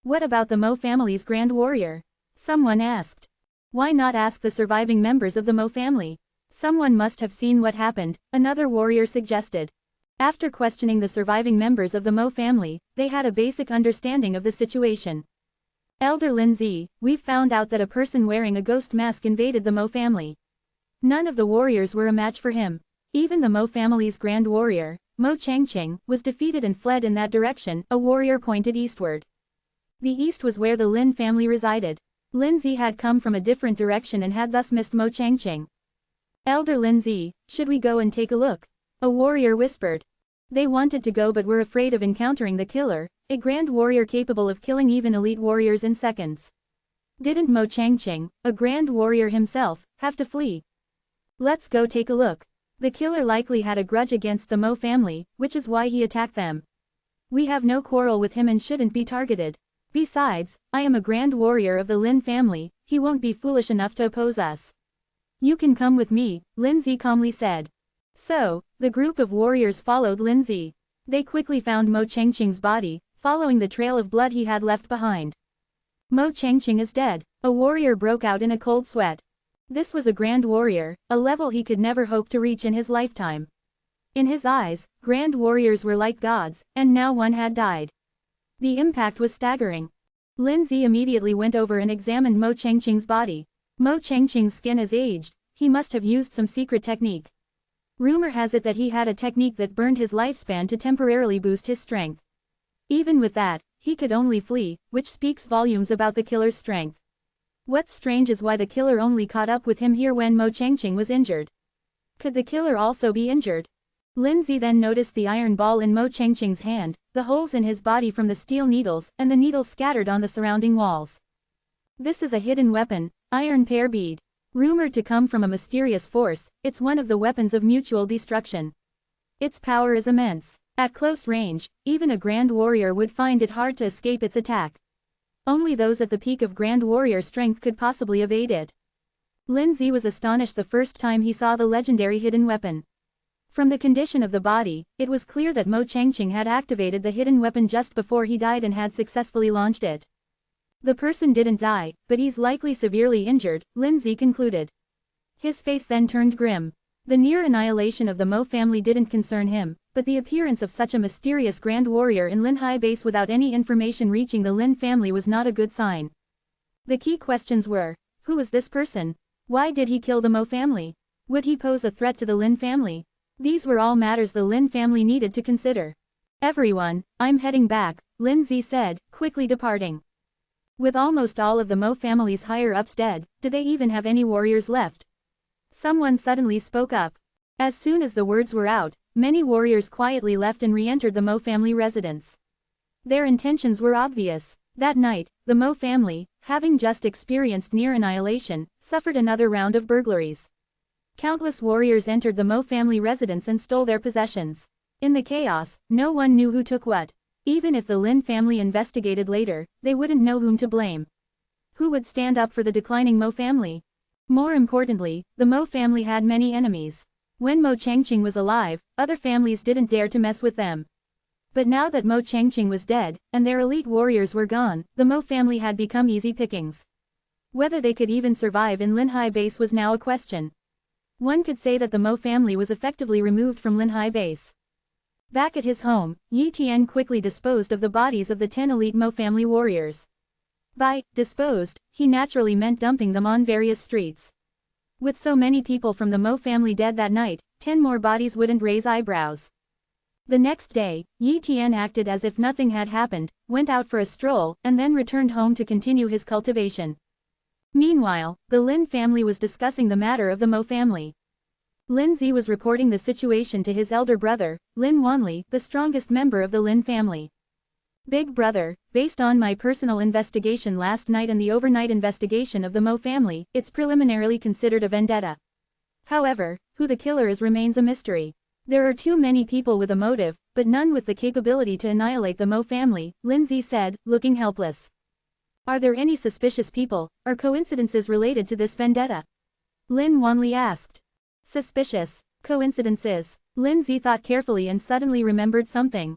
What about the Mo family's grand warrior? Someone asked. Why not ask the surviving members of the Mo family? Someone must have seen what happened, another warrior suggested. After questioning the surviving members of the Mo family, they had a basic understanding of the situation. Elder Lindsay, we've found out that a person wearing a ghost mask invaded the Mo family. None of the warriors were a match for him. Even the Mo family's grand warrior, Mo Changqing, was defeated and fled in that direction, a warrior pointed eastward. The east was where the Lin family resided. Lindsay had come from a different direction and had thus missed Mo Changqing. Elder Lindsay, should we go and take a look? A warrior whispered. They wanted to go but were afraid of encountering the killer, a grand warrior capable of killing even elite warriors in seconds. Didn't Mo Changqing, a grand warrior himself, have to flee? Let's go take a look. The killer likely had a grudge against the Mo family, which is why he attacked them. We have no quarrel with him and shouldn't be targeted. Besides, I am a grand warrior of the Lin family, he won't be foolish enough to oppose us. You can come with me, Lindsay calmly said. So, the group of warriors followed Lindsay. They quickly found Mo Changqing's body, following the trail of blood he had left behind. Mo Changqing is dead, a warrior broke out in a cold sweat. This was a grand warrior, a level he could never hope to reach in his lifetime. In his eyes, grand warriors were like gods, and now one had died. The impact was staggering. Lindsay immediately went over and examined Mo Changqing's body. Mo Changqing's skin is aged, he must have used some secret technique. Rumor has it that he had a technique that burned his lifespan to temporarily boost his strength. Even with that, he could only flee, which speaks volumes about the killer's strength. What's strange is why the killer only caught up with him here when Mo Changqing was injured. Could the killer also be injured? Lindsay then noticed the iron ball in Mo Changqing's hand, the holes in his body from the steel needles, and the needles scattered on the surrounding walls. This is a hidden weapon, iron pear bead. Rumored to come from a mysterious force, it's one of the weapons of mutual destruction. Its power is immense. At close range, even a grand warrior would find it hard to escape its attack. Only those at the peak of grand warrior strength could possibly evade it. Lindsay was astonished the first time he saw the legendary hidden weapon. From the condition of the body, it was clear that Mo Changqing had activated the hidden weapon just before he died and had successfully launched it. The person didn't die, but he's likely severely injured, Lindsay concluded. His face then turned grim. The near annihilation of the Mo family didn't concern him, but the appearance of such a mysterious grand warrior in Linhai base without any information reaching the Lin family was not a good sign. The key questions were, who was this person? Why did he kill the Mo family? Would he pose a threat to the Lin family? These were all matters the Lin family needed to consider. Everyone, I'm heading back, Lindsay said, quickly departing. With almost all of the Mo family's higher-ups dead, do they even have any warriors left? Someone suddenly spoke up. As soon as the words were out, many warriors quietly left and re-entered the Mo family residence. Their intentions were obvious. That night, the Mo family, having just experienced near annihilation, suffered another round of burglaries. Countless warriors entered the Mo family residence and stole their possessions. In the chaos, no one knew who took what. Even if the Lin family investigated later, they wouldn't know whom to blame. Who would stand up for the declining Mo family? More importantly, the Mo family had many enemies. When Mo Changqing was alive, other families didn't dare to mess with them. But now that Mo Changqing was dead, and their elite warriors were gone, the Mo family had become easy pickings. Whether they could even survive in Linhai base was now a question. One could say that the Mo family was effectively removed from Linhai base. Back at his home, Yi Tian quickly disposed of the bodies of the 10 elite Mo family warriors. By disposed, he naturally meant dumping them on various streets. With so many people from the Mo family dead that night, 10 more bodies wouldn't raise eyebrows. The next day, Yi Tian acted as if nothing had happened, went out for a stroll, and then returned home to continue his cultivation. Meanwhile, the Lin family was discussing the matter of the Mo family. Lindsay was reporting the situation to his elder brother, Lin Wanli, the strongest member of the Lin family. Big brother, based on my personal investigation last night and the overnight investigation of the Mo family, it's preliminarily considered a vendetta. However, who the killer is remains a mystery. There are too many people with a motive, but none with the capability to annihilate the Mo family, Lindsay said, looking helpless. Are there any suspicious people, or coincidences related to this vendetta? Lin Wanli asked. Suspicious coincidences. Lindsay thought carefully and suddenly remembered something.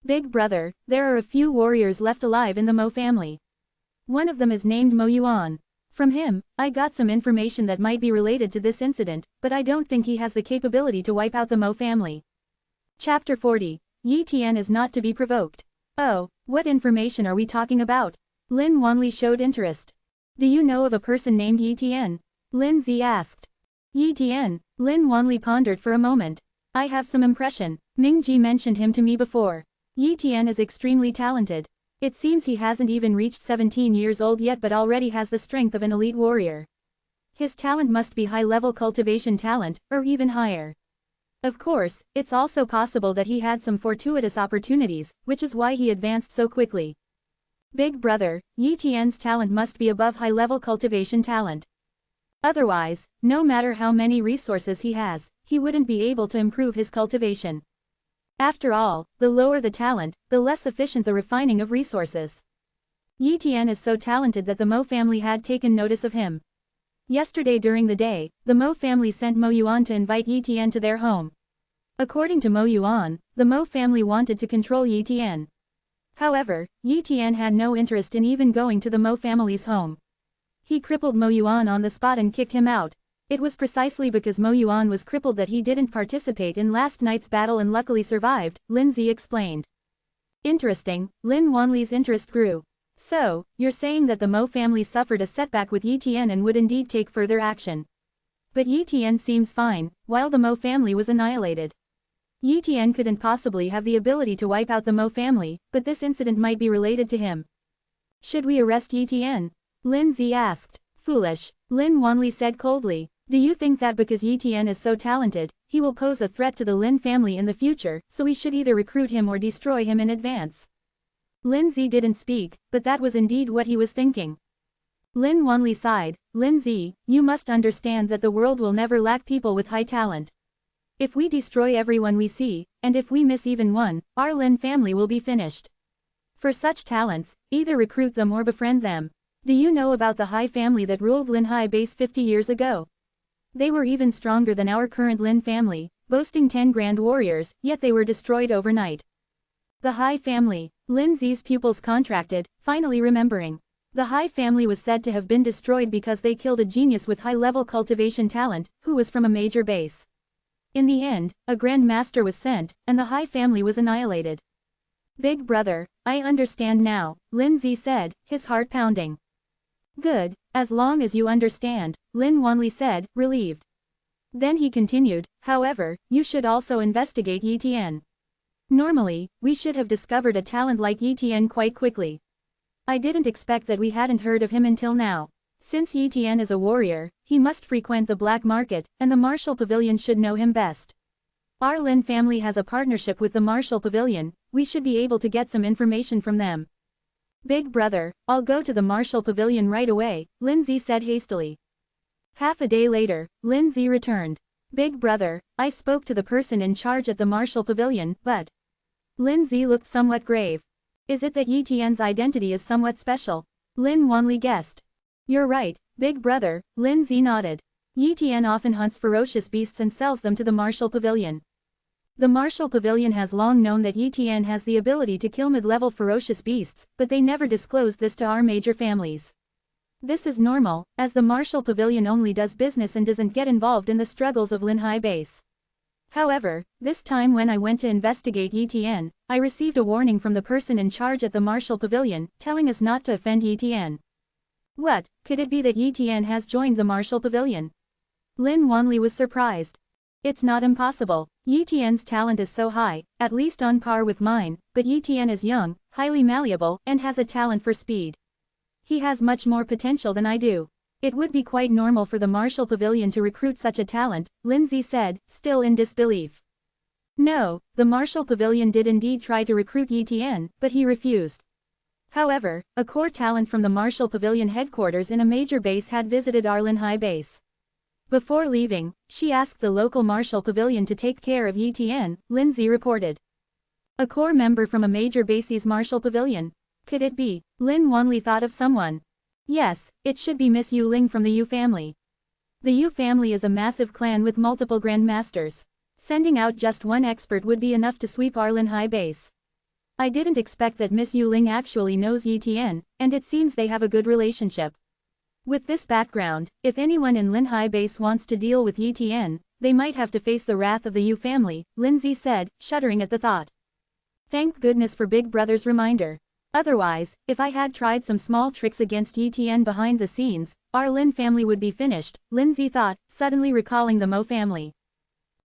Big brother, there are a few warriors left alive in the Mo family. One of them is named Mo Yuan. From him, I got some information that might be related to this incident, but I don't think he has the capability to wipe out the Mo family. Chapter 40. Yi Tian is not to be provoked. Oh, what information are we talking about? Lin Wanli showed interest. Do you know of a person named Yi Tian? Lin Zi asked. Yi Tian, Lin Wanli pondered for a moment. I have some impression. Ming Ji mentioned him to me before. Yi Tian is extremely talented. It seems he hasn't even reached 17 years old yet but already has the strength of an elite warrior. His talent must be high-level cultivation talent, or even higher. Of course, it's also possible that he had some fortuitous opportunities, which is why he advanced so quickly. Big brother, Yi Tian's talent must be above high-level cultivation talent. Otherwise, no matter how many resources he has, he wouldn't be able to improve his cultivation. After all, the lower the talent, the less efficient the refining of resources. Yi Tian is so talented that the Mo family had taken notice of him. Yesterday during the day, the Mo family sent Mo Yuan to invite Yi Tian to their home. According to Mo Yuan, the Mo family wanted to control Yi Tian. However, Yi Tian had no interest in even going to the Mo family's home. He crippled Mo Yuan on the spot and kicked him out. It was precisely because Mo Yuan was crippled that he didn't participate in last night's battle and luckily survived, Lin Zi explained. Interesting, Lin Wanli's interest grew. So, you're saying that the Mo family suffered a setback with Yi Tian and would indeed take further action. But Yi Tian seems fine, while the Mo family was annihilated. Yi Tian couldn't possibly have the ability to wipe out the Mo family, but this incident might be related to him. Should we arrest Yi Tian? Lin Zi asked. Foolish, Lin Wanli said coldly. Do you think that because Yi Tian is so talented, he will pose a threat to the Lin family in the future, so we should either recruit him or destroy him in advance? Lin Zi didn't speak, but that was indeed what he was thinking. Lin Wanli sighed. Lin Zi, you must understand that the world will never lack people with high talent. If we destroy everyone we see, and if we miss even one, our Lin family will be finished. For such talents, either recruit them or befriend them. Do you know about the Hai family that ruled Lin Hai base 50 years ago? They were even stronger than our current Lin family, boasting 10 grand warriors, yet they were destroyed overnight. The Hai family. Lin Zi's pupils contracted, finally remembering. The Hai family was said to have been destroyed because they killed a genius with high-level cultivation talent, who was from a major base. In the end, a Grand Master was sent, and the Hai family was annihilated. Big brother, I understand now, Lin Zi said, his heart pounding. Good, as long as you understand, Lin Wanli said, relieved. Then he continued, however, you should also investigate Yi Tian. Normally, we should have discovered a talent like Yi Tian quite quickly. I didn't expect that we hadn't heard of him until now. Since Yi Tian is a warrior, he must frequent the black market, and the Martial Pavilion should know him best. Our Lin family has a partnership with the Martial Pavilion, we should be able to get some information from them. Big brother, I'll go to the Martial Pavilion right away, Lin Zi said hastily. Half a day later, Lin Zi returned. Big brother, I spoke to the person in charge at the Martial Pavilion, but... Lin Zi looked somewhat grave. Is it that Yi Tian's identity is somewhat special? Lin Wanli guessed. You're right, big brother, Lin Zi nodded. Yi Tian often hunts ferocious beasts and sells them to the Martial Pavilion. The Martial Pavilion has long known that Yi Tian has the ability to kill mid-level ferocious beasts, but they never disclosed this to our major families. This is normal, as the Martial Pavilion only does business and doesn't get involved in the struggles of Lin Hai base. However, this time when I went to investigate Yi Tian, I received a warning from the person in charge at the Martial Pavilion, telling us not to offend Yi Tian. What, could it be that Yi Tian has joined the Martial Pavilion? Lin Wanli was surprised. It's not impossible. Yi Tian's talent is so high, at least on par with mine, but Yi Tian is young, highly malleable, and has a talent for speed. He has much more potential than I do. It would be quite normal for the Martial Pavilion to recruit such a talent, Lin Zi said, still in disbelief. No, the Martial Pavilion did indeed try to recruit Yi Tian, but he refused. However, a core talent from the Martial Pavilion headquarters in a major base had visited our Lin Hai base. Before leaving, she asked the local Marshall Pavilion to take care of Yi Tian, Lindsay reported. A core member from a major base's Marshall Pavilion. Could it be? Lin Wanli thought of someone. Yes, it should be Miss Yu Ling from the Yu family. The Yu family is a massive clan with multiple grandmasters. Sending out just one expert would be enough to sweep our Lin High base. I didn't expect that Miss Yu Ling actually knows Yi Tian, and it seems they have a good relationship. With this background, if anyone in Lin High base wants to deal with Yi Tian, they might have to face the wrath of the Yu family, Lindsay said, shuddering at the thought. Thank goodness for Big Brother's reminder. Otherwise, if I had tried some small tricks against Yi Tian behind the scenes, our Lin family would be finished, Lindsay thought, suddenly recalling the Mo family.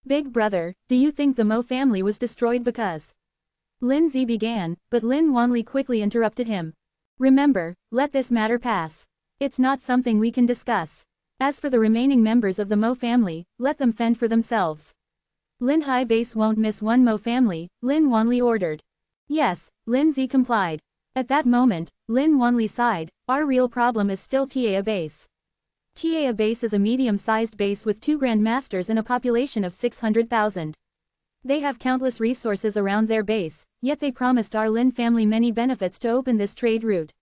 Big Brother, do you think the Mo family was destroyed because? Lindsay began, but Lin Wanli quickly interrupted him. Remember, let this matter pass. It's not something we can discuss. As for the remaining members of the Mo family, let them fend for themselves. Lin High base won't miss one Mo family, Lin Wanli ordered. Yes, Lindsay complied. At that moment, Lin Wanli sighed, our real problem is still Taa base. Taa base is a medium-sized base with 2 grandmasters and a population of 600,000. They have countless resources around their base, yet they promised our Lin family many benefits to open this trade route.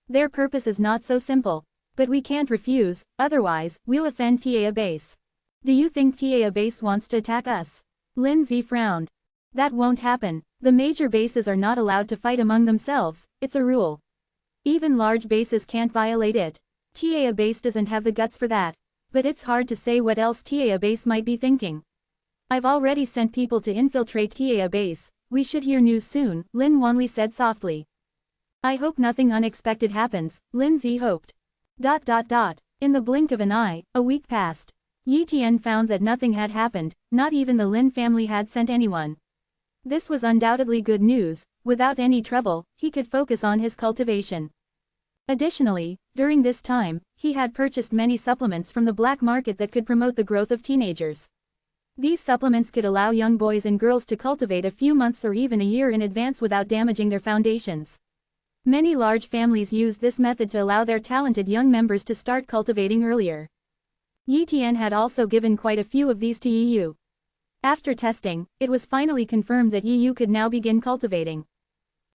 Their purpose is not so simple. But we can't refuse, otherwise, we'll offend Taa base. Do you think Taa base wants to attack us? Lindsay frowned. That won't happen. The major bases are not allowed to fight among themselves, it's a rule. Even large bases can't violate it. Taa base doesn't have the guts for that. But it's hard to say what else Taa base might be thinking. I've already sent people to infiltrate Taa base, we should hear news soon, Lin Wanli said softly. I hope nothing unexpected happens, Lindsay hoped. In the blink of an eye, a week passed. Yi Tian found that nothing had happened, not even the Lin family had sent anyone. This was undoubtedly good news, without any trouble, he could focus on his cultivation. Additionally, during this time, he had purchased many supplements from the black market that could promote the growth of teenagers. These supplements could allow young boys and girls to cultivate a few months or even a year in advance without damaging their foundations. Many large families use this method to allow their talented young members to start cultivating earlier. Yi Tian had also given quite a few of these to Yi Yu. After testing, it was finally confirmed that Yi Yu could now begin cultivating.